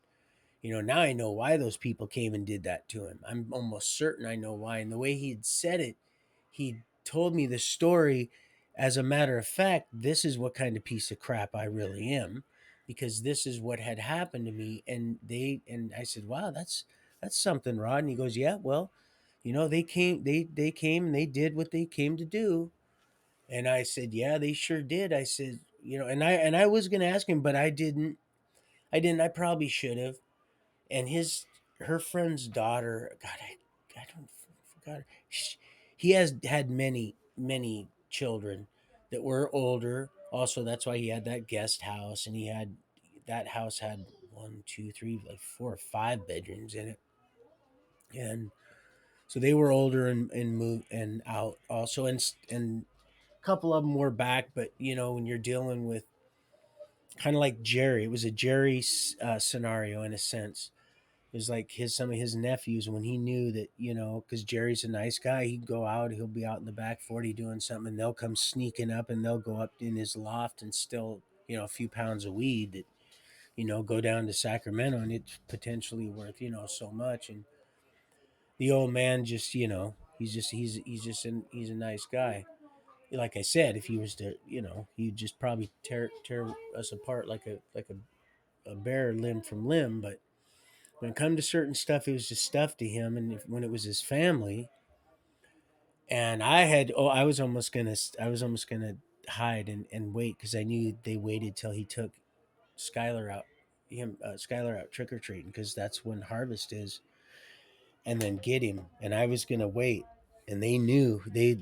Now I know why those people came and did that to him. I'm almost certain I know why. And the way he had said it, he told me the story. As a matter of fact, this is what kind of piece of crap I really am, because this is what had happened to me. And I said, "Wow, that's something, Rod." And he goes, "Yeah, well, they came and they did what they came to do. And I said, yeah, they sure did. I said, and I was gonna ask him, but I didn't. I probably should have. And her friend's daughter, God, I don't forgot. He has had many children that were older. Also, that's why he had that guest house, and that house had one, two, three, like 4 or 5 bedrooms in it, and so they were older and moved and out also, and a couple of them were back. But when you're dealing with kind of like Jerry, it was a Jerry scenario in a sense. It was like some of his nephews, when he knew that, because Jerry's a nice guy, he'd go out, he'll be out in the back 40 doing something, and they'll come sneaking up and they'll go up in his loft and still, a few pounds of weed that, go down to Sacramento, and it's potentially worth, so much. And the old man just, he's a nice guy. Like I said, if he was to, he'd just probably tear us apart like a bear limb from limb. But when it come to certain stuff, it was just stuff to him. And when it was his family, and I was almost gonna hide and wait, because I knew they waited till he took Skylar out, Skylar out trick or treating, because that's when harvest is, and then get him. And I was gonna wait, and they knew, they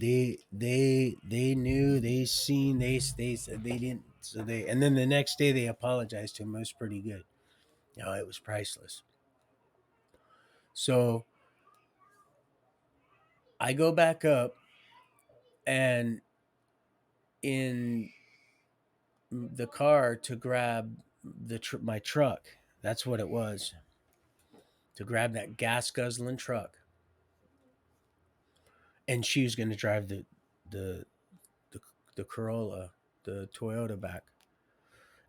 knew, they seen, they said they didn't. So and then the next day they apologized to him. It was pretty good. No, it was priceless. So I go back up, and in the car to grab my truck. That's what it was, to grab that gas guzzling truck, and she was going to drive the the the Corolla, the Toyota back.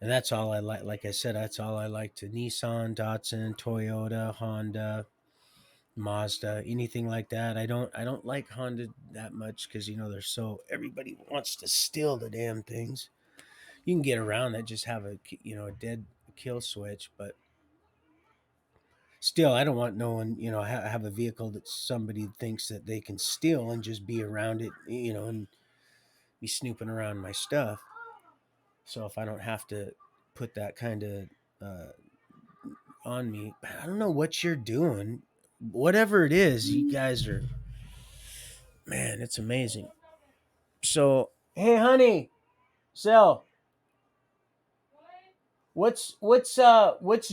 And that's all I like. Like I said, that's all I like. To Nissan, Datsun, Toyota, Honda, Mazda, anything like that. I don't like Honda that much, because they're so, everybody wants to steal the damn things. You can get around that, just have a dead kill switch, but still, I don't want no one, have a vehicle that somebody thinks that they can steal and just be around it, and be snooping around my stuff. So if I don't have to put that kind of uh, on me, I don't know what you're doing. Whatever it is, you guys are, man, it's amazing. So, hey, honey, Sel, what's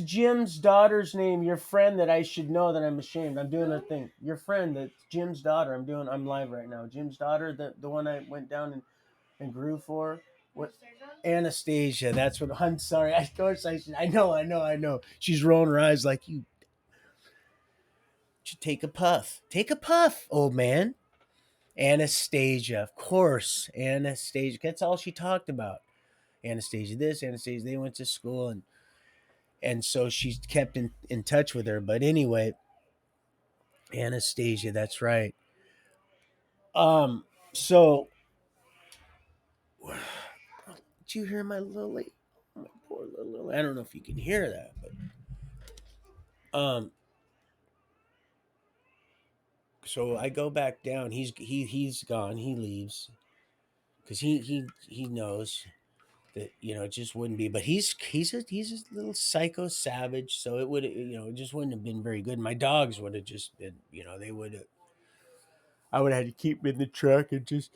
Jim's daughter's name? Your friend that I should know, that I'm ashamed. I'm doing a thing. Your friend, that's Jim's daughter. I'm live right now. Jim's daughter, the one I went down and grew for. What? Anastasia. That's what I'm sorry. Of course I should. I know. She's rolling her eyes like, you should take a puff. Take a puff, old man. Anastasia, of course. Anastasia. That's all she talked about. Anastasia this, Anastasia. They went to school, and so she's kept in touch with her. But anyway, Anastasia, that's right. So did you hear my Lily? My poor little Lily. I don't know if you can hear that, but so I go back down. He's gone. He leaves, because he knows that, it just wouldn't be. But he's a little psycho savage. So it would, it just wouldn't have been very good. My dogs would have just been, they would have. I would have had to keep him in the truck, and just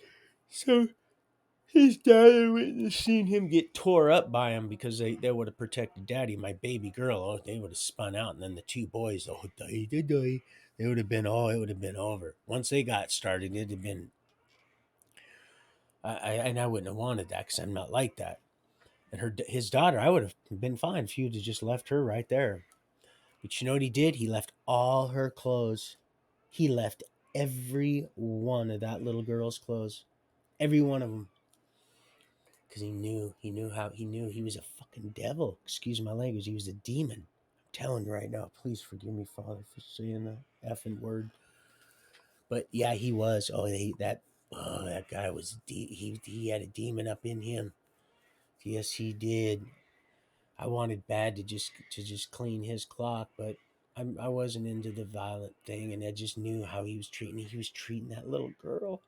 so his dad wouldn't have seen him get tore up by him, because they would have protected daddy. My baby girl, oh, they would have spun out, and then the two boys, oh, they would have been, oh, it would have been over. Once they got started, it'd have been, and I wouldn't have wanted that, because I'm not like that. And his daughter, I would have been fine if he would have just left her right there. But you know what he did? He left all her clothes. He left every one of that little girl's clothes. Every one of them. Because he knew he was a fucking devil. Excuse my language. He was a demon. I'm telling you right now. Please forgive me, Father, for saying the effing word. But yeah, he was. That guy was. He had a demon up in him. Yes, he did. I wanted bad to just clean his clock, but I wasn't into the violent thing, and I just knew how he was treating. He was treating that little girl,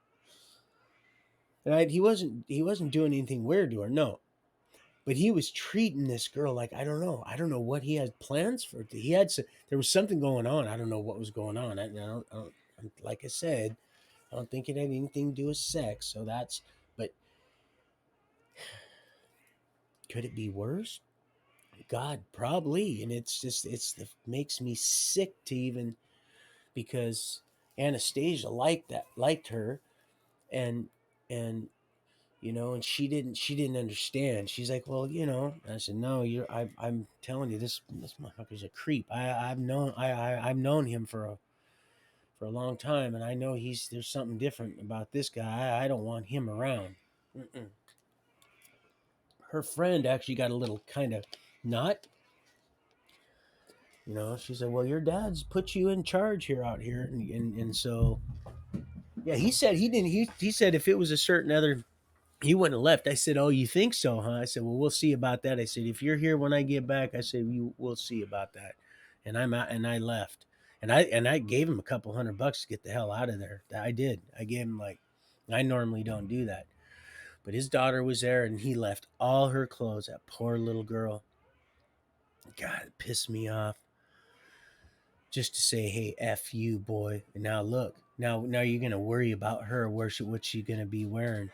and he wasn't doing anything weird to her. No, but he was treating this girl like I don't know what he had plans for. There was something going on. I don't know what was going on. Like I said, I don't think it had anything to do with sex. So that's. But could it be worse? God, probably. And it's just makes me sick to even because Anastasia liked her, and and and she didn't understand. She's like, well, I said, no, I'm telling you, this motherfucker's a creep. I've known him for a long time, and I know there's something different about this guy. I don't want him around. Mm-mm. Her friend actually got a little kind of nut. She said, well, your dad's put you in charge out here, and so yeah, he said he didn't. He said if it was a certain other, he wouldn't have left. I said, "Oh, you think so, huh?" I said, "Well, we'll see about that." I said, "If you're here when I get back," I said, we'll see about that." And I'm out, and I left, and I gave him a couple $100 to get the hell out of there. I did. I gave him like, I normally don't do that, but his daughter was there, and he left all her clothes. That poor little girl. God, it pissed me off. Just to say, "Hey, f you, boy." And now look, now you're gonna worry about her. What's she gonna be wearing?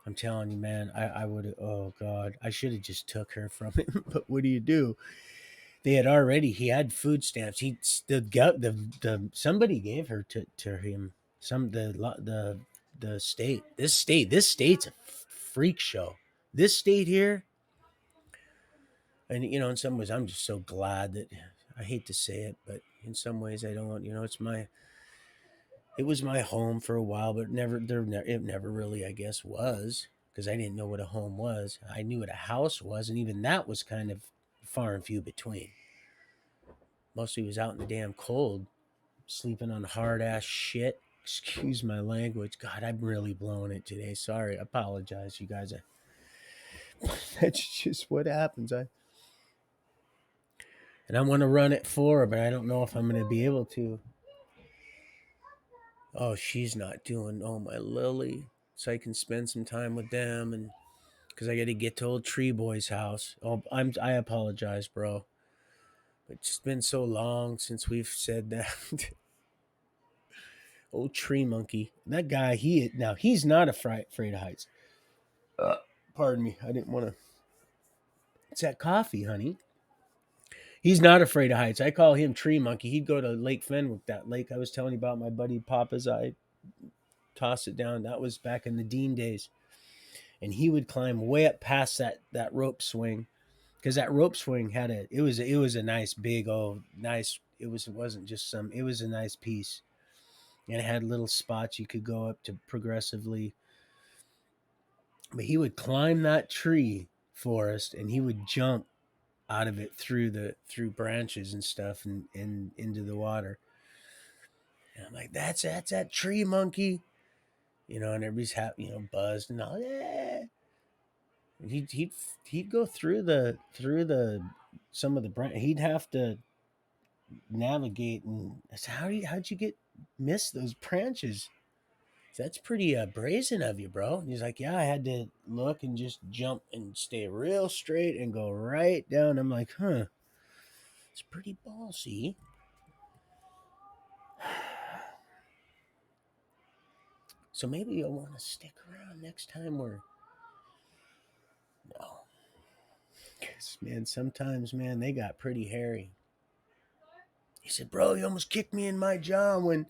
I'm telling you, man, I would. Oh God, I should have just took her from him. But what do you do? He had food stamps. The somebody gave her to him. The state. This state's a freak show. This state here, and in some ways, I'm just so glad that I hate to say it, but in some ways, I don't. It was my home for a while, but it never really, I guess, was because I didn't know what a home was. I knew what a house was, and even that was kind of far and few between. Mostly was out in the damn cold, sleeping on hard ass shit. Excuse my language. God, I'm really blowing it today. Sorry, I apologize, you guys. That's just what happens. And I want to run it for her, but I don't know if I'm going to be able to. Oh, she's not doing. Oh, my Lily, so I can spend some time with them and because I got to get to old Tree Boy's house. Oh, I apologize, bro. It's been so long since we've said that. Old Tree Monkey, that guy. He's not afraid of heights. Uh, Pardon me, I didn't want to. It's that coffee, honey. He's not afraid of heights. I call him Tree Monkey. He'd go to Lake Fenwick, that lake I was telling you about. My buddy Papa's. I toss it down. That was back in the Dean days, and he would climb way up past that rope swing because that rope swing it was a nice big nice it wasn't just it was a nice piece, and it had little spots you could go up to progressively, but he would climb that tree forest and he would jump out of it through branches and stuff and into the water, and I'm like, that's that Tree Monkey, and everybody's buzzed and all. Yeah. He'd go through the some of the branch. He'd have to navigate, and I said, how'd you miss those branches? That's pretty brazen of you, bro. And he's like, yeah, I had to look and just jump and stay real straight and go right down. I'm like, huh, it's pretty ballsy. So maybe you'll want to stick around next time we're no. 'Cause, man, sometimes, man, they got pretty hairy. He said, bro, you almost kicked me in my jaw when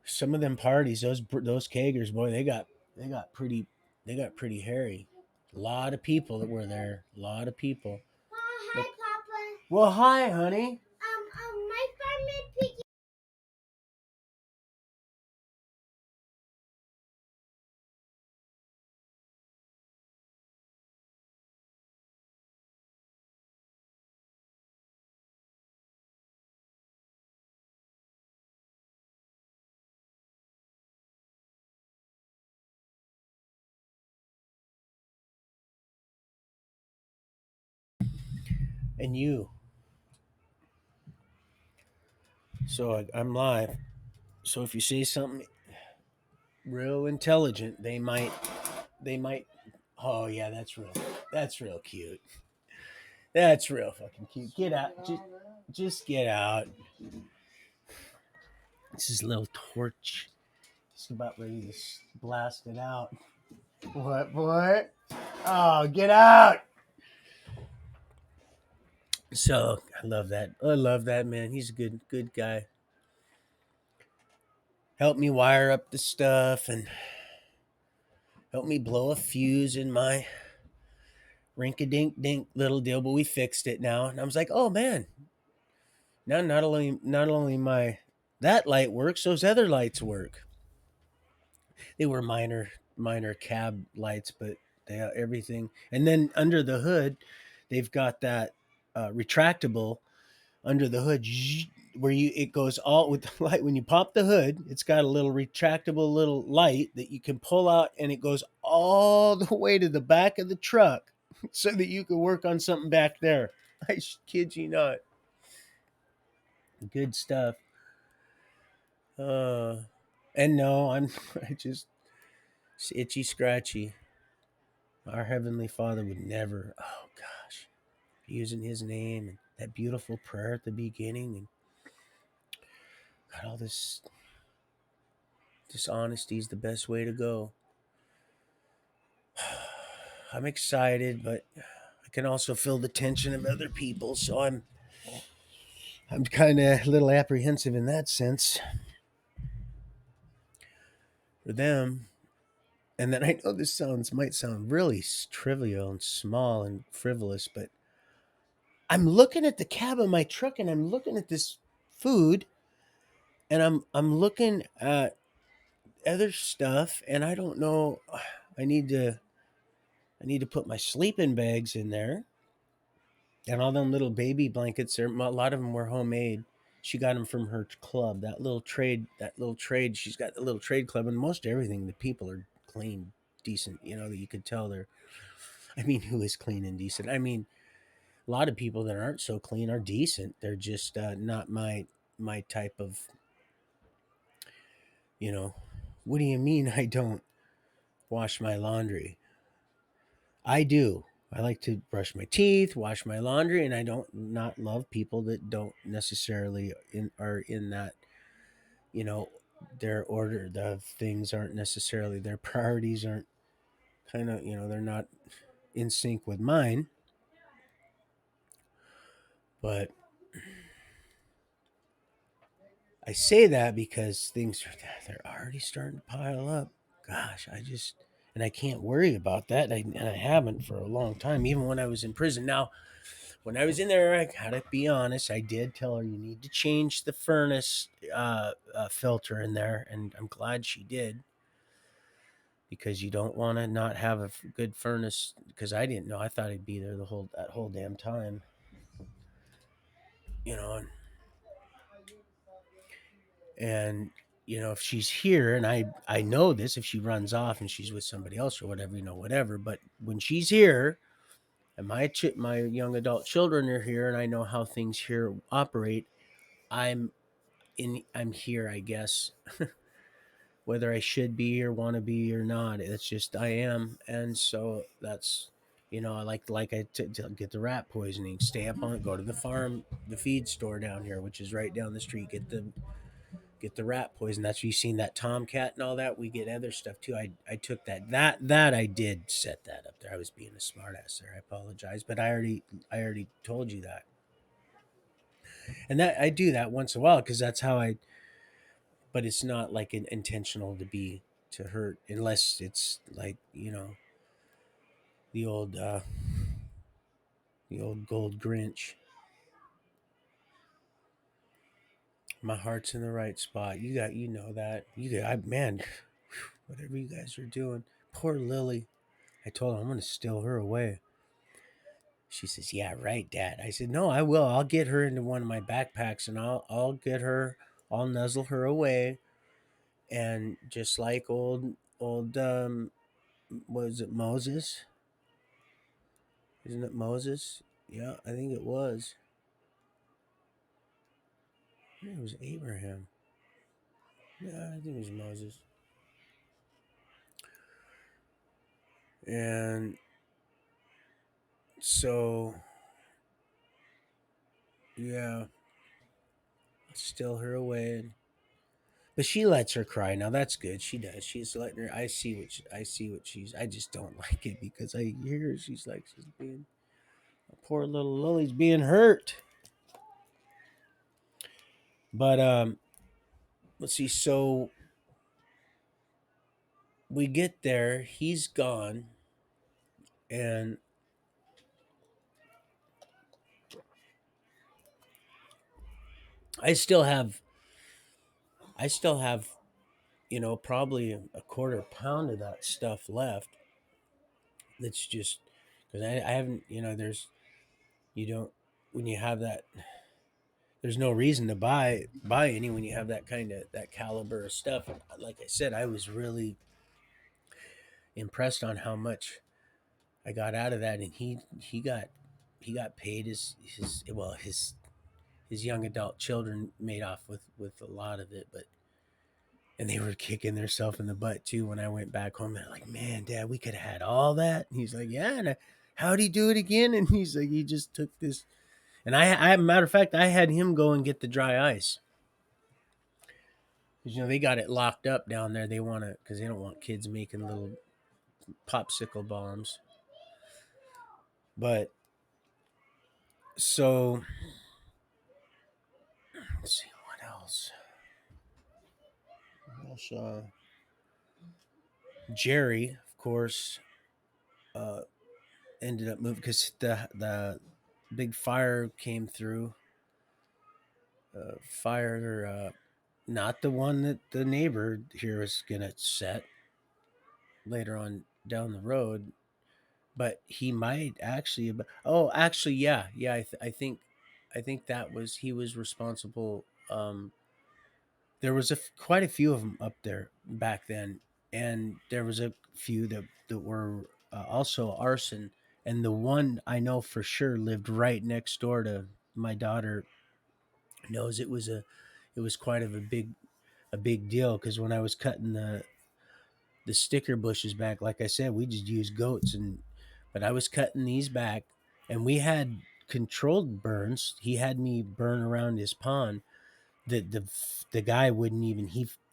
some of them parties, those kegers, boy, they got pretty hairy. A lot of people that were there. A lot of people. Hi, Papa. Well, hi, honey. My fireman piggy. And you, So I'm live. So if you say something real intelligent, they might. Oh yeah, that's real cute. That's real fucking cute. Get out. Just get out. This is a little torch. Just about ready to blast it out. What, boy? Oh, get out. So I love that. I love that man. He's a good guy. Help me wire up the stuff and help me blow a fuse in my rink-a-dink-dink little deal. But we fixed it now, and I was like, oh man, now not only my that light works, those other lights work. They were minor cab lights, but they everything. And then under the hood, they've got that retractable under the hood where you it goes all with the light when you pop the hood. It's got a little retractable little light that you can pull out, and it goes all the way to the back of the truck so that you can work on something back there. I kid you not. Good stuff. uh and no, I'm I just it's itchy scratchy. Our heavenly Father would never, oh gosh, using his name and that beautiful prayer at the beginning, and got all this dishonesty is the best way to go. I'm excited, but I can also feel the tension of other people, so I'm kind of a little apprehensive in that sense for them. And then I know this sounds might sound really trivial and small and frivolous, but I'm looking at the cab of my truck and I'm looking at this food and I'm looking at other stuff and I don't know. I need to I need to put my sleeping bags in there. And all them little baby blankets, a lot of them were homemade. She got them from her club, that little trade. She's got the little trade club, and most everything, the people are clean, decent. That you could tell they're. I mean, who is clean and decent? I mean, a lot of people that aren't so clean are decent. They're just not my type of. You know, what do you mean I don't wash my laundry? I do. I like to brush my teeth, wash my laundry, and I don't not love people that don't necessarily are in that, you know, their order of things aren't necessarily their priorities aren't kind of, they're not in sync with mine. But I say that because things are they're already starting to pile up. Gosh, and I can't worry about that. And I haven't for a long time, even when I was in prison. Now, when I was in there, I gotta be honest. I did tell her you need to change the furnace filter in there, and I'm glad she did because you don't want to not have a good furnace. Because I didn't know. I thought I'd be there that whole damn time. You know, and if she's here, and I know this, if she runs off and she's with somebody else or whatever, whatever. But when she's here, and my young adult children are here, and I know how things here operate, I'm I'm here, I guess, whether I should be or want to be or not. It's just I am, and so that's I like to get the rat poisoning, stay up on it, go to the farm, the feed store down here, which is right down the street, get the rat poison. That's where you seen that tomcat and all that. We get other stuff too. I took that I did set that up there. I was being a smartass there. I apologize, but I already told you that, and that I do that once in a while because that's how I. But it's not like an intentional to be to hurt unless it's like the old uh the old gold Grinch. My heart's in the right spot. That man, whatever you guys are doing. Poor Lily. I told her I'm gonna steal her away. She says, "Yeah, right, Dad." I said, "No, I will. I'll get her into one of my backpacks, and I'll get her. I'll nuzzle her away, and just like old was it Moses? Isn't it Moses? Yeah, I think it was. It was Abraham. Yeah, I think it was Moses. And so, yeah, still her away. But she lets her cry now. That's good. She does. She's letting her. I see what she's. I just don't like it because I hear her. She's like she's being. Poor little Lily's being hurt. But let's see. So we get there. He's gone, and I still have. I still have. Probably a quarter pound of that stuff left. That's just because I haven't. There's you don't when you have that. There's no reason to buy any when you have that caliber of stuff. Like I said, I was really impressed on how much I got out of that, and he got paid his young adult children made off with a lot of it, but and they were kicking themselves in the butt too when I went back home. They're like, "Man, Dad, we could have had all that." And he's like, "Yeah." And how'd he do it again? And he's like, "He just took this." And matter of fact, I had him go and get the dry ice because they got it locked up down there. They want to because they don't want kids making little popsicle bombs. But so let's see what else. What else? Jerry, of course, uh, ended up moving because the big fire came through. Fire, not the one that the neighbor here is gonna set later on down the road, but he might actually. Oh, actually, yeah, yeah. I think that was he was responsible. There was quite a few of them up there back then, and there was a few that were also arson. And the one I know for sure lived right next door to my daughter knows it was quite of a big deal because when I was cutting the sticker bushes back, like I said, we just used goats but I was cutting these back, and we had controlled burns. He had me burn around his pond. The guy wouldn't even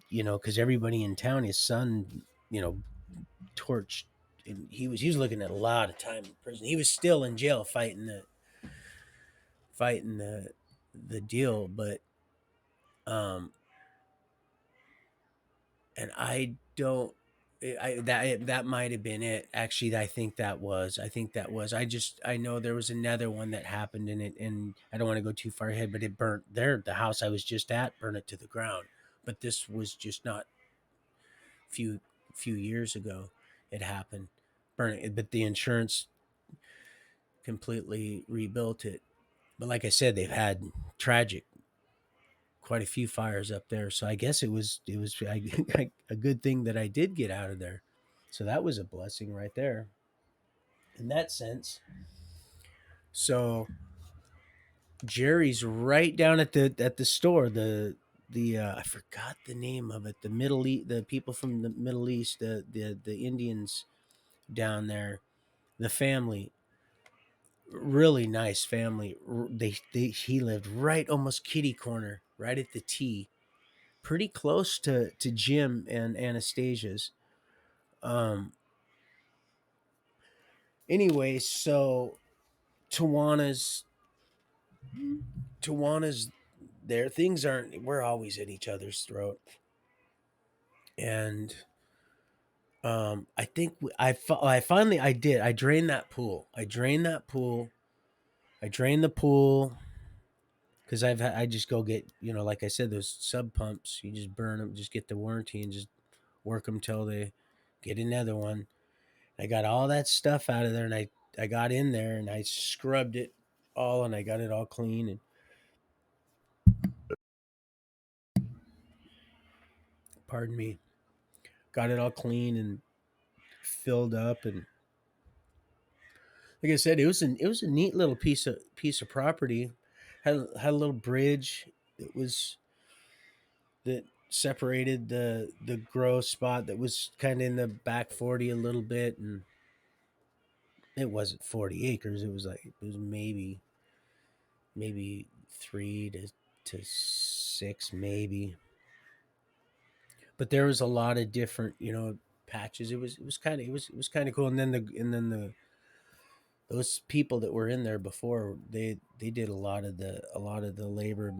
because everybody in town, his son, torched. And he was looking at a lot of time in prison. He was still in jail fighting the deal, but um and I don't. That might have been it. Actually, I think that was. I know there was another one that happened in it, and I don't want to go too far ahead, but it burnt there. The house I was just at burned it to the ground. But this was just not few few years ago. It happened, burning it, but the insurance completely rebuilt it. But like I said, they've had tragic quite a few fires up there. So I guess it was a good thing that I did get out of there. So that was a blessing right there in that sense. So Jerry's right down at the store. The I forgot the name of it. The Middle East, the people from the Middle East, the Indians down there, the family, really nice family. They he lived right almost kitty corner, right at the T, pretty close to Jim and Anastasia's. Um. Anyway, so Tawana's Tawana's there. Things aren't. We're always at each other's throat, and I think I finally I did. I drained that pool. I drained the pool because I just go get like I said those sub pumps. You just burn them, just get the warranty, and just work them till they get another one. I got all that stuff out of there, and I got in there and I scrubbed it all, and I got it all clean. And pardon me, got it all clean and filled up. And like I said, it was a neat little piece of property. Had a little bridge that was that separated the grow spot that was kind of in the back 40 a little bit, and it wasn't 40 acres. It was like it was maybe 3 to 6 maybe, but there was a lot of different patches. It was kind of cool. And then the those people that were in there before, they did a lot of the labor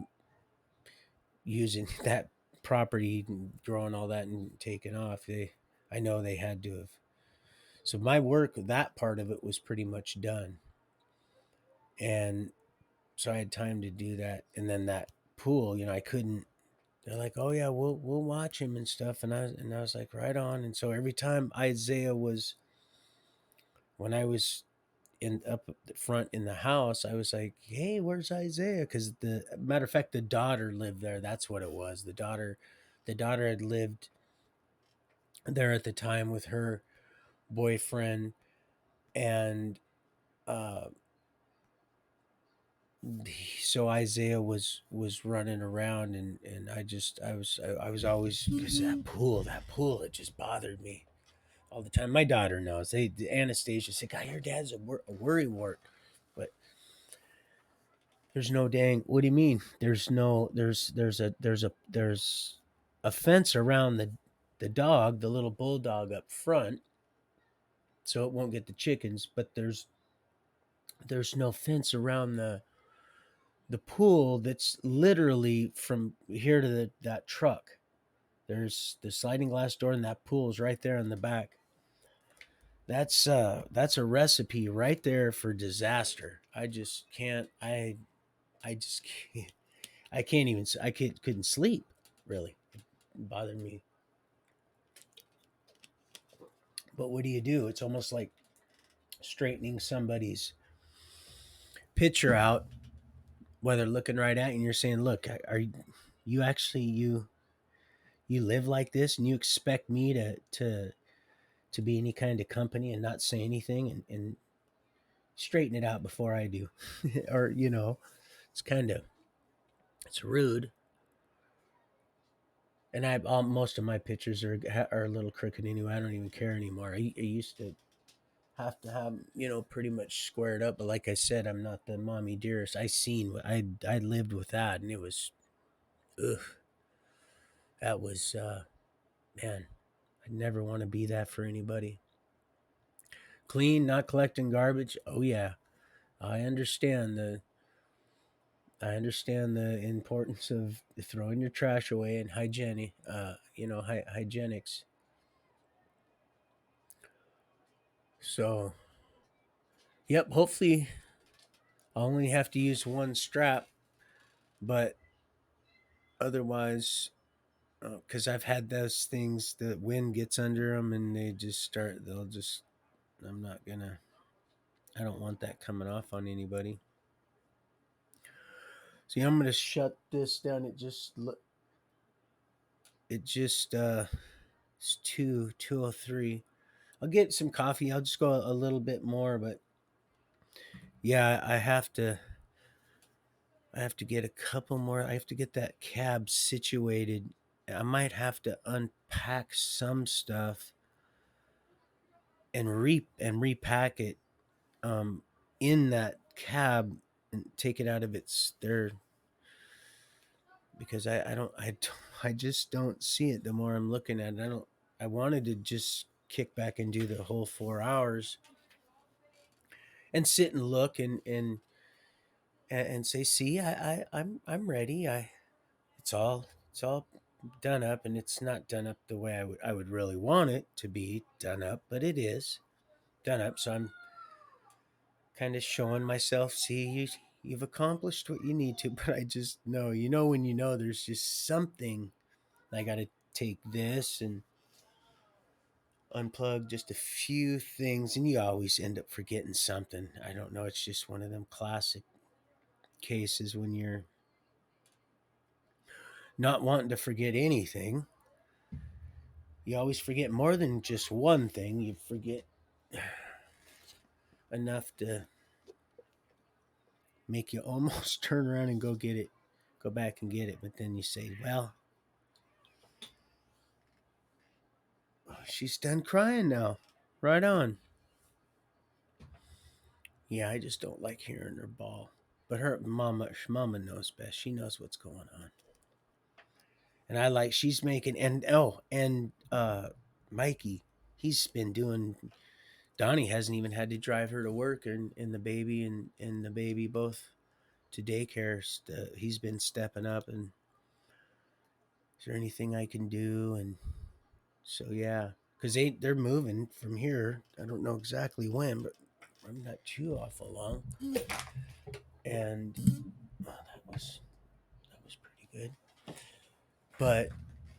using that property and growing all that and taking off. I know they had to have. So my work, that part of it was pretty much done, and so I had time to do that. And then that pool, I couldn't. They're like, "Oh yeah, we'll watch him and stuff," and I was like, "Right on." And so every time Isaiah was, when I was in up the front in the house, I was like, "Hey, where's Isaiah?" Because the matter of fact, the daughter lived there. That's what it was. The daughter had lived there at the time with her boyfriend, and uh, so Isaiah was running around, and I was always, because that pool, it just bothered me all the time. My daughter knows. Anastasia said, "God, your dad's a worry wart," but there's no dang. What do you mean? There's no. There's a fence around the dog, the little bulldog up front, so it won't get the chickens. But there's no fence around the pool that's literally from here to that truck. There's the sliding glass door, and that pool is right there in the back. That's a recipe right there for disaster. I just can't. I just can't. I can't even. Couldn't sleep. Really, it bothered me. But what do you do? It's almost like straightening somebody's picture out, whether looking right at you and you're saying, "Look, are you actually you live like this, and you expect me to be any kind of company and not say anything and straighten it out before I do," or it's kind of it's rude. And most of my pictures are a little crooked anyway. I don't even care anymore. I used to have to have pretty much squared up, but like I said, I'm not the mommy dearest. I lived with that, and it was, ugh, that was man. I'd never want to be that for anybody. Clean, not collecting garbage. Oh yeah, I understand the I understand the importance of throwing your trash away and hygienic, hygienics. So, yep. Hopefully, I only have to use one strap, but otherwise, because I've had those things, the wind gets under them and they just start. They'll just. I'm not gonna. I don't want that coming off on anybody. See, I'm gonna shut this down. It just it's 2:03. I'll get some coffee. I'll just go a little bit more, but yeah, I have to get a couple more. I have to get that cab situated. I might have to unpack some stuff and repack it um in that cab and take it out of its there, because I just don't see it the more I'm looking at it. I wanted to just kick back and do the whole 4 hours and sit and look and say, "See, I'm ready. It's all done up, and it's not done up the way I would really want it to be done up, but it is done up." So I'm kind of showing myself, "See, you've accomplished what you need to." But I just know, when there's just something. I got to take this and unplug just a few things, and you always end up forgetting something. I don't know. It's just one of them classic cases when you're not wanting to forget anything. You always forget more than just one thing. You forget enough to make you almost turn around and go get it go back and get it. But then you say, well, she's done crying now. Right on. Yeah, I just don't like hearing her bawl. But her mama knows best. She knows what's going on. And I like she's making and Mikey, he's been doing Donnie hasn't even had to drive her to work and the baby both to daycare. He's been stepping up and is there anything I can do? And so yeah, because they're moving from here. I don't know exactly when, but I'm not too awful long. And that was pretty good. But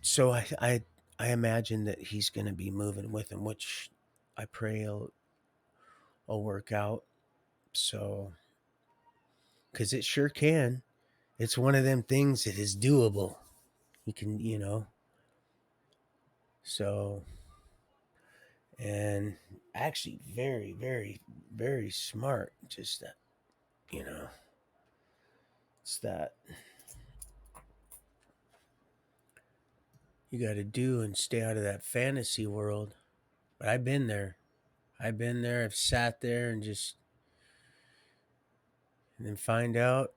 so I imagine that he's going to be moving with him, which I pray will work out. So because it sure can. It's one of them things that is doable. You can, so and actually very, very, very smart. Just that, you know, it's that you got to do and stay out of that fantasy world. But I've been there. I've been there. I've sat there and just and then find out,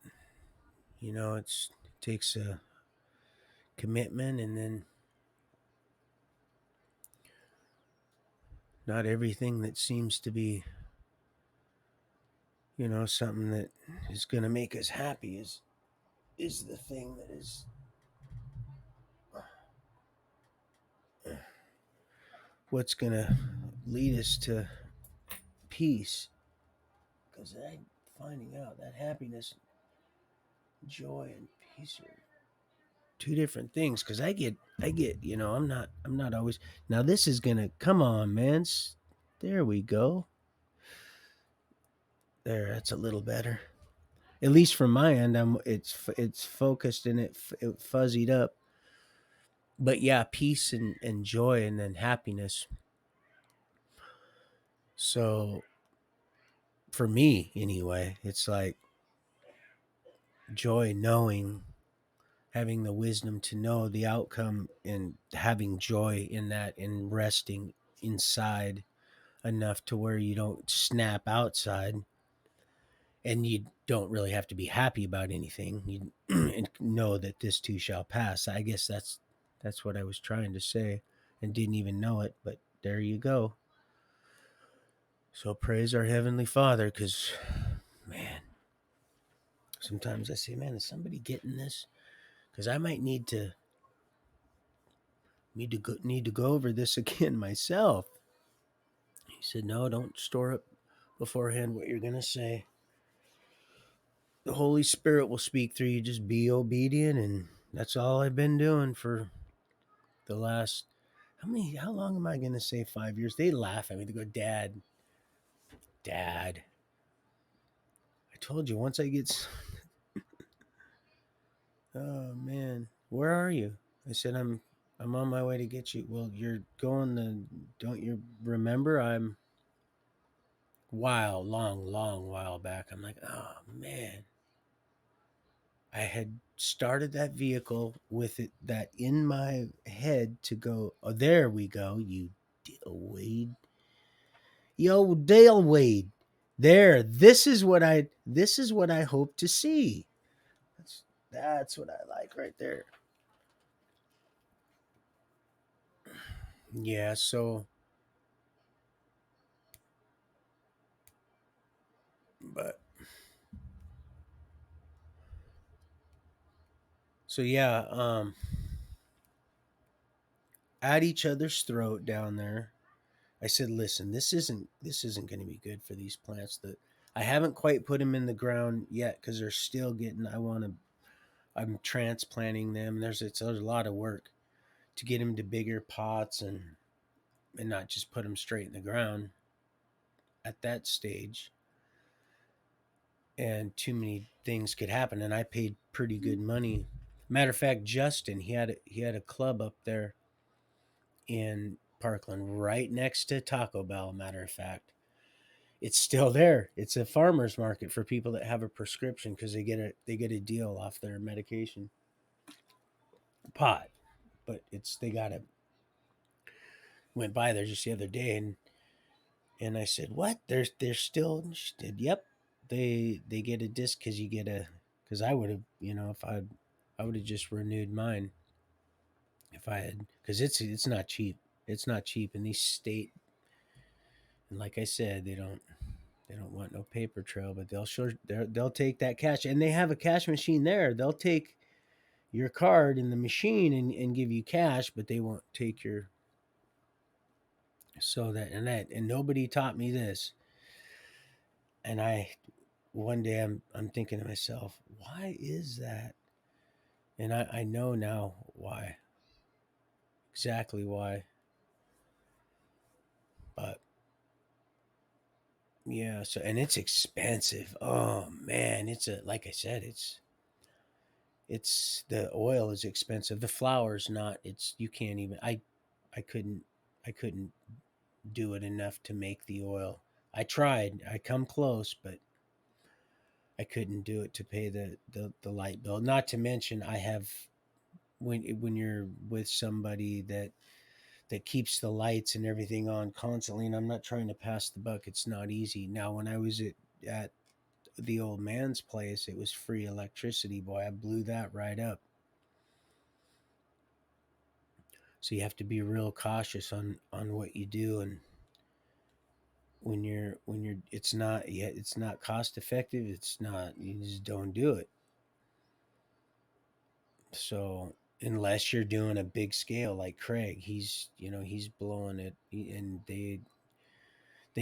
it takes a commitment, and then not everything that seems to be, something that is going to make us happy is the thing that is what's going to lead us to peace. Because I'm finding out that happiness, joy, and peace are two different things. Because I get, I'm not always. Now this is gonna come on, man. There we go. There, that's a little better. At least from my end, it's focused and it fuzzied up. But yeah, peace and joy, and then happiness. So for me, anyway, it's like joy knowing, having the wisdom to know the outcome, and having joy in that, and resting inside enough to where you don't snap outside, and you don't really have to be happy about anything. You and know that this too shall pass. I guess that's what I was trying to say and didn't even know it, but there you go. So praise our heavenly Father, because man, sometimes I say, man, is somebody getting this? Because I might need to go over this again myself. He said, no, don't store up beforehand what you're going to say. The Holy Spirit will speak through you. Just be obedient. And that's all I've been doing for the last, how long am I going to say 5 years? They laugh at me. They go, Dad. I told you once I get, oh man, where are you? I said, I'm on my way to get you. Well, you're going to, don't you remember? Long while back. I'm like, oh man, I had started that vehicle with it that in my head to go, oh, there we go, you Dale Wade. Yo, Dale Wade. There. This is what I hope to see. That's what I like right there. Yeah, but so yeah, at each other's throat down there. I said, "Listen, this isn't going to be good for these plants. That I haven't quite put them in the ground yet because they're still getting. I'm transplanting them. There's a lot of work to get them to bigger pots and not just put them straight in the ground at that stage. And too many things could happen. And I paid pretty good money. Matter of fact, Justin, he had a club up there in Parkland, right next to Taco Bell. Matter of fact, It's still there. It's a farmer's market for people that have a prescription because they get a deal off their medication pot. But it's they got it. Went by there just the other day, and I said, "What? There's still?" And she said, "Yep, they get a disc because you get a because I would have if I would have just renewed mine if I had because it's not cheap. It's not cheap in these state and like I said they don't want no paper trail, but they'll take that cash and they have a cash machine there. They'll take your card in the machine and give you cash, but they won't take your and nobody taught me this. And I one day I'm thinking to myself, why is that? And I know now why. Exactly why. But yeah, so and it's expensive. Oh man, it's a like I said, it's the oil is expensive. The flour's not. It's you can't even I couldn't I couldn't do it enough to make the oil. I tried. I come close, but I couldn't do it to pay the light bill. Not to mention I have when you're with somebody that keeps the lights and everything on constantly and I'm not trying to pass the buck, it's not easy. Now when I was at the old man's place, it was free electricity. Boy, I blew that right up. So you have to be real cautious on what you do and when you're it's not yet it's not cost effective, it's not you just don't do it. So unless you're doing a big scale like Craig, he's blowing it and they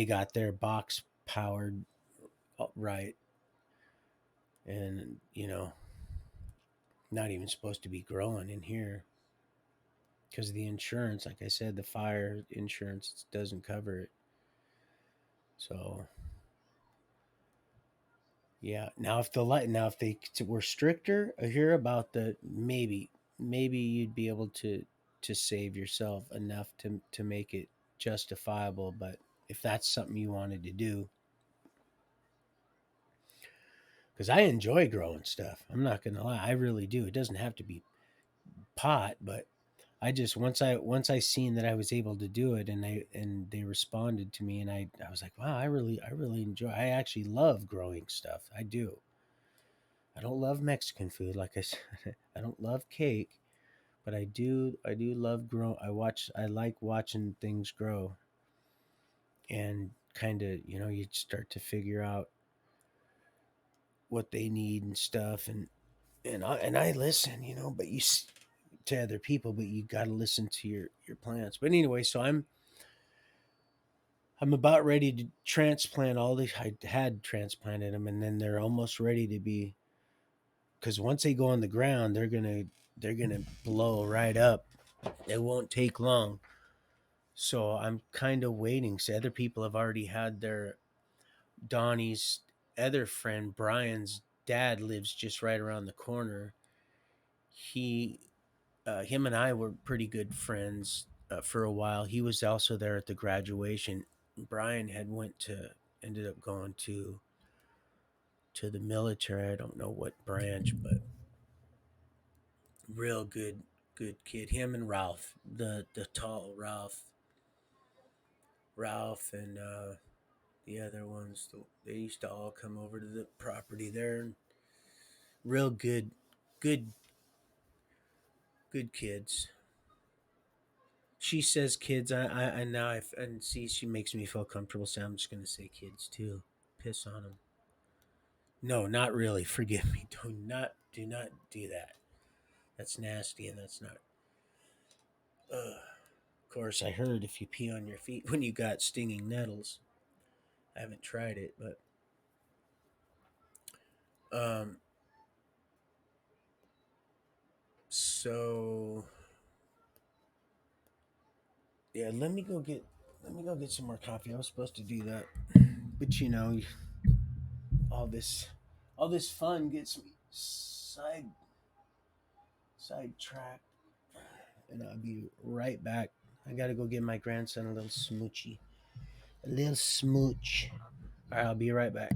got their box powered right and not even supposed to be growing in here because of the insurance. Like I said, the fire insurance doesn't cover it. So yeah. Now if they were stricter, I hear about the maybe you'd be able to save yourself enough to make it justifiable. But if that's something you wanted to do, because I enjoy growing stuff, I'm not gonna lie, I really do. It doesn't have to be pot, but I just once I seen that I was able to do it and they responded to me and I was like, wow, I really enjoy. I actually love growing stuff. I do. I don't love Mexican food like I said. I don't love cake, but I do love grow. I like watching things grow and kind of, you start to figure out what they need and stuff and I listen, but to other people, but you got to listen to your plants. But anyway, so I'm about ready to transplant all these. I had transplanted them, and then they're almost ready to be. Because once they go on the ground, they're gonna blow right up. It won't take long. So I'm kind of waiting. So other people have already had their Donnie's other friend Brian's dad lives just right around the corner. He, him and I were pretty good friends for a while. He was also there at the graduation. Brian had ended up going to the military. I don't know what branch, but real good kid. Him and Ralph, the tall Ralph and the other ones. They used to all come over to the property there. And real good, good kids. She says kids. I now and see she makes me feel comfortable. So I'm just gonna say kids too. Piss on them. No, not really. Forgive me. Do not do that. That's nasty and that's not. Of course, I heard if you pee on your feet when you got stinging nettles. I haven't tried it, but um. So yeah, let me go get some more coffee. I was supposed to do that, but all this all this fun gets me sidetracked, and I'll be right back. I gotta go give my grandson a little smoochy, a little smooch. I'll be right back.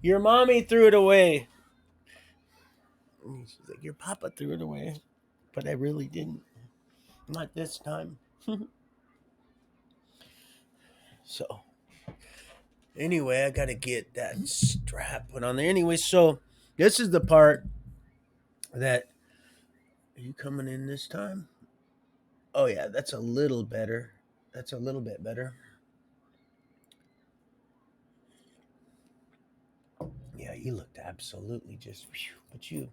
Your mommy threw it away. And she's like, your papa threw it away. But I really didn't. Not this time. So, anyway, I got to get that strap put on there. Anyway, so this is the part that. Are you coming in this time? Oh, yeah, that's a little better. That's a little bit better. Yeah, you looked absolutely just. Whew, but you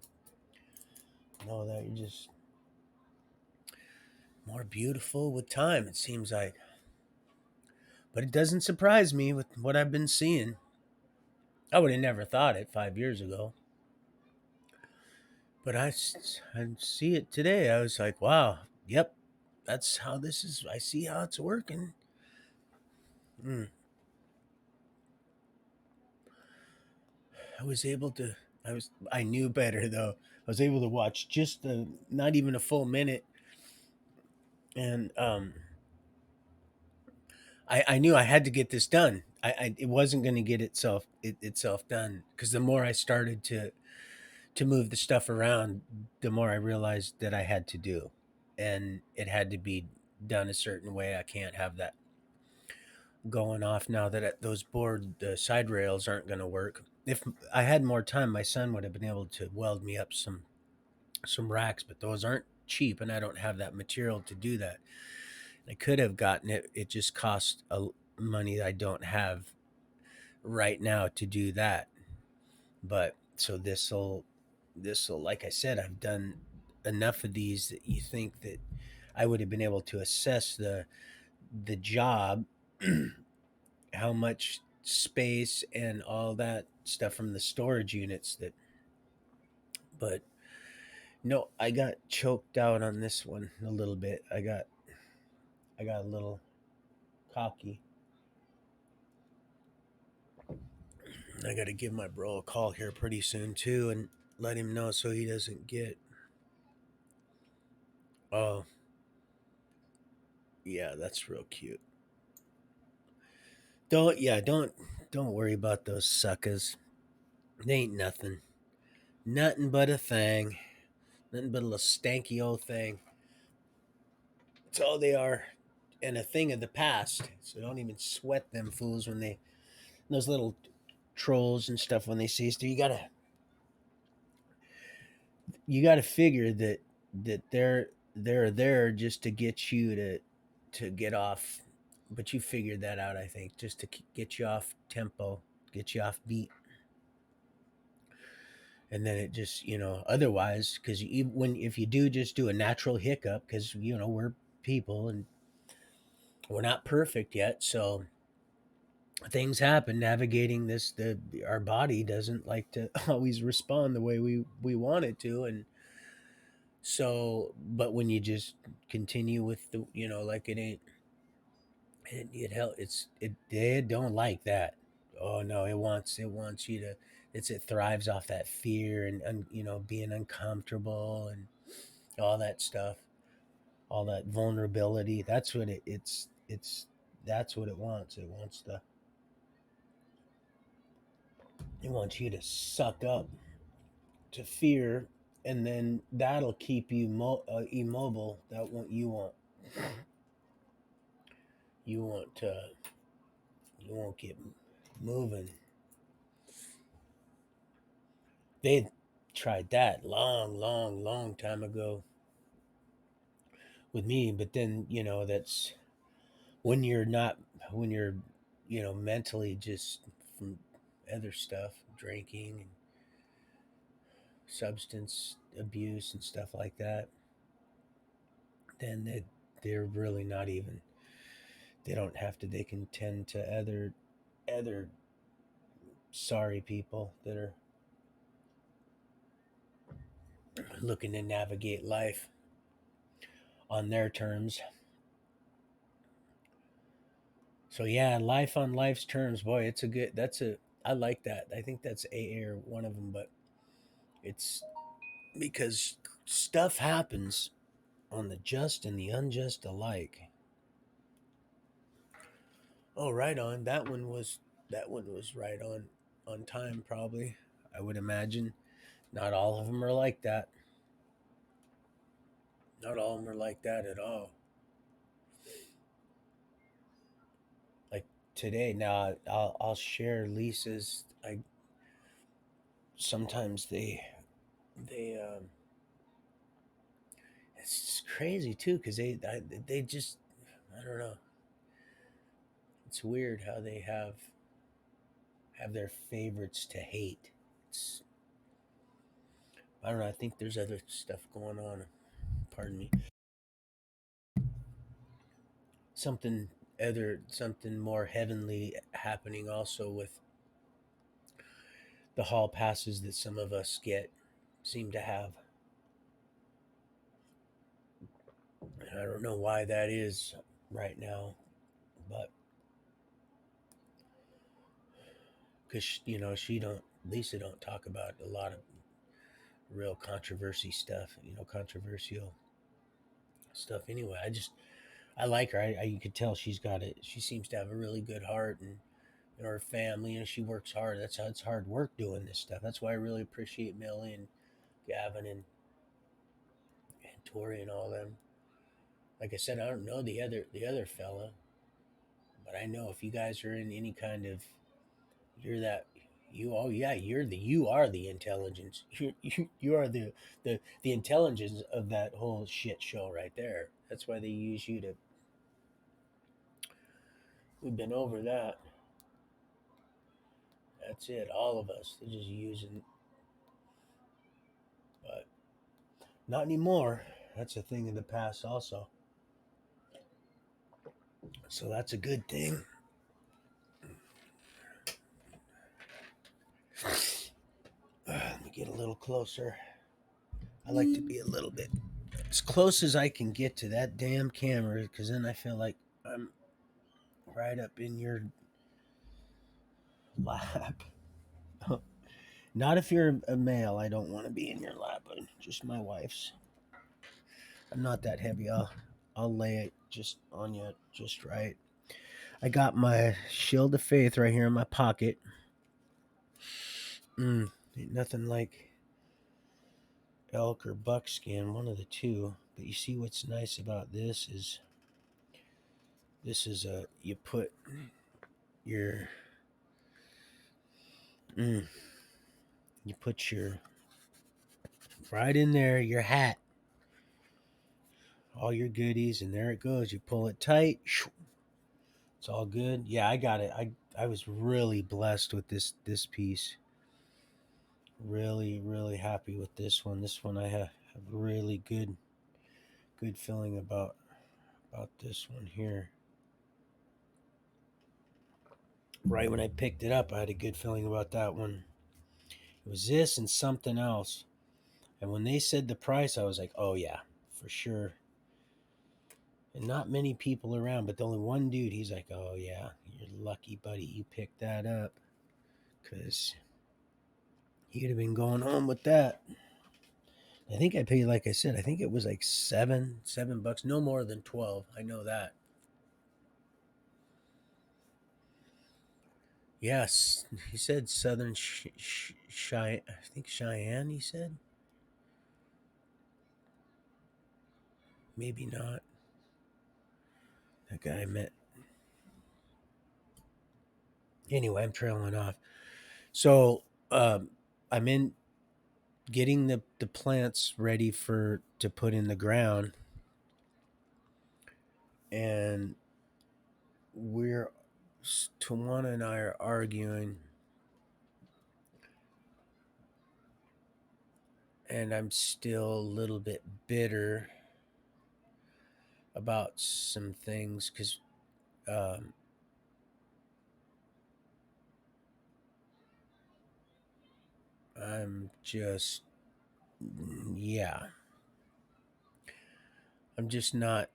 know that you're just more beautiful with time, it seems like. But it doesn't surprise me with what I've been seeing. I would have never thought it 5 years ago. But I see it today. I was like, wow, yep, that's how this is. I see how it's working. Mm. I was able to. I knew better though. I was able to watch just the not even a full minute, and I knew I had to get this done. It wasn't going to get itself done because the more I started to move the stuff around, the more I realized that I had to do, and it had to be done a certain way. I can't have that going off now that those board the side rails aren't going to work. If I had more time, my son would have been able to weld me up some racks, but those aren't cheap, and I don't have that material to do that. I could have gotten it. It just cost money I don't have right now to do that. But so this'll like I said, I've done enough of these that you think that I would have been able to assess the job, how much space and all that stuff from the storage units that. But no, I got choked out on this one a little bit. I got a little cocky. I got to give my bro a call here pretty soon too, and let him know so he doesn't get. Oh, yeah, that's real cute. Don't worry about those suckers. They ain't nothing. Nothing but a thing. Nothing but a little stanky old thing. That's all they are. And a thing of the past. So don't even sweat them fools when they those little trolls and stuff when they see us. You gotta figure that they're there just to get you to get off. But you figured that out, I think, just to get you off tempo, get you off beat, and then it just otherwise because when if you do just do a natural hiccup because we're people and we're not perfect yet, so things happen navigating this. Our body doesn't like to always respond the way we want it to, and so but when you just continue with the like it ain't it help it don't like that. Oh no, it wants you to it thrives off that fear and being uncomfortable and all that stuff, all that vulnerability. That's what it's that's what it wants. It wants you to suck up to fear, and then that'll keep you immobile. That want you want to you won't get moving. They tried that long time ago with me, but then that's when you're not when you're mentally just from other stuff, drinking and substance abuse and stuff like that, then they're really not even. They don't have to. They can tend to other sorry people that are looking to navigate life on their terms. So yeah, life on life's terms. Boy, it's a good. That's a. I like that. I think that's a or one of them, but it's because stuff happens on the just and the unjust alike. Oh, right on. That one was right on. on time, probably. I would imagine. Not all of them are like that. Not all of them are like that at all. Like today, now I'll share Lisa's. I sometimes they it's just crazy too because they just I don't know. It's weird how they have their favorites to hate. It's I don't know. I think there's other stuff going on. Pardon me. Something more heavenly happening also with the hall passes that some of us get seem to have. And I don't know why that is right now, but because she don't Lisa don't talk about a lot of real controversy stuff, controversial stuff. Anyway, I like her. You could tell she's got it. She seems to have a really good heart and her family. She works hard. That's how it's hard work doing this stuff. That's why I really appreciate Millie and Gavin and Tori and all them. Like I said, I don't know the other fella, but I know if you guys are in any kind of you're that you oh yeah you are the intelligence you are the intelligence of that whole shit show right there. That's why they use you to. We've been over that. That's it. All of us. They're just using, but not anymore. That's a thing in the past also. So that's a good thing. Let me get a little closer. I like to be a little bit as close as I can get to that damn camera because then I feel like I'm right up in your lap. Not if you're a male. I don't want to be in your lap, but just my wife's. I'm not that heavy. I'll lay it just on you just right. I got my shield of faith right here in my pocket. Ain't nothing like elk or buckskin, one of the two. But you see what's nice about this is a you put your mm, you put your right in there your hat, all your goodies, and there it goes. You pull it tight. It's all good. Yeah, I got it. I was really blessed with this piece. Really, really happy with this one. This one I have really good feeling about this one here. Right when I picked it up, I had a good feeling about that one. It was this and something else. And when they said the price, I was like, oh yeah, for sure. And not many people around, but the only one dude, he's like, oh yeah, you're lucky, buddy, you picked that up. Because he'd have been going home with that. I think I paid, like I said, I think it was like seven bucks, no more than 12. I know that. Yes, he said Southern Cheyenne. I think Cheyenne. He said maybe not. That guy I met. Anyway, I'm trailing off. So I'm in getting the plants ready for to put in the ground, and we're Tawana and I are arguing, and I'm still a little bit bitter about some things because um, I'm just yeah, I'm just not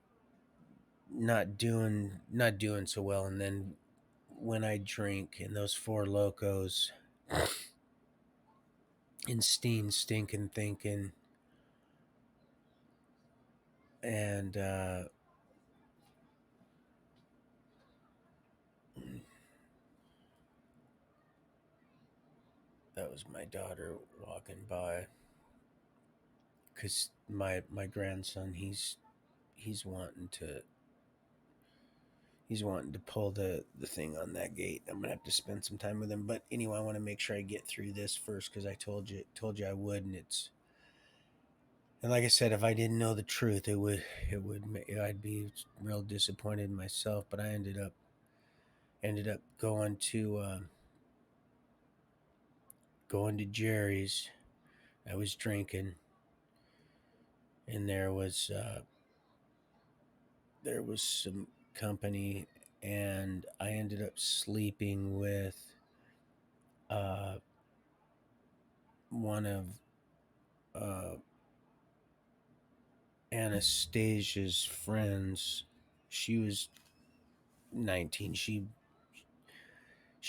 doing so well. And then when I drink and those four locos and Steen stinking thinking and that was my daughter walking by. Cause my grandson, he's wanting to he's wanting to pull the thing on that gate. I'm gonna have to spend some time with him. But anyway, I want to make sure I get through this first because I told you I would, and like I said, if I didn't know the truth, I'd be real disappointed in myself. But I ended up going to Jerry's. I was drinking, and there was some company, and I ended up sleeping with uh, one of uh, Anastasia's friends. She was 19. She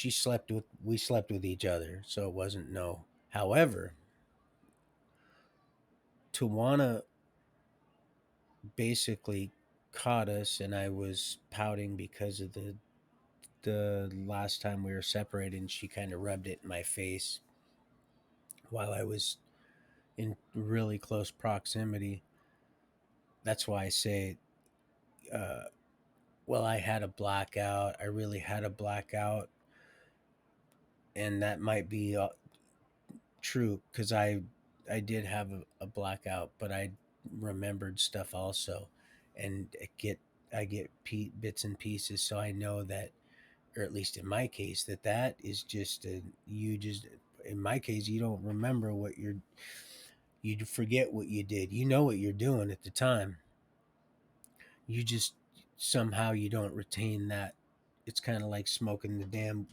slept with we slept with each other, so it wasn't no. However, Tawana basically caught us, and I was pouting because of the last time we were separated, and she kind of rubbed it in my face while I was in really close proximity. That's why I say, uh, well, I had a blackout. I really had a blackout, and that might be true because I did have a blackout, but I remembered stuff also, and I get bits and pieces, so I know that, or at least in my case, that is just you just in my case you don't remember you forget what you did. You know what you're doing at the time. You just somehow you don't retain that. It's kind of like smoking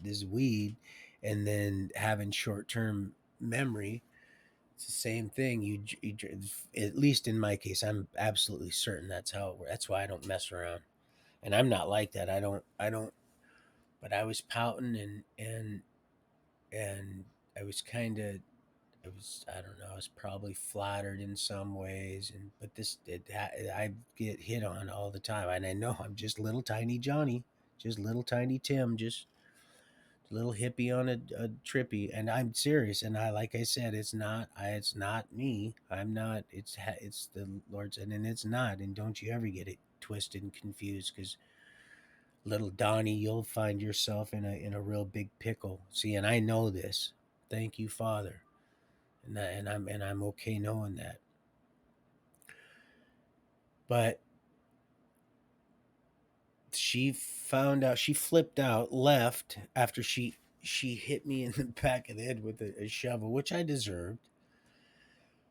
this weed and then having short term memory. It's the same thing. At least in my case, I'm absolutely certain that's how it works. That's why I don't mess around, and I'm not like that. I don't. But I was pouting and I was kind of. I don't know. I was probably flattered in some ways, and but I get hit on all the time, and I know I'm just little tiny Johnny, just little tiny Tim, just little hippie on a trippy, and I'm serious. And like I said, it's not me. I'm not. It's the Lord's, and it's not. And don't you ever get it twisted and confused, because little Donnie, you'll find yourself in a real big pickle. See, and I know this. Thank you, Father, and I'm okay knowing that. But she flipped out, left after she hit me in the back of the head with a shovel, which I deserved.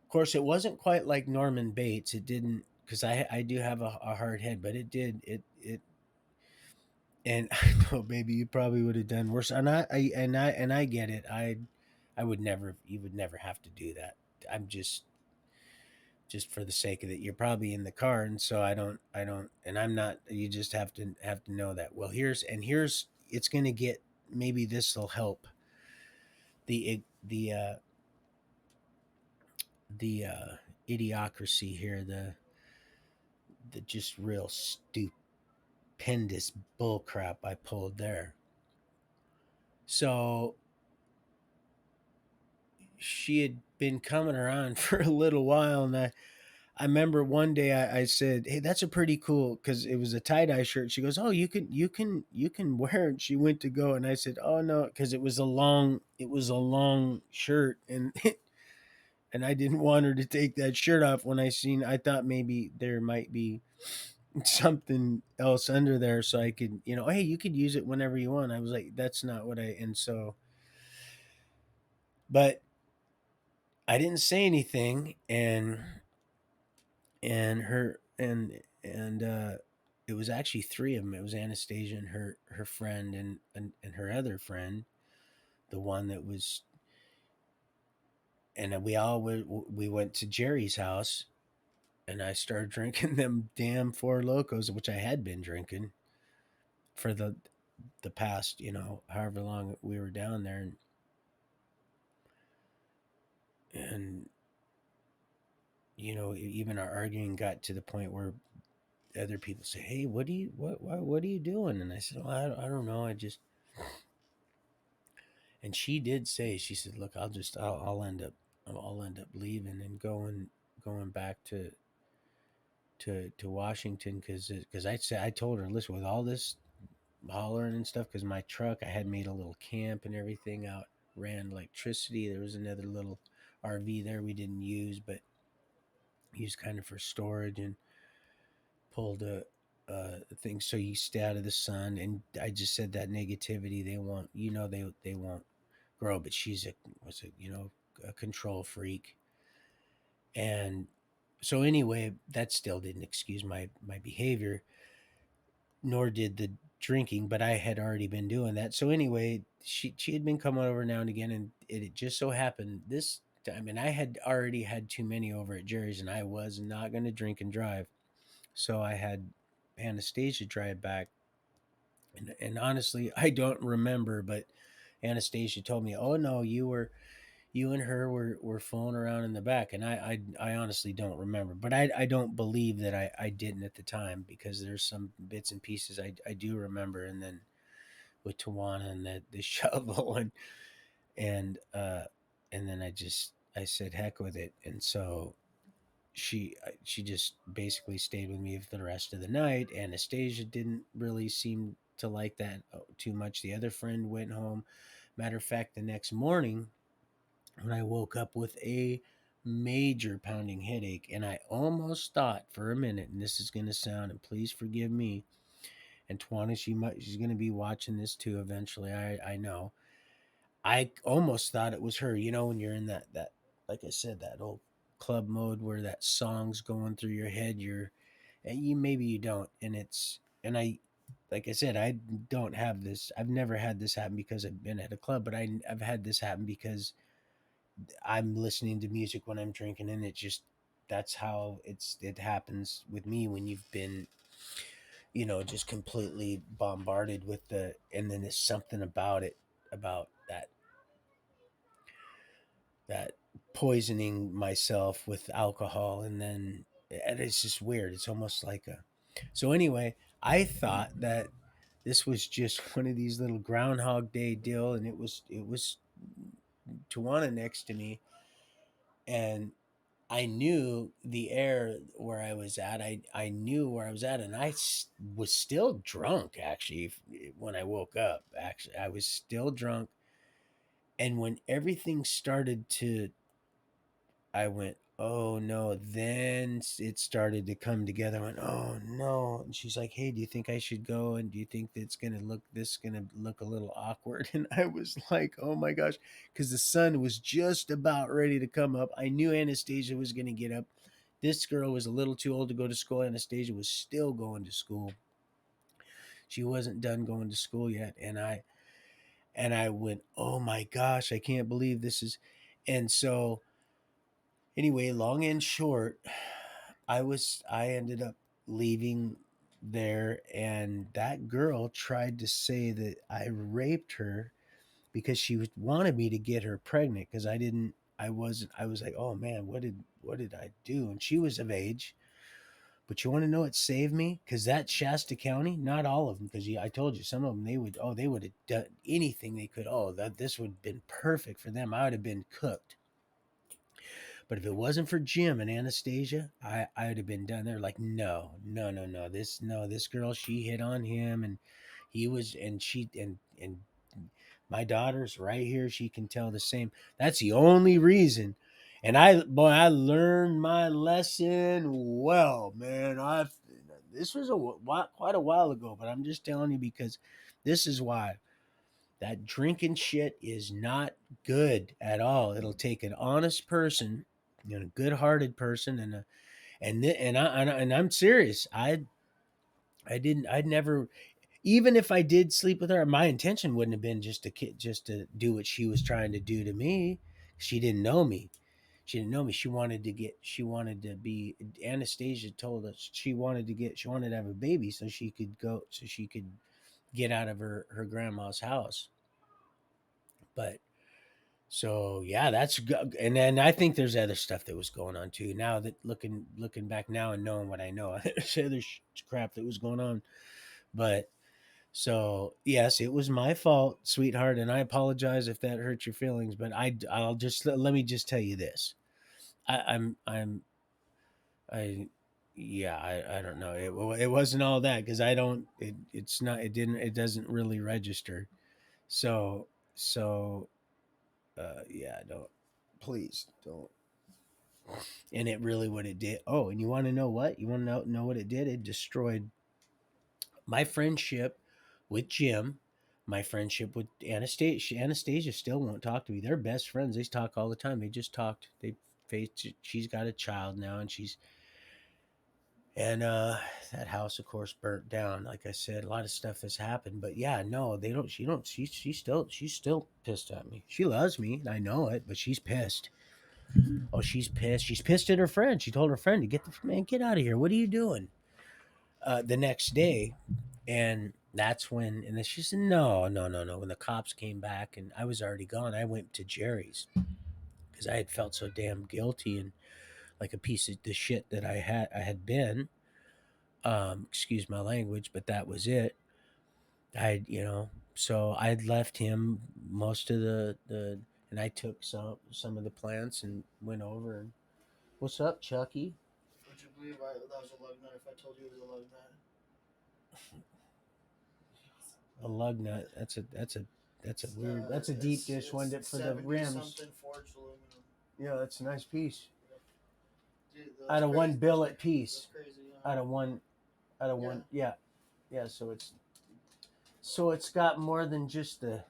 Of course, it wasn't quite like Norman Bates. It didn't, because I do have a hard head, but it did it. And I know, maybe you probably would have done worse. And I get it. I would never. You would never have to do that. I'm just for the sake of it. You're probably in the car, and so I don't, and I'm not. You just have to know that. Well, here's it's going to get. Maybe this will help the idiocracy here. The just real stupendous bull crap I pulled there. So she had been coming around for a little while, and I remember one day I said, "Hey, that's a pretty cool," because it was a tie dye shirt. She goes, "Oh, you can wear it." She went to go, and I said, "Oh no," because it was a long shirt, and and I didn't want her to take that shirt off. I thought maybe there might be something else under there, so I could, hey, you could use it whenever you want. I was like, that's not what I, and so, but I didn't say anything, and her and it was actually three of them. It was Anastasia and her friend and her other friend, the one that was, and we went to Jerry's house, and I started drinking them damn Four Locos, which I had been drinking for the past, however long we were down there, and even our arguing got to the point where other people say, "Hey, what are you doing?" And I said, "Well, I don't know. I just..." And she did say, she said, "Look, I'll end up leaving and going back to Washington because I told her, listen, with all this hollering and stuff, because my truck, I had made a little camp and everything out, ran electricity. There was another little RV there we didn't use, but used kind of for storage, and pulled a thing so you stay out of the sun. And I just said that negativity, they won't, they won't grow. But she's a control freak, and so anyway, that still didn't excuse my behavior, nor did the drinking. But I had already been doing that. So anyway, she had been coming over now and again, and it just so happened this time, and I had already had too many over at Jerry's, and I was not going to drink and drive. So I had Anastasia drive back, and honestly, I don't remember, but Anastasia told me, "Oh no, you and her were fooling around in the back," and I honestly don't remember, but I don't believe that I didn't at the time, because there's some bits and pieces I do remember. And then with Tawana and the shovel, and and then I said heck with it. And so she just basically stayed with me for the rest of the night. Anastasia didn't really seem to like that too much. The other friend went home. Matter of fact, the next morning when I woke up with a major pounding headache, and I almost thought for a minute, and this is going to sound, and please forgive me, and Tawana, she's going to be watching this too eventually. I know. I almost thought it was her. When you're in that like I said, that old club mode where that song's going through your head, and maybe you don't, and I like I said, I don't have this. I've never had this happen because I've been at a club, but I've had this happen because I'm listening to music when I'm drinking, and that's how it happens with me when you've been, just completely bombarded with and then there's something about it, about that poisoning myself with alcohol, and it's just weird. It's almost like a so anyway, I thought that this was just one of these little Groundhog Day deal, and it was Tawana next to me, and I knew the air where I was at. I knew where I was at, and was still drunk actually when I woke up. Actually, I was still drunk, and when everything started to, I went, "Oh no!" Then it started to come together. I went, "Oh no!" And she's like, "Hey, do you think I should go? And do you think this gonna look a little awkward?" And I was like, "Oh my gosh," because the sun was just about ready to come up. I knew Anastasia was gonna get up. This girl was a little too old to go to school. Anastasia was still going to school. She wasn't done going to school yet, and I went, "Oh my gosh, I can't believe this is," and so anyway, long and short, I ended up leaving there, and that girl tried to say that I raped her because wanted me to get her pregnant, because I wasn't. I was like, "Oh man, what did I do?" And she was of age. But you want to know what saved me? Because that Shasta County, not all of them, because I told you some of them, they would have done anything they could. Oh, that this would have been perfect for them. I would have been cooked. But if it wasn't for Jim and Anastasia, I would have been done. They're like, no, no, no, no. This girl, she hit on him, and he was, and she, and my daughter's right here. She can tell the same. That's the only reason. And I learned my lesson well, man. This was quite a while ago, but I'm just telling you because this is why that drinking shit is not good at all. It'll take an honest person, a good-hearted person, and I'm serious. I'd never, even if I did sleep with her, my intention wouldn't have been just to do what she was trying to do to me. She didn't know me. She didn't know me. She wanted to be. Anastasia told us she wanted to have a baby so she could get out of her grandma's house. But so yeah, and then I think there's other stuff that was going on too. Now that looking back now and knowing what I know, there's other crap that was going on. But So yes, it was my fault, sweetheart, and I apologize if that hurt your feelings. But I'll just let me just tell you this. I'm I yeah, I don't know. It wasn't all that because I don't. It's not. It didn't. It doesn't really register. So so yeah. Don't, please don't. And it really, what it did. Oh, and you want to know what? You want to know what it did? It destroyed my friendship with Jim, my friendship with Anastasia. Anastasia still won't talk to me. They're best friends. They talk all the time. They just talked. They faced. She's got a child now, and she's and that house, of course, burnt down. Like I said, a lot of stuff has happened. But yeah, no, they don't. She don't. She's still pissed at me. She loves me. I know it, but she's pissed. Oh, she's pissed. She's pissed at her friend. She told her friend to get out of here. What are you doing? The next day, and that's when, and then she said, no, no, no, no. When the cops came back and I was already gone, I went to Jerry's because I had felt so damn guilty and like a piece of the shit that I had been. Excuse my language, but that was it. So I'd left him most of the, and I took some of the plants and went over and what's up, Chucky?
Would you believe that was a lug nut if I told you it was a lug nut?
A lug nut. That's a weird. That's a deep dish one for the rims.
Something forged aluminum.
Yeah, that's a nice piece.
Dude,
Out of one billet piece.
That's crazy. Huh?
Out of one. Out of one. Yeah, yeah. So it's got more than just the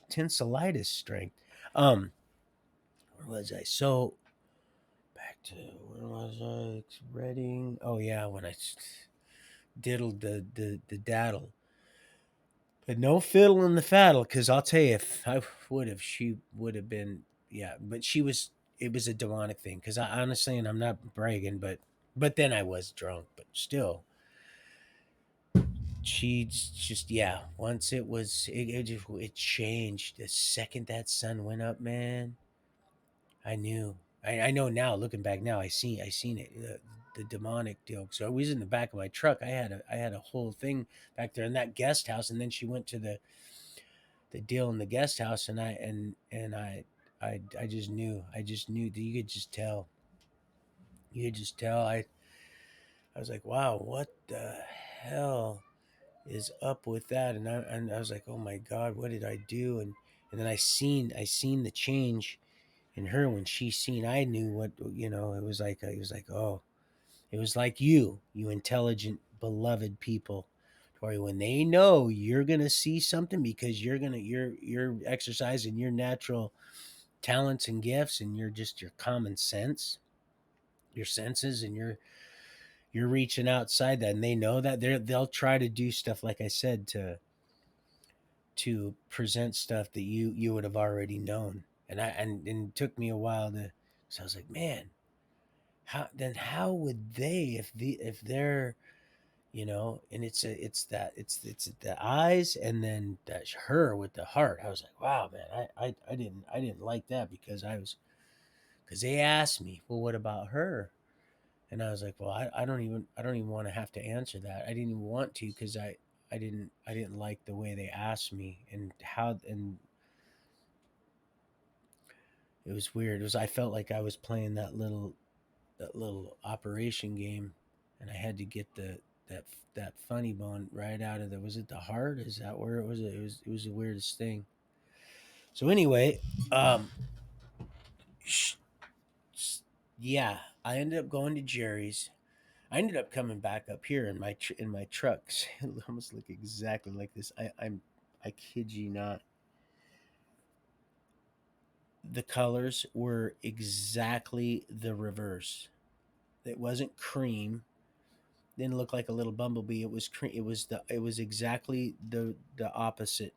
tensilitis strength. Um, where was I? So back to where was I? Reading. Oh yeah, when I diddled the daddle. But no fiddle in the faddle, because I'll tell you, if I would have, she would have been, yeah. But it was a demonic thing. Because I honestly, and I'm not bragging, but then I was drunk. But still, she's just, yeah. Once it changed. The second that sun went up, man, I knew. I know now. Looking back now, I seen it. The demonic deal. So I was in the back of my truck. I had a whole thing back there in that guest house, and then she went to the deal in the guest house, and I just knew that you could just tell. I was like, wow, what the hell is up with that? And I was like, oh my god, what did I do? And then I seen the change in her when she seen. I knew what, it was like oh, it was like you intelligent beloved people, Tori, when they know you're gonna see something because you're exercising your natural talents and gifts, and you're just your common sense, your senses, and you're reaching outside that, and they know that they'll try to do stuff, like I said, to present stuff that you would have already known. And it took me a while to, so I was like, man, how would they, if they're, and it's the eyes, and then that's her with the heart. I was like, wow, man, I didn't like that, because they asked me, well, what about her? And I was like, well, I don't even want to have to answer that. I didn't even want to, because I didn't like the way they asked me, and how, and it was weird. I felt like I was playing that little operation game, and I had to get that that funny bone right out of there. Was it the heart? Is that where it was? It was the weirdest thing. So anyway, um, sh- yeah, I ended up going to Jerry's. I ended up coming back up here in my trucks. It almost look exactly like this. I kid you not. The colors were exactly the reverse. It wasn't cream. Didn't look like a little bumblebee. It was cream. It was exactly the opposite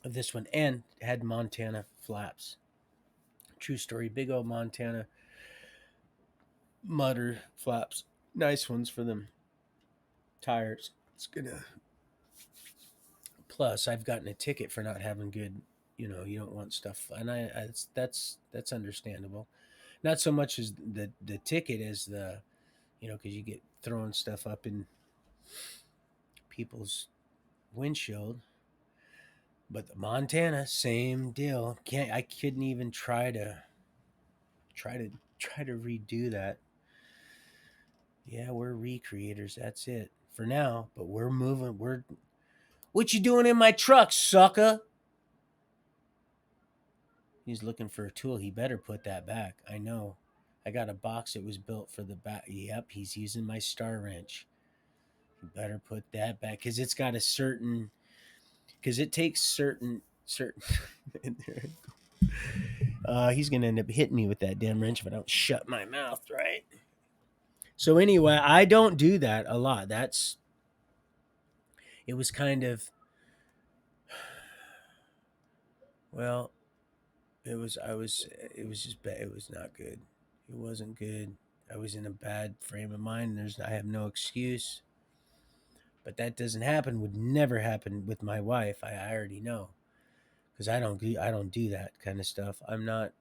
of this one, and had Montana flaps. True story. Big old Montana mutter flaps. Nice ones for them tires. It's gonna. Plus, I've gotten a ticket for not having good. You don't want stuff, and that's understandable. Not so much as the ticket as because you get throwing stuff up in people's. windshield. But the Montana, same deal. Can't I couldn't even try to try to redo that. Yeah, we're recreators. That's it for now. But we're moving. We're what you doing in my truck, sucker? He's looking for a tool. He better put that back. I know. I got a box that was built for the back. Yep, he's using my star wrench. He better put that back because it's got a certain. Because it takes certain. He's gonna end up hitting me with that damn wrench if I don't shut my mouth, right? So anyway, I don't do that a lot. That's it was kind of well, it was just bad. It was not good. It wasn't good. I was in a bad frame of mind. I have no excuse. But that doesn't happen. Would never happen with my wife. I already know because I don't do that kind of stuff. I'm not.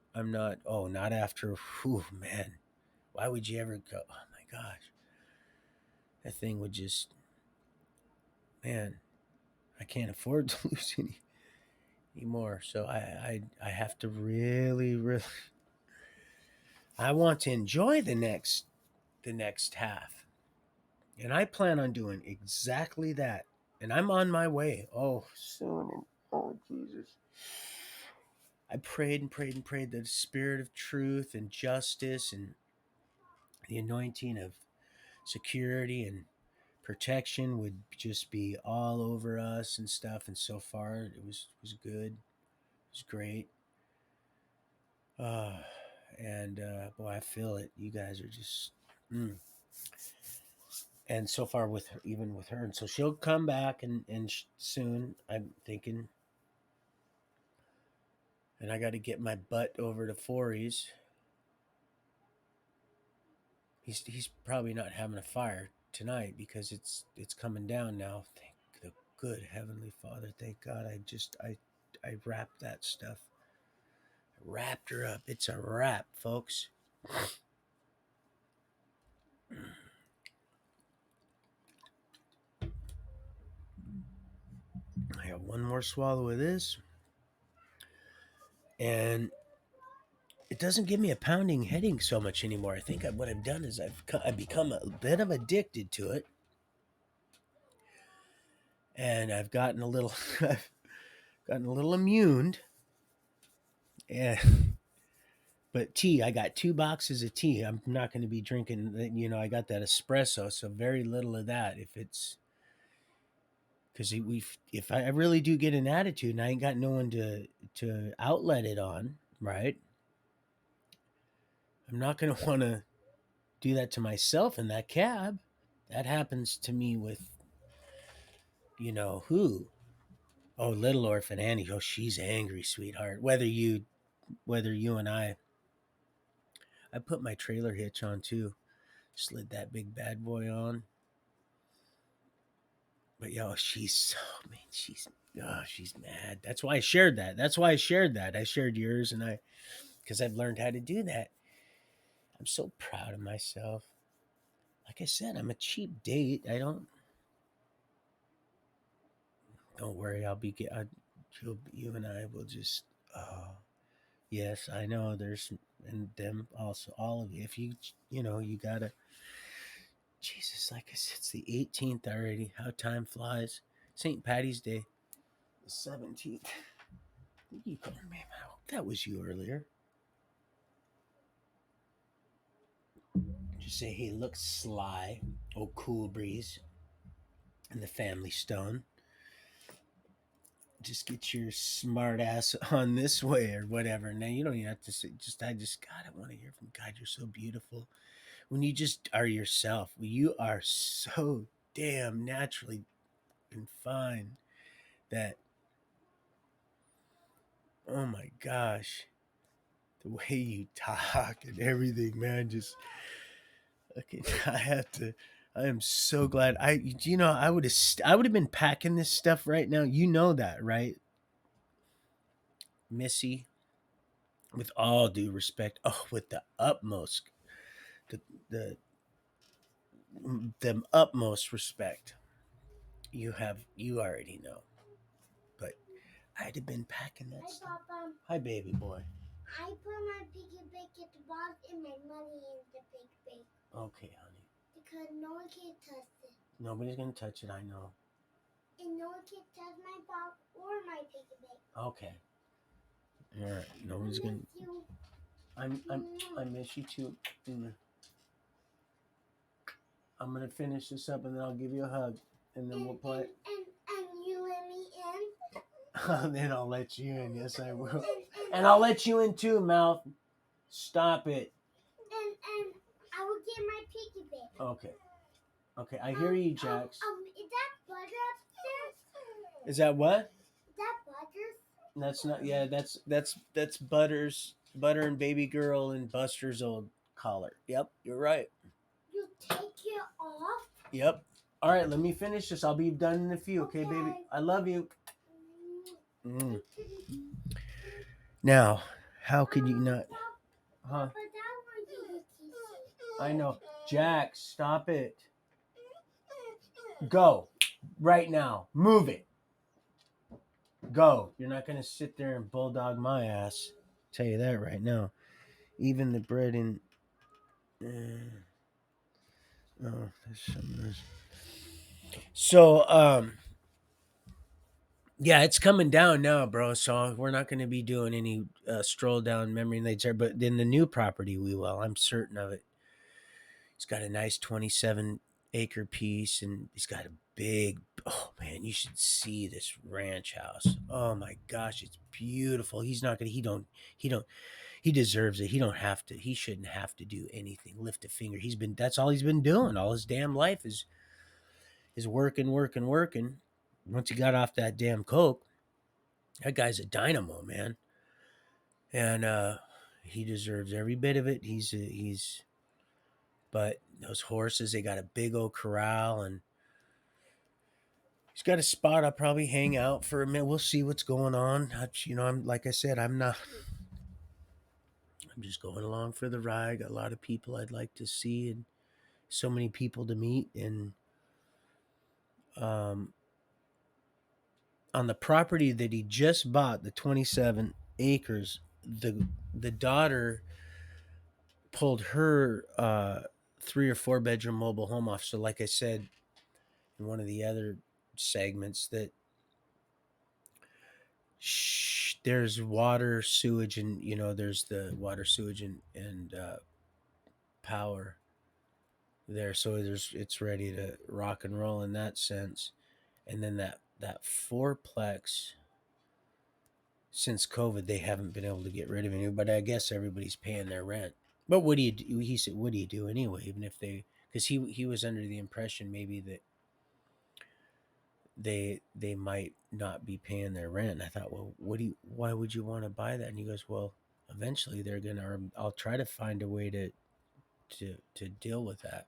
Oh, not after. Whew, man. Why would you ever go? Oh my gosh, that thing would just man. I can't afford to lose anymore. So I have to really I want to enjoy the next half. And I plan on doing exactly that. And I'm on my way. Oh, soon. Oh, Jesus. I prayed and prayed and prayed that the spirit of truth and justice and the anointing of security and protection would just be all over us and stuff. And so far, it was good. It was great. Uh, and boy, I feel it. You guys are just. Mm. And so far with her, even with her, and so she'll come back and soon. I'm thinking, and I got to get my butt over to Forey's. He's probably not having a fire tonight because it's coming down now. Thank the good heavenly Father. Thank God. I wrapped that stuff. I wrapped her up. It's a wrap, folks. I have one more swallow of this, and it doesn't give me a pounding headache so much anymore. I think what I've done is I've become a bit of addicted to it, and I've gotten a little I've gotten a little immune. And but tea, I got 2 boxes of tea. I'm not going to be drinking. I got that espresso, so very little of that. If it's because if I really do get an attitude and I ain't got no one to outlet it on, right? I'm not going to want to do that to myself in that cab. That happens to me with who. Oh, little orphan Annie. Oh, she's angry, sweetheart. Whether you and I put my trailer hitch on too. Slid that big bad boy on. But she's so man, she's mad. That's why I shared that. I shared yours and I because I've learned how to do that. I'm so proud of myself. Like I said, I'm a cheap date. Don't worry, I'll be get you and I will just yes, I know there's and them also all of you. If you gotta Jesus, like I said, it's the 18th already. How time flies. St. Patty's Day, the 17th. I think you called me. I hope that was you earlier. Just say, hey, look sly. Oh, cool breeze. And the family stone. Just get your smart ass on this way or whatever. Now you don't even have to say God, I want to hear from God. You're so beautiful. When you just are yourself, you are so damn naturally and fine that oh my gosh, the way you talk and everything, man, just okay. I have to. I am so glad. I would have been packing this stuff right now. You know that, right, Missy? With all due respect, oh, with the the utmost respect. You already know. But I'd have been packing that
Hi,
stuff.
Papa.
Hi, baby boy.
I put my piggy bank at the bottom and my money in the piggy bank
Okay, honey.
because no one can touch it.
Nobody's gonna touch it. I know.
And no one can touch my ball or my piggy bank.
Okay. All right.
I
Nobody's gonna.
miss you.
I miss you too. Mm. I'm gonna finish this up and then I'll give you a hug and then we'll play.
And you let me in.
Then I'll let you in. Yes, I will. And I'll let you in too, mouth. Stop it.
And I will get my piggy bank.
Okay. Okay, I hear you, Jax.
Is that butter upstairs?
Is that what?
Is that butter?
That's not. Yeah, that's Butter and baby girl and Buster's old collar. Yep, you're right.
You take it off.
Yep. All right, let me finish this. I'll be done in a few. Okay, baby.
Okay.
I love you. Now, how could you not? Huh?
But that one you
I know. Jax, stop it. Go. Right now. Move it. Go. You're not going to sit there and bulldog my ass. Tell you that right now. Even the bread and. Oh, there's some of this. So, yeah, it's coming down now, bro. So we're not going to be doing any stroll down memory lanes there, but in the new property we will. I'm certain of it. He's got a nice 27-acre piece, and he's got a big. Oh man, you should see this ranch house. Oh my gosh, it's beautiful. He's not gonna. He don't. He don't. He deserves it. He don't have to. He shouldn't have to do anything. Lift a finger. He's been. That's all he's been doing. All his damn life is working, working, working. Once he got off that damn coke, that guy's a dynamo, man, and he deserves every bit of it. He's. But those horses, they got a big old corral, and he's got a spot. I'll probably hang out for a minute. We'll see what's going on. I'm like I said, I'm not. I'm just going along for the ride. Got a lot of people I'd like to see, and so many people to meet. And um, on the property that he just bought, the 27 acres, the daughter pulled her 3 or 4 bedroom mobile home off. So, like I said in one of the other segments, that there's water, sewage, and there's the water, sewage, and power there. So it's ready to rock and roll in that sense. And then that fourplex, since COVID, they haven't been able to get rid of it. But I guess everybody's paying their rent. But what do you do? He said, "What do you do anyway?" Even if because he was under the impression maybe that they might not be paying their rent. And I thought, well, why would you want to buy that? And he goes, well, eventually they're gonna. Or I'll try to find a way to deal with that.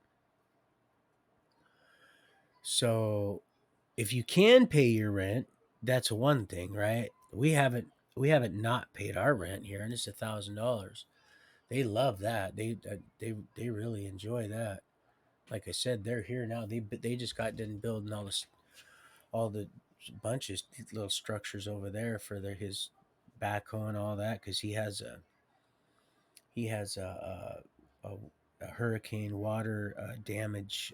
So if you can pay your rent, that's one thing, right? We haven't not paid our rent here, and it's $1,000. They love that. They really enjoy that. Like I said, they're here now. They just got done building all the bunches little structures over there for his backhoe and all that, because he has a hurricane water damage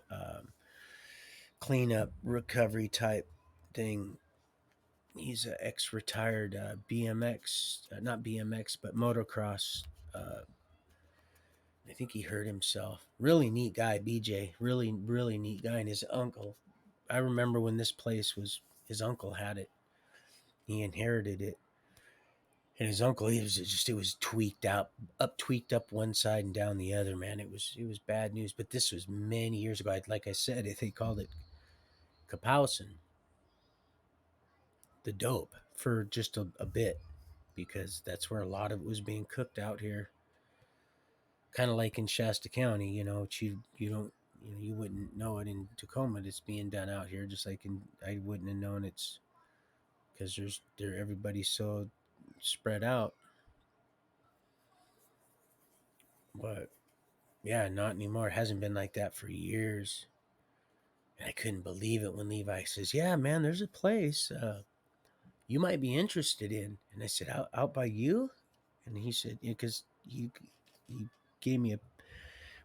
cleanup recovery type thing. He's an ex-retired BMX, not BMX, but motocross. Uh, I think he hurt himself. Really neat guy, BJ. Really, really neat guy. And his uncle, I remember when this place was, his uncle had it. He inherited it. And his uncle, it was tweaked up one side and down the other. Man, it was bad news. But this was many years ago. Like I said, they called it Kapowson, the dope, for just a bit, because that's where a lot of it was being cooked out here. Kind of like in Shasta County, you don't, you wouldn't know it in Tacoma. It's being done out here, just like I wouldn't have known it's because everybody's so spread out. But yeah, not anymore. It hasn't been like that for years. And I couldn't believe it when Levi says, "Yeah, man, there's a place you might be interested in." And I said, "Out by you?" And he said, "Yeah, because he gave me a."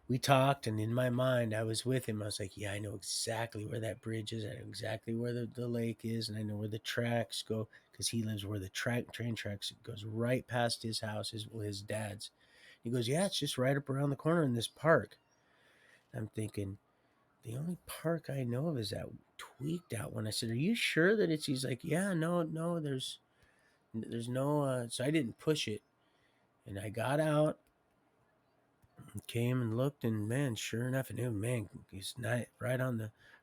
We talked, and in my mind, I was with him. I was like, "Yeah, I know exactly where that bridge is. I know exactly where the lake is, and I know where the tracks go because he lives where the train tracks it goes right past his house, his dad's." He goes, "Yeah, it's just right up around the corner in this park." I'm thinking, the only park I know of is that tweaked out one. I said, "Are you sure that it's?" He's like, "Yeah, no, there's no." So I didn't push it, and I got out, and came and looked, and man, sure enough, and man, he's not right on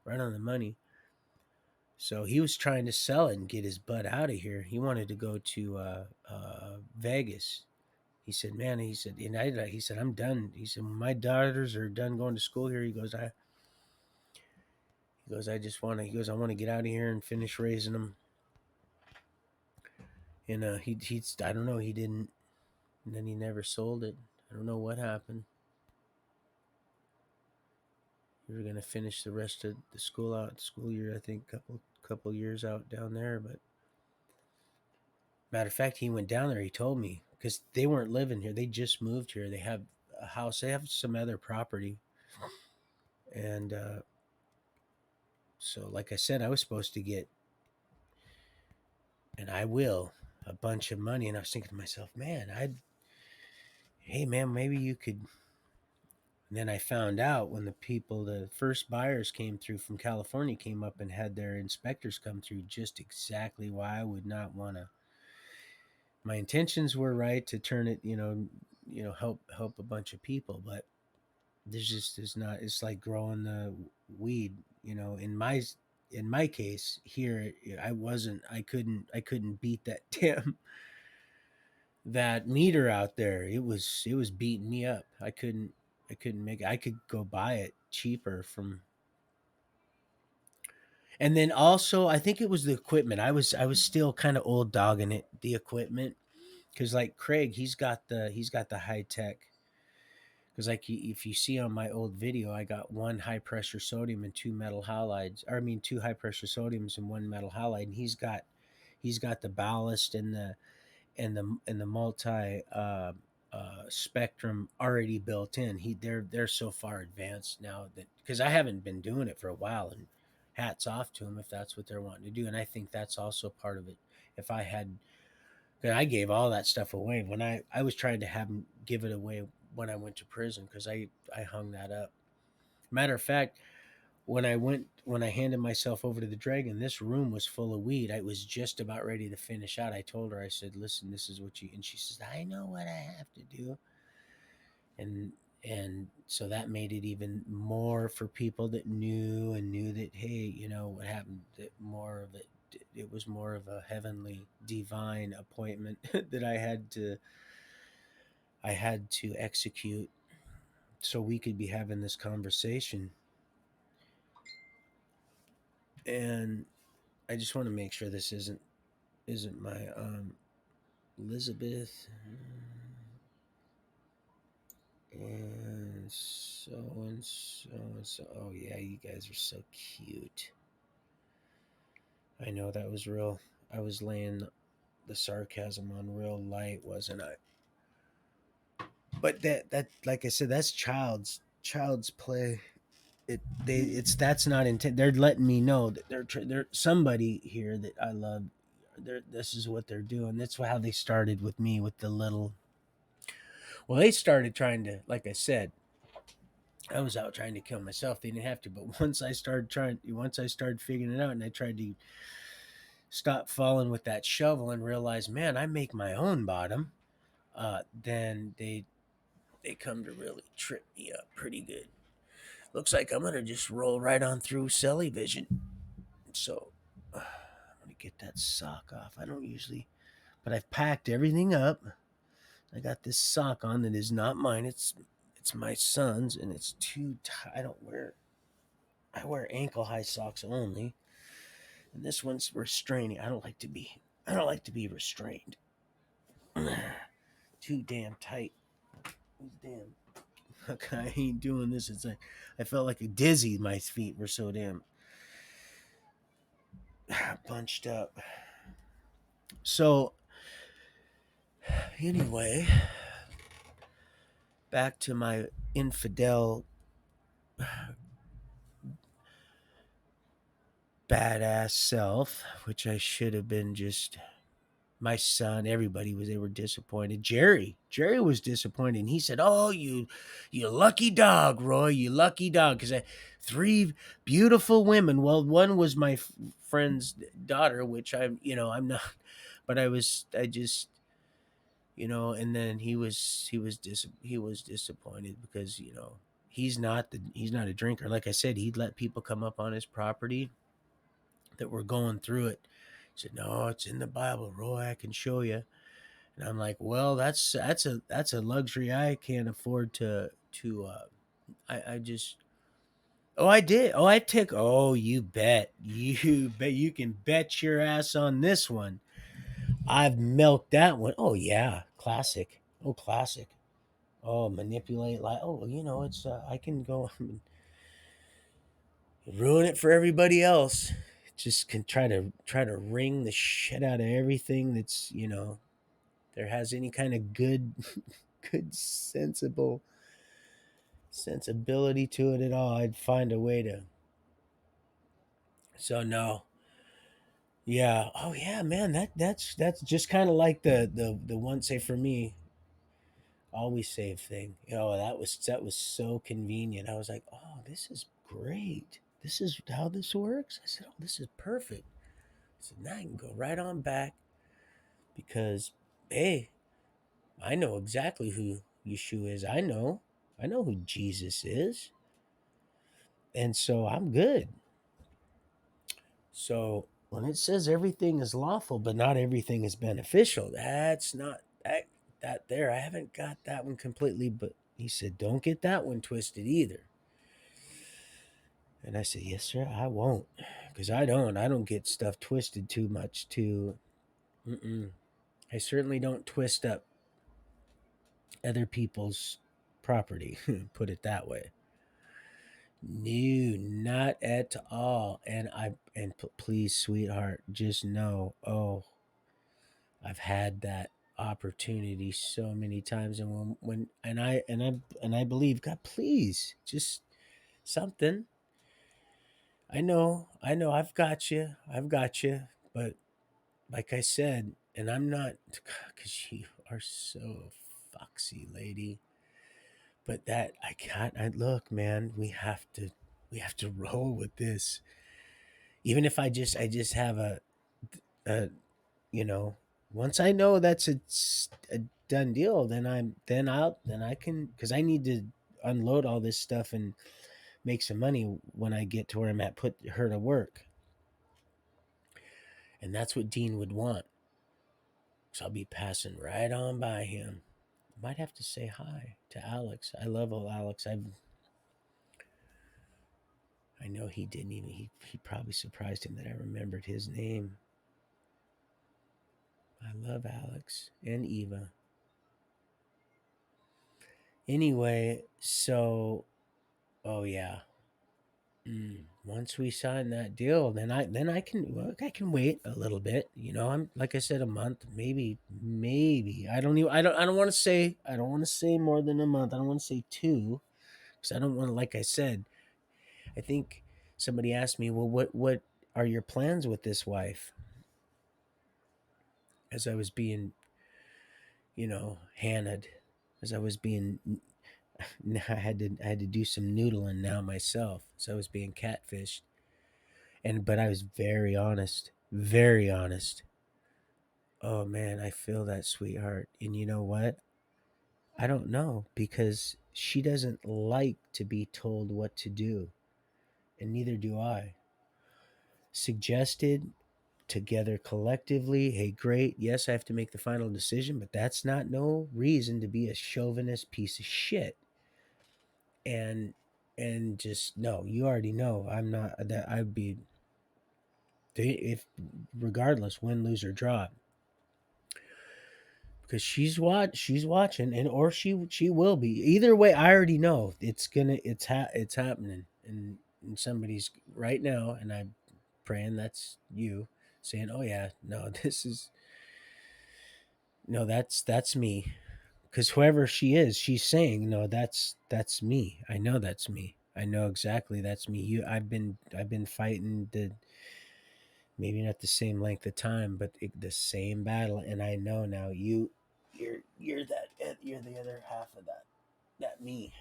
the money. So he was trying to sell it and get his butt out of here. He wanted to go to Vegas. He said, "Man," he said, he said, "I'm done." He said, "When my daughters are done going to school here," he goes, "I just want to," he goes, "I want to get out of here and finish raising them." And he's I don't know, he didn't, and then he never sold it. I don't know what happened. We were gonna finish the rest of the school year. I think couple years out down there. But matter of fact, he went down there. He told me because they weren't living here. They just moved here. They have a house. They have some other property, and so like I said, I was supposed to get, and I will, a bunch of money. And I was thinking to myself, man, hey man, maybe you could. And then I found out when the first buyers came through from California, came up and had their inspectors come through, just exactly why I would not want to. My intentions were right to turn it, help a bunch of people, but there's not. It's like growing the weed, in my case here. I couldn't beat that damn that meter out there. It was beating me up. I couldn't make it. I could go buy it cheaper from. And then also, I think it was the equipment. I was still kind of old dogging it, the equipment, because like Craig, he's got the high tech. Because like if you see on my old video, I got one high pressure sodium and two metal halides. Or I mean, two high pressure sodiums and one metal halide. And he's got the ballast and the multi spectrum already built in. They're so far advanced now that because I haven't been doing it for a while, and hats off to them if that's what they're wanting to do. And I think that's also part of it. If I had, 'cause I gave all that stuff away when I was trying to have them give it away when I went to prison because I hung that up. Matter of fact, when I handed myself over to the dragon, this room was full of weed. I was just about ready to finish out. I told her, I said, "Listen, this is what you," and she says, "I know what I have to do." And so that made it even more for people that knew that, hey, what happened, that more of it was more of a heavenly divine appointment that I had to execute so we could be having this conversation. And I just want to make sure this isn't my Elizabeth and so and so and so. Oh yeah, you guys are so cute. I know that was real. I was laying the sarcasm on real light, wasn't I? But that like I said, that's child's play. It's that's not intent. They're letting me know that they're somebody here that I love. This is what they're doing. That's how they started with me with the little. Well, they started trying to, like I said, I was out trying to kill myself. They didn't have to, but once I started figuring it out, and I tried to stop falling with that shovel and realize, man, I make my own bottom. Then they come to really trip me up pretty good. Looks like I'm gonna just roll right on through Celly Vision. So I'm gonna get that sock off. I don't usually, but I've packed everything up. I got this sock on that is not mine. It's my son's, and it's too tight. I don't wear. I wear ankle high socks only, and this one's restraining. I don't like to be. I don't like to be restrained. Too damn tight. Damn. Okay, I ain't doing this. It's like I felt like a dizzy. My feet were so damn. bunched up. So anyway, back to my infidel badass self, which I should have been just my son. Everybody was, they were disappointed. Jerry was disappointed, and he said, "Oh, you lucky dog, Roy, you lucky dog." Because I three beautiful women. Well, one was my friend's daughter, which I'm not, but I just, and then he was disappointed because he's not a drinker. Like I said, he'd let people come up on his property that were going through it. He said, "No, it's in the Bible, Roy. I can show you." And I'm like, "Well, that's a luxury I can't afford to. I just. Oh, I did. Oh, I took. Oh, you bet. You bet. You can bet your ass on this one. I've milked that one. Oh yeah, classic. Oh, classic. Oh, manipulate like. Oh, it's. I can go ruin it for everybody else. Just can try to wring the shit out of everything that's there has any kind of good sensibility to it at all. I'd find a way to. So no, yeah, oh yeah, man, that's just kind of like the one, say for me, always save thing. That was so convenient. I was like, oh, this is great. This is how this works. I said, oh, this is perfect. So now I can go right on back because, hey, I know exactly who Yeshua is. I know who Jesus is, and so I'm good. So when it says everything is lawful, but not everything is beneficial, that's not that there. I haven't got that one completely, but he said, don't get that one twisted either. And I said, yes, sir, I won't, because I don't get stuff twisted too much. I certainly don't twist up other people's property. Put it that way. No, not at all. Please, sweetheart, just know. Oh, I've had that opportunity so many times, and I believe God, please, just something. I know, I've got you, but like I said, and I'm not, because you are so foxy, lady. But that I can't. I look, man. We have to roll with this. Even if I just have a you know, once I know that's a done deal, then I can, because I need to unload all this stuff and make some money when I get to where I'm at. Put her to work, and that's what Dean would want. So I'll be passing right on by him. Might have to say hi to Alex. I love old Alex. I know he didn't even. He probably surprised him that I remembered his name. I love Alex and Eva. Anyway, so oh yeah. Once we sign that deal, then I can, look. I can wait a little bit. I'm, like I said, a month, maybe. I don't want to say more than a month. I don't want to say two, because I don't want to. Like I said, I think somebody asked me, well, what are your plans with this wife? As I was being, Hannah'd, as I was being, I had to do some noodling now myself. So I was being catfished, but I was very honest, very honest. Oh man, I feel that, sweetheart. And you know what? I don't know, because she doesn't like to be told what to do, and neither do I. Suggested together collectively, hey, great. Yes, I have to make the final decision, but that's not no reason to be a chauvinist piece of shit. And just no, you already know I'm not that. I'd be, if regardless, win, lose or draw, because she's watching, and or she will be. Either way, I already know it's happening, and somebody's right now, and I praying. That's you saying, "Oh yeah, no, this is no, that's me." Because whoever she is, she's saying, "No, that's me. I know that's me. I know exactly that's me." I've been fighting the maybe not the same length of time, but the same battle, and I know now you're the other half of that me,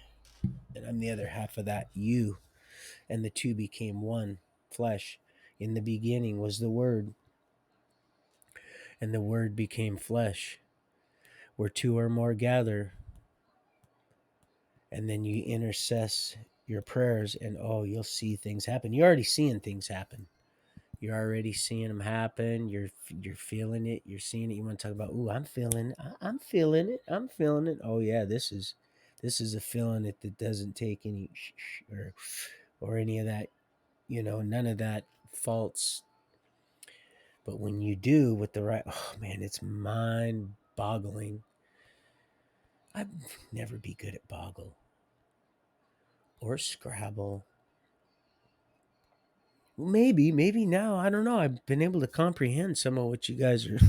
and I'm the other half of that you, and the two became one flesh. In the beginning was the Word, and the Word became flesh. Where two or more gather, and then you intercess your prayers, and oh, you'll see things happen. You're already seeing things happen. You're already seeing them happen. You're feeling it. You're seeing it. You want to talk about? Ooh, I'm feeling. I'm feeling it. I'm feeling it. Oh yeah, this is a feeling that doesn't take any or any of that. None of that false. But when you do with the right, oh man, it's mind boggling. I'd never be good at Boggle or Scrabble. Maybe now. I don't know. I've been able to comprehend some of what you guys are,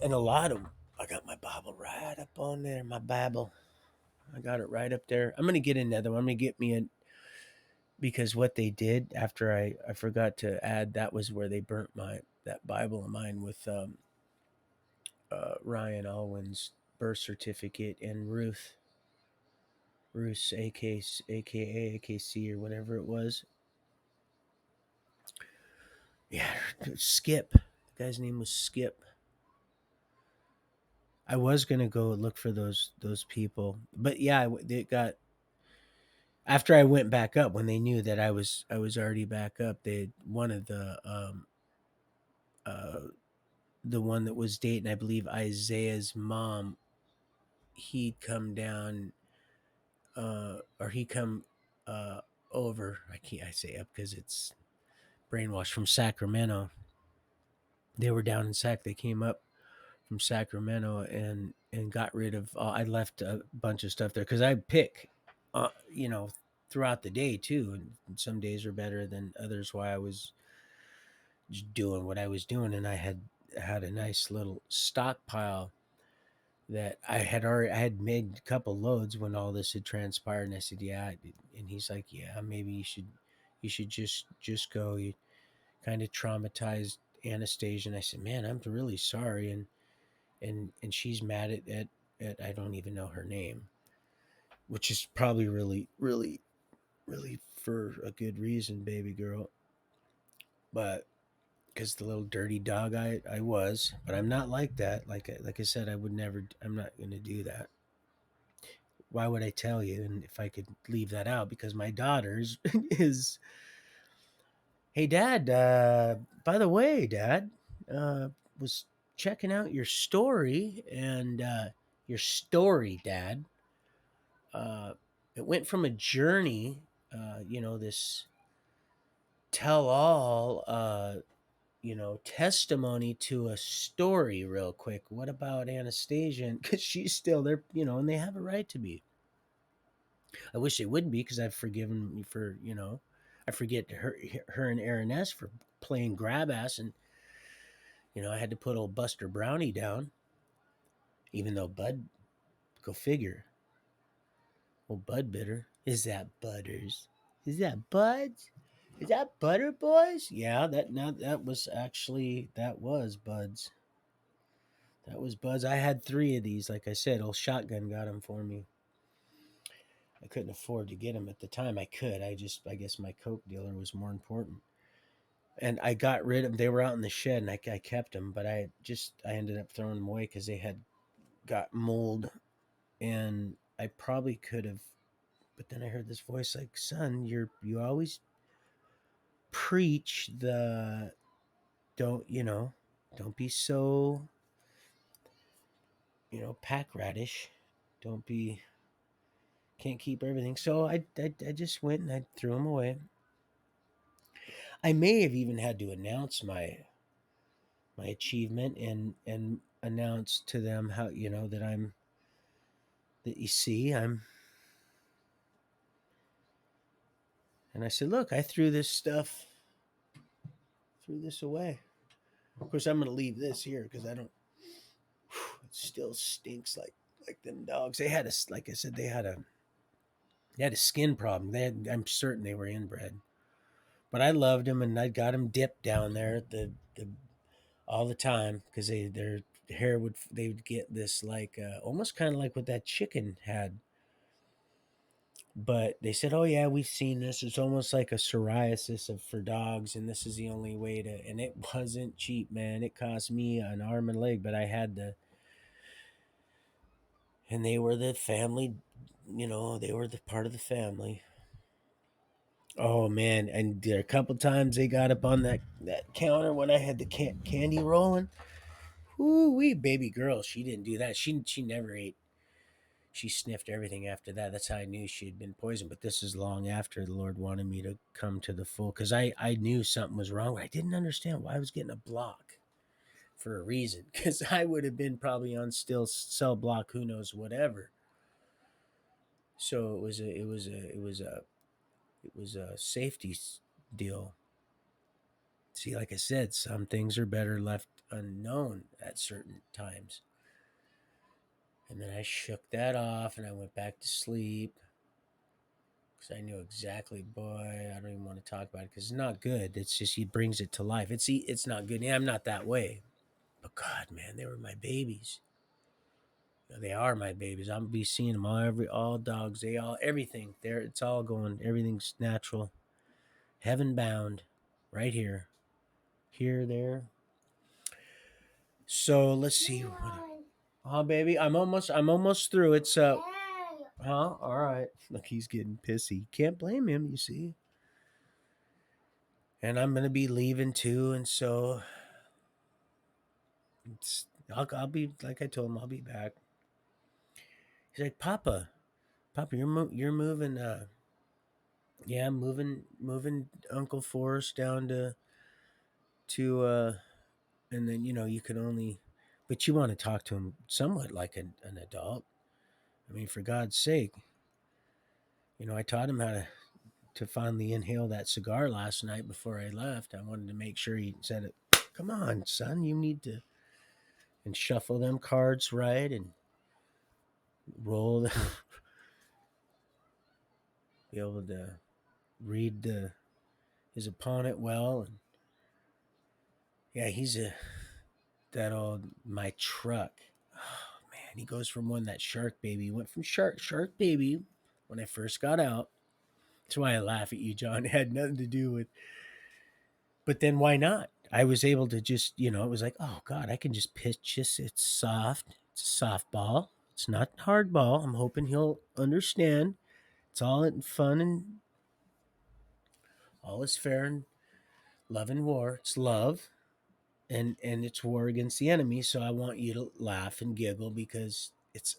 and a lot of them. I got my Bible right up on there. My Bible, I got it right up there. I'm gonna get another one. I'm gonna get me a because what they did after I forgot to add that was where they burnt my that Bible of mine with Ryan Alwyn's birth certificate and Ruth's aka AKC or whatever it was. Yeah, Skip. The guy's name was Skip. I was gonna go look for those people, but yeah, it got after I went back up when they knew that I was already back up. They one of uh the one that was dating, I believe Isaiah's mom. He'd come down, or he come uh over. I can't I say up because it's brainwashed from Sacramento. They were down in Sac. They came up from Sacramento and got rid of. I left a bunch of stuff there because I pick, uh, you know, throughout the day too, and some days are better than others. Why I was just doing what I was doing, and I had a nice little stockpile that I had made a couple loads when all this had transpired, and I said, yeah, and he's like, yeah, maybe you should just go. You kind of traumatized Anastasia, and I said, man, I'm really sorry, and she's mad at I don't even know her name, which is probably really really really for a good reason, baby girl. But because the little dirty dog I was, but I'm not like that. Like I said, I would never. I'm not going to do that. Why would I tell you? And if I could leave that out, because my daughter's is, hey dad. By the way, dad, uh, was checking out your story and your story, dad. uh, it went from a journey, this tell all, testimony to a story real quick. What about Anastasia? Because she's still there, and they have a right to be. I wish they wouldn't be because I've forgiven me for, I forget her and Aaron S for playing grab ass, and I had to put old Buster Brownie down, even though Bud, go figure, old Bud bitter. Is that Butters? Is that Buds? Is that Butter Boys? Yeah, that was Buds. That was Buds. I had three of these. Like I said, old Shotgun got them for me. I couldn't afford to get them at the time. I could. I guess my Coke dealer was more important. And I got rid of them. They were out in the shed, and I kept them. But I ended up throwing them away because they had got mold, and I probably could have. But then I heard this voice like, "Son, you always preach the don't be so pack radish, don't be can't keep everything." So I just went and I threw them away. I may have even had to announce my achievement and announce to them how that that you see I'm And I said, "Look, I threw this away. Of course, I'm going to leave this here because I don't. It still stinks like them dogs. They had a like I said, they had a skin problem. I'm certain they were inbred, but I loved them and I got them dipped down there at the all the time because their hair they would get this like almost kind of like what that chicken had. But they said, "Oh yeah, we've seen this. It's almost like a psoriasis for dogs, and this is the only way to." And it wasn't cheap, man. It cost me an arm and leg, but I had and they were the family. They were the part of the family. Oh man, and there a couple times they got up on that counter when I had the candy rolling. Ooh, wee baby girl, she didn't do that. She never ate. She sniffed everything after that. That's how I knew she had been poisoned. But this is long after the Lord wanted me to come to the full because I knew something was wrong. I didn't understand why I was getting a block for a reason because I would have been probably on still cell block, who knows, whatever. So it was a safety deal. See, like I said, some things are better left unknown at certain times. And then I shook that off and I went back to sleep because I knew exactly, boy, I don't even want to talk about it because it's not good. It's just, he brings it to life. It's not good. Yeah, I'm not that way. But God, man, they were my babies. They are my babies. I'm gonna be seeing them all dogs, everything. There, it's all going. Everything's natural, heaven bound, right here, there. So let's see. Huh, baby? I'm almost through. It's huh? All right. Look, he's getting pissy. Can't blame him, you see. And I'm gonna be leaving too, and so I'll be like I told him I'll be back. He's like, Papa, you're moving. Yeah, I'm moving Uncle Forrest down to and then you can only, but you want to talk to him somewhat like an adult. I mean, for God's sake, I taught him how to finally inhale that cigar last night before I left. I wanted to make sure he said it. Come on, son, you need to and shuffle them cards right and roll the, be able to read his opponent well. And yeah, he's a that old my truck. Oh man, he goes from that shark baby. He went from shark baby when I first got out. That's why I laugh at you, John. It had nothing to do with. But then why not? I was able to just, it was like, oh God, I can just pitch this. It's soft. It's a softball. It's not hardball. I'm hoping he'll understand. It's all in fun and all is fair and love and war. It's love and it's war against the enemy. So I want you to laugh and giggle because it's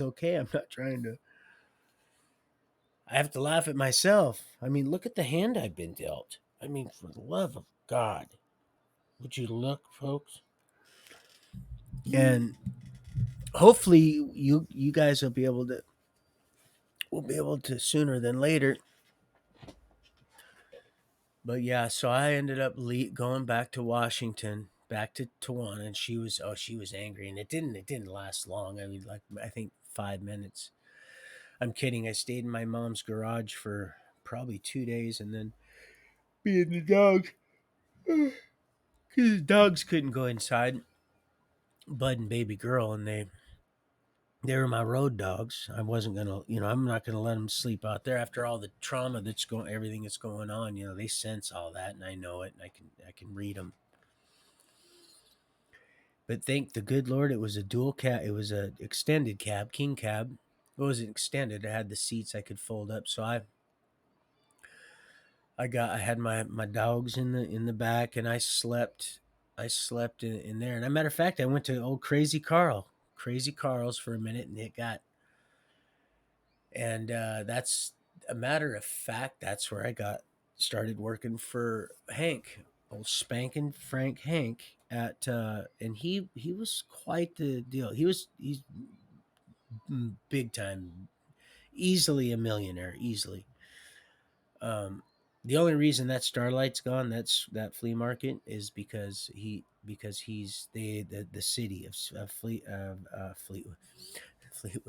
okay. I'm not trying to. I have to laugh at myself. I mean, look at the hand I've been dealt. I mean, for the love of God, would you look, folks? And hopefully you guys will be able to sooner than later. But yeah, so I ended up going back to Washington, back to Tawana, and she was angry, and it didn't last long. I mean, like I think 5 minutes. I'm kidding. I stayed in my mom's garage for probably 2 days, and then me and the dogs, because the dogs couldn't go inside. Bud and baby girl, and they were my road dogs. I wasn't gonna, I'm not gonna let them sleep out there after all the trauma everything that's going on. They sense all that, and I know it, and I can read them. But thank the good Lord, it was a dual cab. It was a extended cab, king cab. It wasn't extended. It had the seats I could fold up. So I had my dogs in the back, and I slept in there. And as a matter of fact, I went to old Crazy Carl's for a minute, and that's a matter of fact. That's where I got started working for Hank, old spanking Frank Hank and he was quite the deal. He's big time, easily a millionaire, easily. Um, the only reason that Starlight's gone, that flea market, is because he's the city of Fleetwood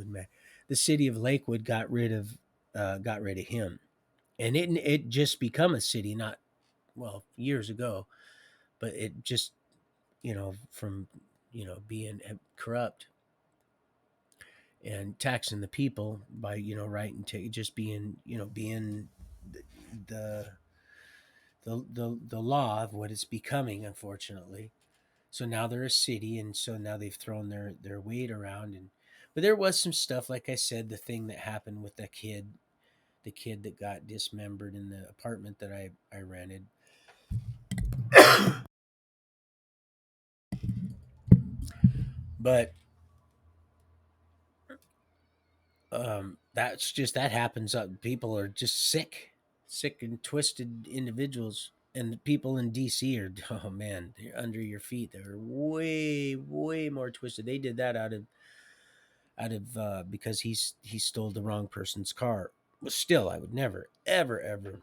Mac. The city of Lakewood got rid of him, and it just become a city not well years ago, but it just from being corrupt and taxing the people by writing to just being being the the law of what it's becoming, unfortunately. So now they're a city, and so now they've thrown their weight around. And but there was some stuff, like I said, the thing that happened with the kid that got dismembered in the apartment that I rented. But that's just that happens. People are just sick and twisted individuals, and the people in DC are oh man, they're under your feet. They're way more twisted. They did that out of because he stole the wrong person's car. But still, I would never ever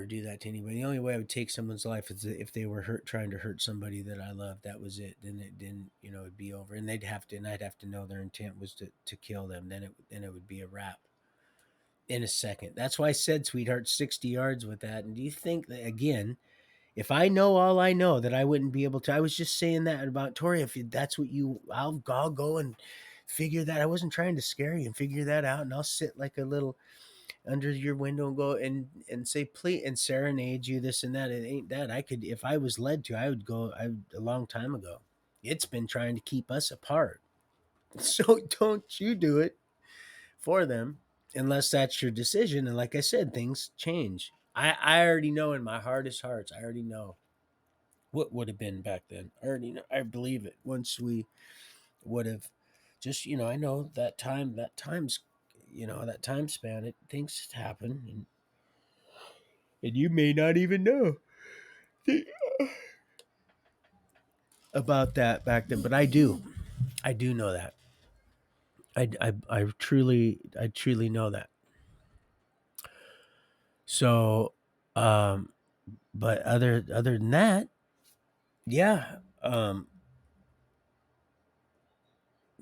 do that to anybody. The only way I would take someone's life is if they were trying to hurt somebody that I love. That was it. Then it didn't, it'd be over, and I'd have to know their intent was to kill them. Then it would be a wrap in a second. That's why I said, sweetheart, 60 yards with that. And do you think that again? If I know all I know, that I wouldn't be able to. I was just saying that about Tori. If that's what I'll go and figure that. I wasn't trying to scare you and figure that out, and I'll sit like a little under your window and go and say please and serenade you this and that. It ain't that. I could if I was led to. I would go. A long time ago. It's been trying to keep us apart. So don't you do it for them unless that's your decision. And like I said, things change. I already know in my hardest hearts. I already know what would have been back then. I already know. I believe it. Once we would have just I know that time span. It things happen, and you may not even know about that back then, but I do know that. I truly know that. So, um, but other than that, yeah.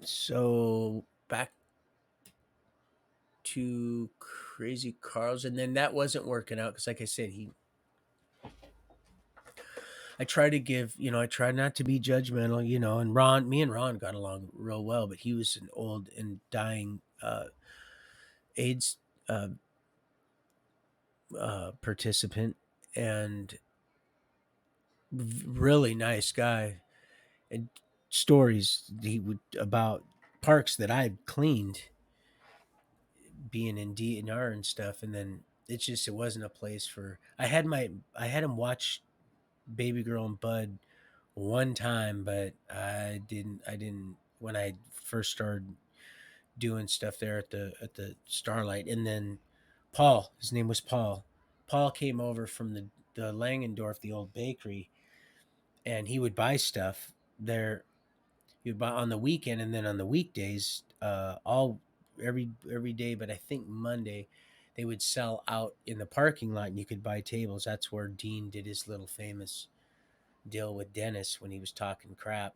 So back to Crazy Carl's, and then that wasn't working out because, like I said, I try to give, I try not to be judgmental, and me and Ron got along real well, but he was an old and dying AIDS uh, participant and really nice guy. And stories he would about parks that I'd cleaned, being in DNR and stuff, and then it wasn't a place for. I had him watch Baby Girl and Bud one time, but I didn't when I first started doing stuff there at the Starlight. And then Paul, his name was Paul. Paul came over from the Langendorf, the old bakery, and he would buy stuff there. He would buy on the weekend, and then on the weekdays, all every day, but I think Monday, they would sell out in the parking lot, and you could buy tables. That's where Dean did his little famous deal with Dennis when he was talking crap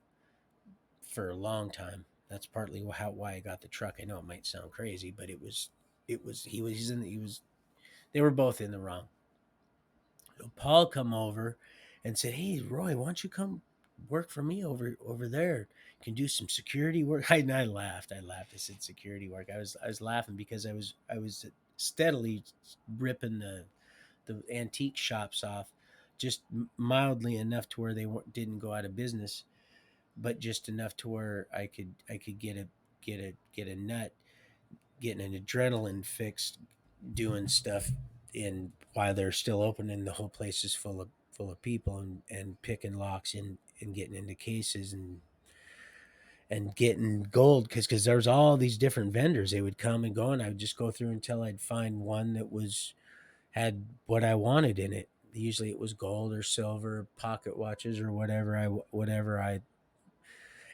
for a long time. That's partly why I got the truck. I know it might sound crazy, but he was they were both in the wrong. So Paul come over and said, "Hey Roy, why don't you come work for me over there? You can do some security work." I laughed. I laughed. I said security work. I was laughing because I was steadily ripping the antique shops off, just mildly enough to where they didn't go out of business, but just enough to where I could get a nut, getting an adrenaline fix, doing stuff in while they're still open and the whole place is full of people, and picking locks and getting into cases and getting gold because there's all these different vendors. They would come and go, and I would just go through until I'd find one that was had what I wanted in it. Usually it was gold or silver, pocket watches or whatever I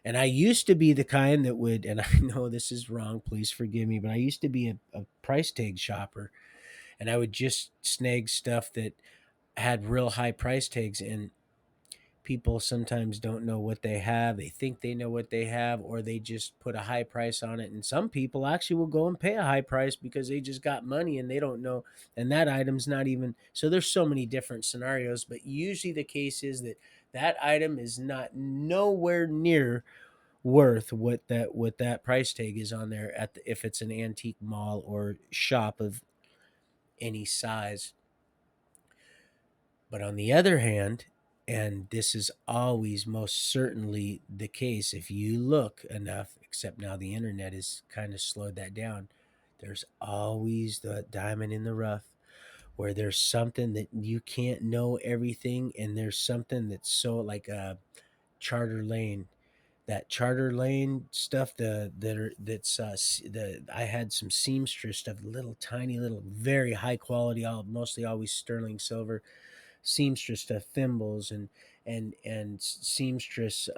And I used to be the kind that would, and I know this is wrong, please forgive me, but I used to be a price tag shopper, and I would just snag stuff that had real high price tags. And people sometimes don't know what they have. They think they know what they have, or they just put a high price on it. And some people actually will go and pay a high price because they just got money and they don't know. And that item's not even, so there's so many different scenarios, but usually the case is that that item is not nowhere near worth what that price tag is on there at if it's an antique mall or shop of any size. But on the other hand, and this is always most certainly the case if you look enough, except now the internet has kind of slowed that down, there's always the diamond in the rough where there's something that you can't know everything, and there's something that's so like a charter lane, that charter lane stuff, that's the I had some seamstress stuff, little tiny little very high quality, all mostly always sterling silver seamstress stuff, thimbles and seamstress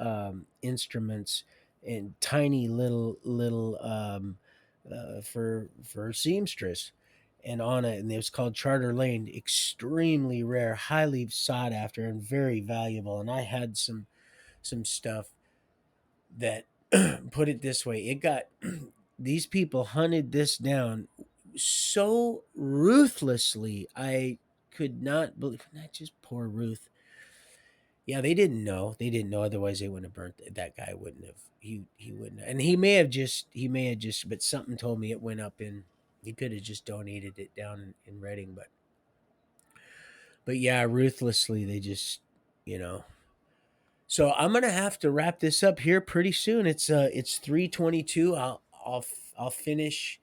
instruments, and tiny little for seamstress, and on it, and it was called Charter Lane. Extremely rare, highly sought after, and very valuable. And I had some stuff that put it this way, it got these people hunted this down so ruthlessly. I could not believe, not just poor Ruth. Yeah, they didn't know. They didn't know. Otherwise, they wouldn't have burnt it. That guy wouldn't have. He wouldn't. And he may have just. But something told me it went up in. He could have just donated it down in Reading, but yeah, ruthlessly they just, you know. So I'm gonna have to wrap this up here pretty soon. It's 3:22. I'll finish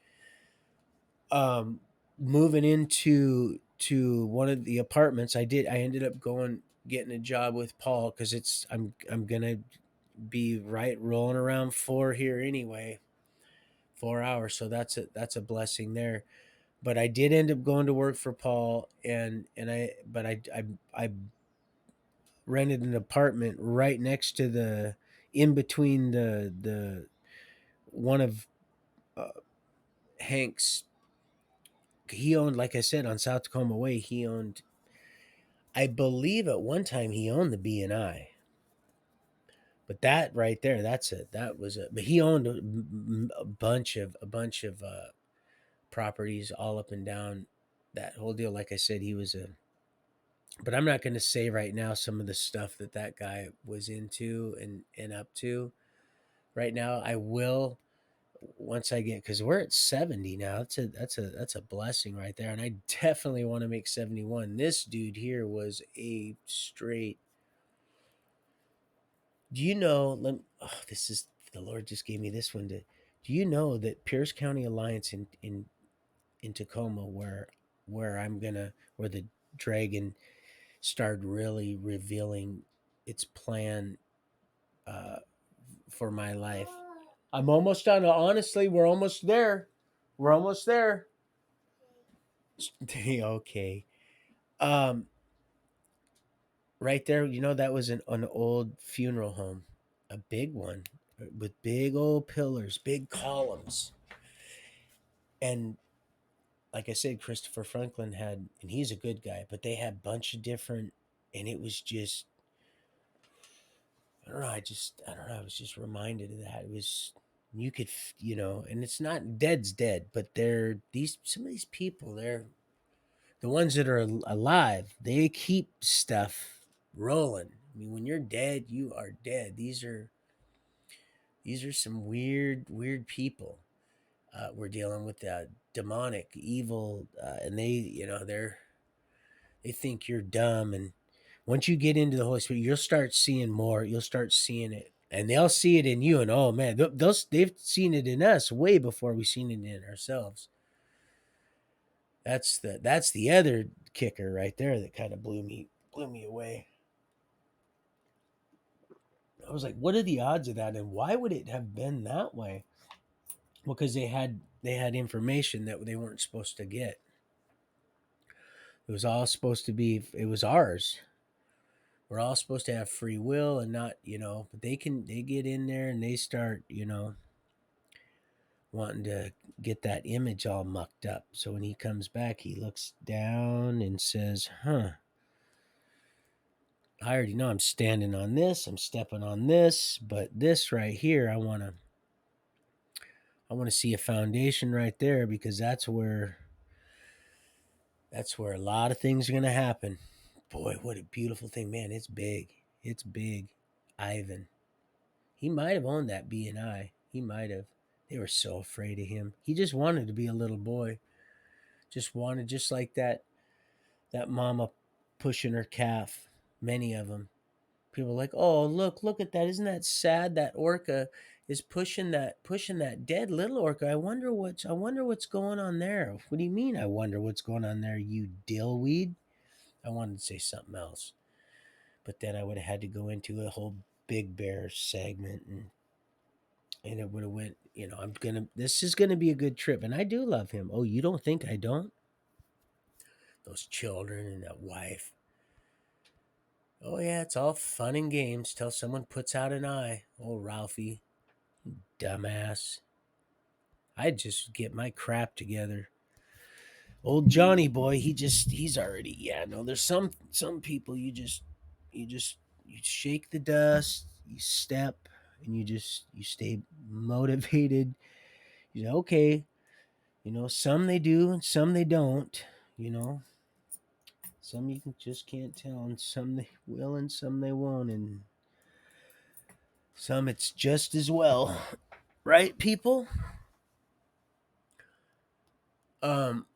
um moving into to one of the apartments. I ended up going getting a job with Paul because I'm gonna be right rolling around 4 here anyway, 4 hours. So that's a blessing there. But I did end up going to work for Paul, and I rented an apartment right next to the in between the one of uh, Hank's. He owned, like I said, on South Tacoma Way. He owned, I believe, at one time he owned the B&I. But that right there, that was a. But he owned a bunch of properties all up and down that whole deal. Like I said, he was a. But I'm not going to say right now some of the stuff that guy was into and up to. Right now, I will once I get, because we're at 70 now. That's a blessing right there, and I definitely want to make 71. This dude here was a straight. Do you know? This is the Lord just gave me this one. Do you know that Pierce County Alliance in Tacoma, where the dragon started really revealing its plan uh, for my life. I'm almost done. Honestly, we're almost there. We're almost there. Okay. Um, right there, that was an old funeral home, a big one with big old pillars, big columns. And like I said, Christopher Franklin had, and he's a good guy, but they had a bunch of different, and it was just, I don't know. I don't know. I was just reminded of that. It was, you could, and it's not dead's dead, but some of these people, they're the ones that are alive. They keep stuff rolling. I mean, when you're dead, you are dead. These are some weird people. We're dealing with demonic, evil, and they think you're dumb. And once you get into the Holy Spirit, you'll start seeing more. You'll start seeing it, and they'll see it in you. And oh man, they've seen it in us way before we've seen it in ourselves. That's the other kicker right there that kind of blew me away. I was like, what are the odds of that, and why would it have been that way? Well, because they had information that they weren't supposed to get. It was all supposed to be. It was ours. we're all supposed to have free will and not, but they get in there and they start, wanting to get that image all mucked up. So when he comes back, he looks down and says, "Huh, I already know I'm standing on this, I'm stepping on this, but this right here, I want to see a foundation right there because that's where a lot of things are going to happen." Boy, what a beautiful thing, man. It's big. It's big. Ivan. He might have owned that B&I. He might have. They were so afraid of him. He just wanted to be a little boy. Just wanted, just like that mama pushing her calf. Many of them. People are like, "Oh, look at that! Isn't that sad? That orca is pushing that dead little orca. I wonder what's going on there." What do you mean? I wonder what's going on there, you dillweed? I wanted to say something else, but then I would have had to go into a whole Big Bear segment, and it would have went. This is gonna be a good trip, and I do love him. Oh, you don't think I don't? Those children and that wife. Oh yeah, it's all fun and games till someone puts out an eye. Oh, Ralphie, dumbass. I'd just get my crap together. Old Johnny boy, he's already, yeah, no, there's some people you shake the dust, you step, and you stay motivated. You know, okay, some they do and some they don't, you know. Some just can't tell, and some they will and some they won't, and some it's just as well. Right, people? Um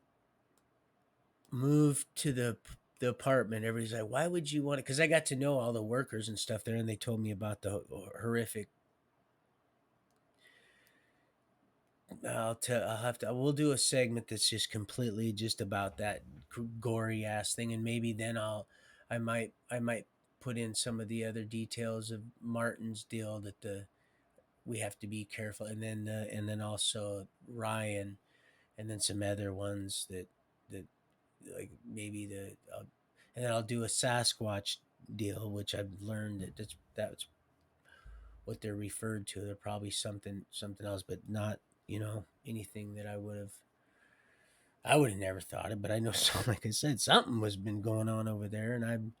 Moved to the apartment. Everybody's like, "Why would you want it?" Because I got to know all the workers and stuff there, and they told me about the horrific. I'll have to. We'll do a segment that's just completely just about that gory ass thing, and maybe then I might put in some of the other details of Martin's deal that we have to be careful, and then also Ryan, and then some other ones that like maybe and then I'll do a Sasquatch deal, which I've learned that's what they're referred to. They're probably something else, but not anything that I would have never thought of. But I know, so like I said, something was been going on over there, and I've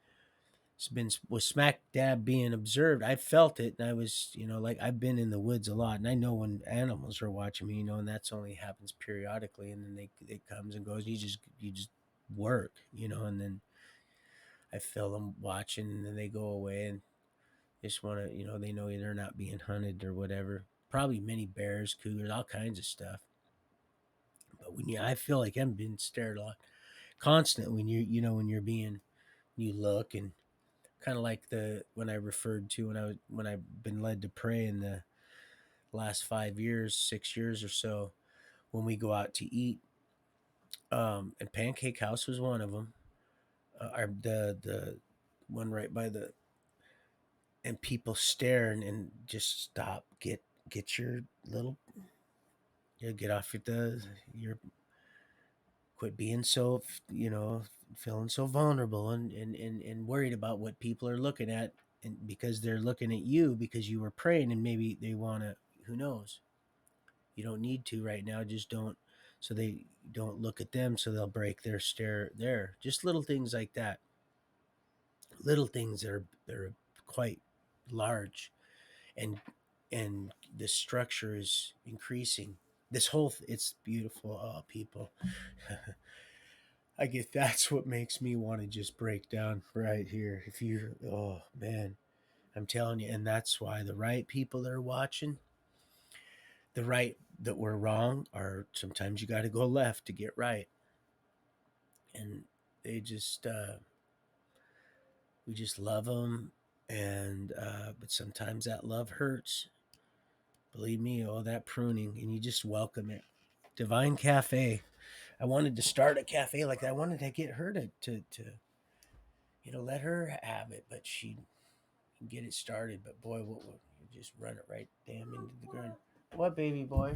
been was smack dab being observed. I felt it, and I was like I've been in the woods a lot, and I know when animals are watching me, and that's only happens periodically, and then they comes and goes. You just work, and then I feel them watching, and then they go away and just want to, they know they're not being hunted or whatever. Probably many bears, cougars, all kinds of stuff. But I feel like I'm being stared at constantly when when you're being, you look and kind of like the when I referred to when I've been led to pray in the last 5 years, 6 years or so, when we go out to eat. And Pancake House was one of them. The one right by the and people stare and just stop. Get your little, get off your quit being so feeling so vulnerable and worried about what people are looking at, and because they're looking at you because you were praying, and maybe they want to, who knows, you don't need to right now, just don't, so they don't look at them, so they'll break their stare there. Just little things like that, little things that are quite large, and the structure is increasing. This whole it's beautiful. Oh, people. I get that's what makes me want to just break down right here. If you, oh man, I'm telling you, and that's why the right people that are watching, the right that were wrong, are sometimes you got to go left to get right, and they just we just love them, and but sometimes that love hurts. Believe me, oh, that pruning, and you just welcome it. Divine Cafe. I wanted to start a cafe like that. I wanted to get her to let her have it, but she can get it started. But boy, what you just run it right damn into the ground. What, baby boy?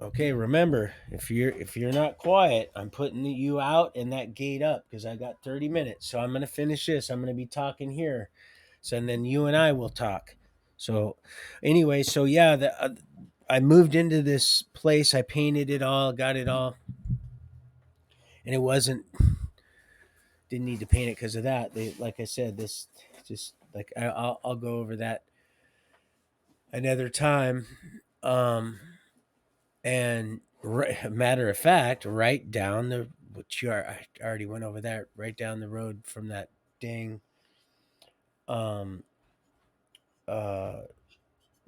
Okay, remember, if you're not quiet, I'm putting you out and that gate up because I got 30 minutes. So I'm gonna finish this. I'm gonna be talking here. So and then you and I will talk. So anyway, so yeah, I moved into this place. I painted it all, got it all, and it wasn't didn't need to paint it because of that. They like I said, this just like I'll go over that another time. Um, And matter of fact, right down the which I already went over that right down the road from that dang um uh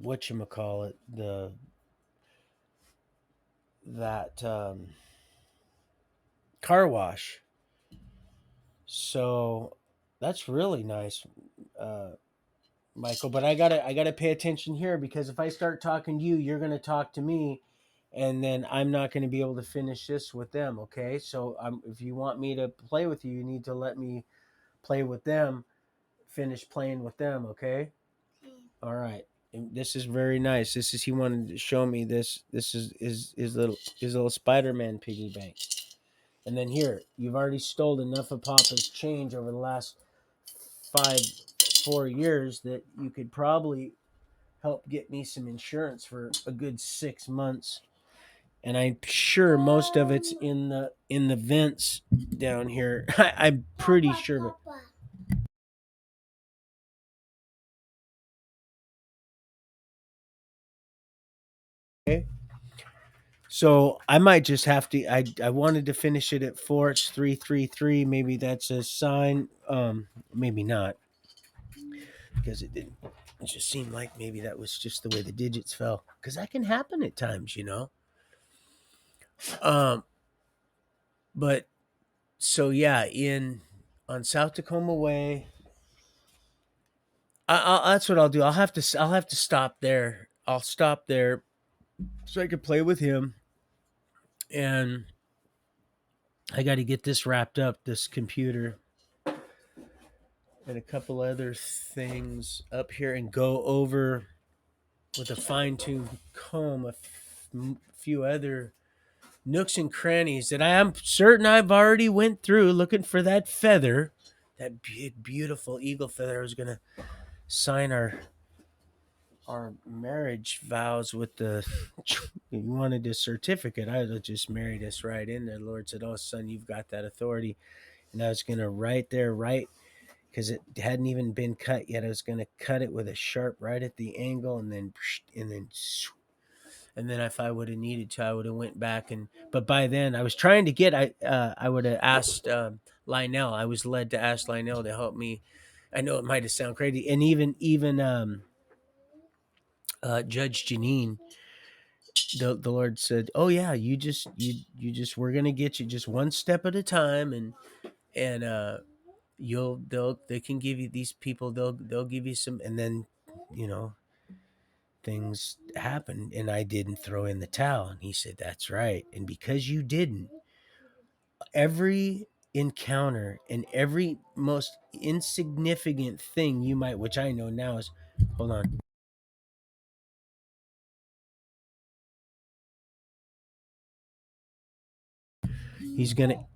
whatchamacallit, the that car wash. So that's really nice, uh Michael. But I gotta pay attention here because if I start talking to you, you're gonna talk to me, and then I'm not gonna be able to finish this with them. Okay, so if you want me to play with you, you need to let me play with them, finish playing with them, okay?
Okay.
All right. And this is very nice. This is he wanted to show me this. This is his little Spider-Man piggy bank. And then here, you've already stole enough of Papa's change over the last 4 years that you could probably help get me some insurance for a good 6 months. And I'm sure most of it's in the vents down here. I'm pretty
Papa,
sure.
Papa.
Okay. So I might just have to. I wanted to finish it at 4. It's 333. Maybe that's a sign. Maybe not because it didn't. It just seemed like maybe that was just the way the digits fell. Because that can happen at times. Um, but so yeah, in on South Tacoma Way. That's what I'll do. I'll have to stop there. I'll stop there so I can play with him, and I got to get this wrapped up. This computer and a couple other things up here and go over with a fine-tuned comb few other nooks and crannies that I am certain I've already went through looking for that feather, that beautiful eagle feather. I was gonna sign our marriage vows with the you wanted a certificate. I would have just married us right in there. The Lord said, "Oh son, you've got that authority," and I was gonna write because it hadn't even been cut yet. I was going to cut it with a sharp right at the angle, and then if I would have needed to, I would have went back but by then I was trying to get I would have asked Lionel. I was led to ask Lionel to help me. I know it might have sounded crazy, and even Judge Janine. The Lord said, "Oh yeah, you just we're gonna get you just one step at a time, and they can give you these people they'll give you some, and then you know things happen, and I didn't throw in the towel." And he said, "That's right, and because you didn't, every encounter and every most insignificant thing you might, which I know now is, hold on, he's gonna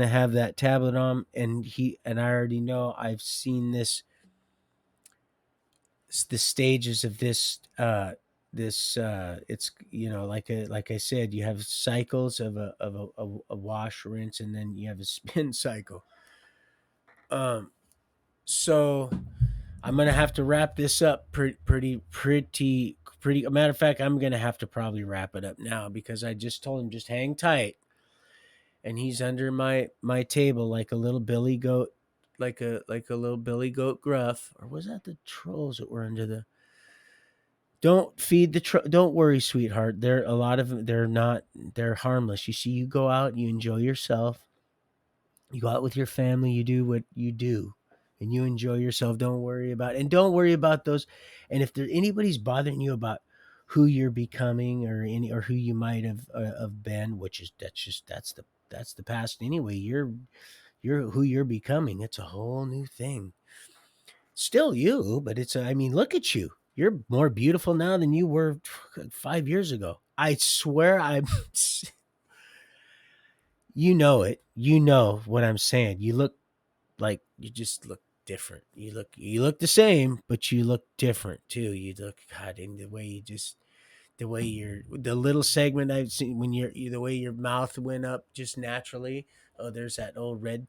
have that tablet on, and I already know, I've seen the stages of this it's like I said, you have cycles of a wash, rinse, and then you have a spin cycle. So I'm gonna have to wrap this up pretty. A matter of fact, I'm gonna have to probably wrap it up now because I just told him just hang tight, and he's under my table like a little billy goat, like a little billy goat gruff, or was that the trolls that were under the. Don't feed don't worry, sweetheart. There a lot of them, they're harmless. You see, you go out, you enjoy yourself. You go out with your family, you do what you do, and you enjoy yourself. Don't worry about those. And if there anybody's bothering you about who you're becoming, or who you might have been, which is that's the past anyway. You're who you're becoming. It's a whole new thing. Still you, but I mean, look at you. You're more beautiful now than you were 5 years ago. I swear I'm you know it. You know what I'm saying. You look like you just look different. You look the same, but you look different too. You look God in the way you just the way the little segment I've seen when the way your mouth went up just naturally. Oh, there's that old red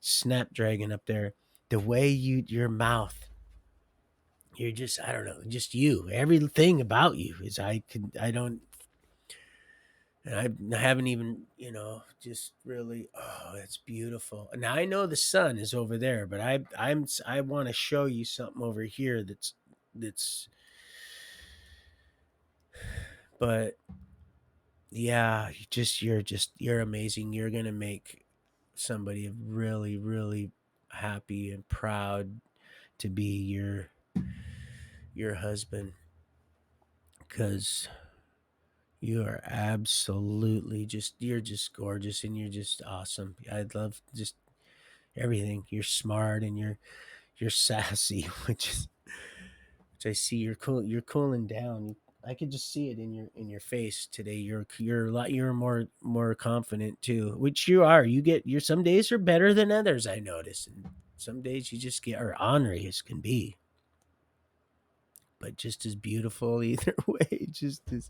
snapdragon up there. The way your mouth, you're just I don't know, just you. Everything about you is I don't and I haven't even, just really. Oh, it's beautiful. Now I know the sun is over there, but I want to show you something over here that's. But yeah, you're amazing. You're gonna make somebody really really happy and proud to be your husband because you are absolutely you're just gorgeous and you're just awesome. I love just everything. You're smart and you're sassy, which I see you're cooling down. I could just see it in your face today. You're a lot you're more confident too, which you are. Your some days are better than others, I notice. And some days you just get are ornery as can be, but just as beautiful either way. Just as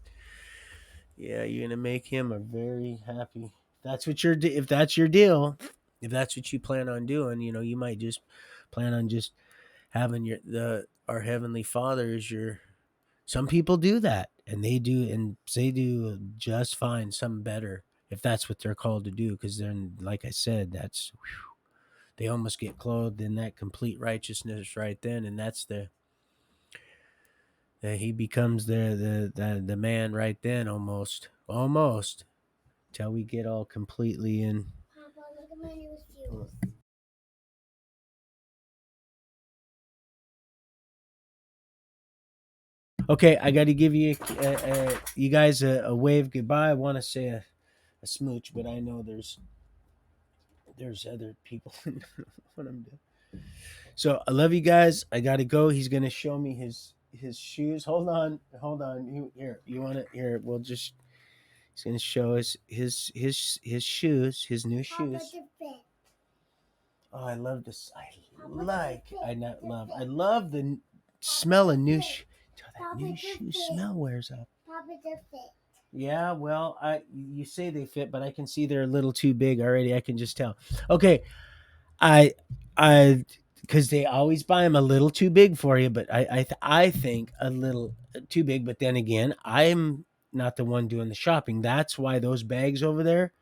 yeah, you're gonna make him a very happy. If that's your deal, if that's what you plan on doing, you might just plan on just having our heavenly Father as your. Some people do that, and they do just fine. Some better if that's what they're called to do, because then, like I said, they almost get clothed in that complete righteousness right then, and that's he becomes the man right then, almost till we get all completely in.
Papa, look at my new shoes.
Okay, I got to give you guys a wave goodbye. I want to say a smooch, but I know there's other people when I'm done. So I love you guys. I got to go. He's gonna show me his shoes. Hold on. Here, you want to here? We'll just. He's gonna show us his shoes, his new
Papa,
shoes.
the fit.
Oh, I love this. I
Papa,
like.
the
I not
fit.
love.
The
I
fit.
love the
Papa,
smell
the
of new.
fit.
That
Papa,
new
the
shoe
fit.
smell wears up.
Papa, the fit.
Yeah, well, you say they fit, but I can see they're a little too big already. I can just tell. Okay, I I because they always buy them a little too big for you, but I think a little too big. But then again, I'm not the one doing the shopping. That's why those bags over there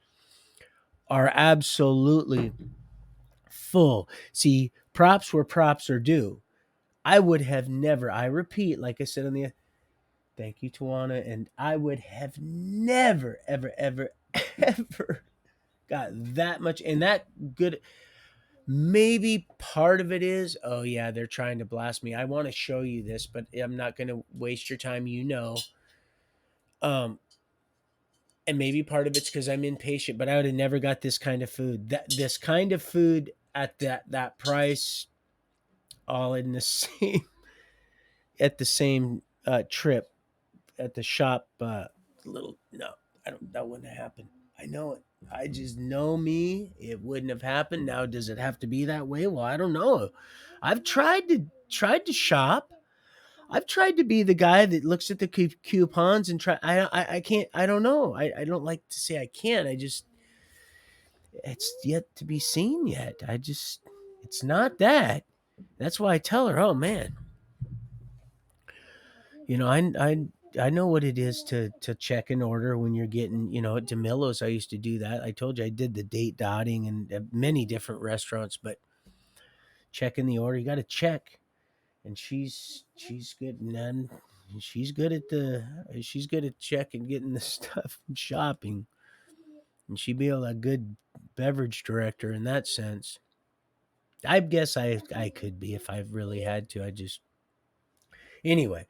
are absolutely full. See, props where props are due. I would have never. I repeat, like I said on the. Thank you, Tawana, and I would have never, ever, ever, ever got that much and that good. Maybe part of it is, oh yeah, they're trying to blast me. I want to show you this, but I'm not going to waste your time. Um, and maybe part of it's because I'm impatient. But I would have never got this kind of food. This kind of food at that price, all in the same at the same trip at the shop. Little no, I don't. That wouldn't happen. I know it. I just know me. It wouldn't have happened. Now, does it have to be that way? Well, I don't know. I've tried to shop. I've tried to be the guy that looks at the coupons and try. I can't. I don't know. I don't like to say I can't. I just it's yet to be seen yet. It's not that. That's why I tell her, oh man, I know what it is to check an order when you're getting, at DeMillo's. I used to do that. I told you I did the date dotting and at many different restaurants, but checking the order, you got to check. And she's good, and then she's good at checking, getting the stuff, and shopping, and she'd be a good beverage director in that sense. I guess I could be if I really had to. I just anyway.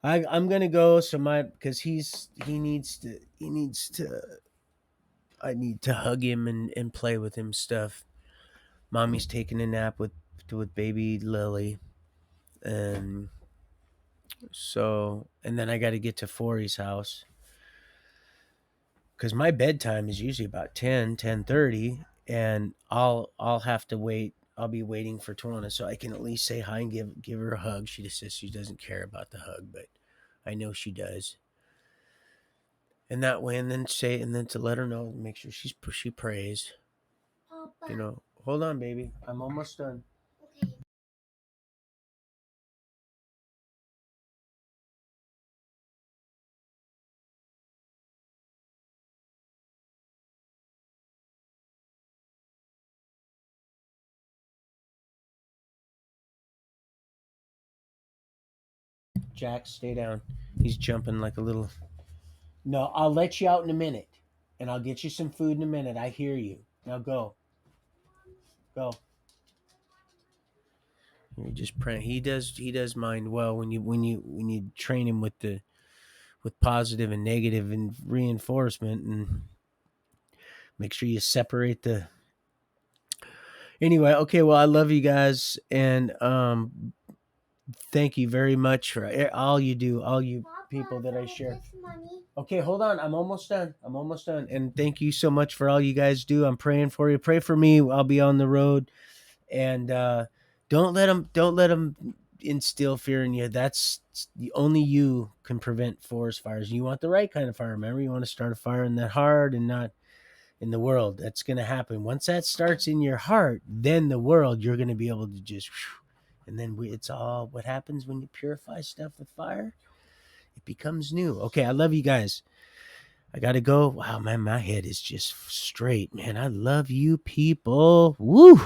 I'm gonna go. So my because he needs to. I need to hug him and play with him stuff. Mommy's taking a nap with baby Lily, and So, and then I got to get to Forey's house because my bedtime is usually about 10:30, and I'll have to wait. I'll be waiting for Tawana so I can at least say hi and give her a hug. She just says she doesn't care about the hug, but I know she does. And that way, and then say, and then to let her know, make sure she prays.
Papa.
You know, hold on, baby, I'm almost done.
Okay.
Jack, stay down. He's jumping like a little. No, I'll let you out in a minute, and I'll get you some food in a minute. I hear you. Now go, go. You just pray. He does mind well when you train him with positive and negative and reinforcement, and make sure you separate the. Anyway, okay. Well, I love you guys, and thank you very much for all you do, all you
Papa,
people that I share.
this money.
Okay, hold on. I'm almost done. I'm almost done. And thank you so much for all you guys do. I'm praying for you. Pray for me. I'll be on the road, and don't let them instill fear in you. That's the only you can prevent forest fires. You want the right kind of fire. Remember, you want to start a fire in that heart and not in the world. That's going to happen once that starts in your heart. Then the world, you're going to be able to just, and then it's all what happens when you purify stuff with fire. It becomes new. Okay, I love you guys. I gotta go. Wow, man, my head is just straight, man. I love you people. Woo!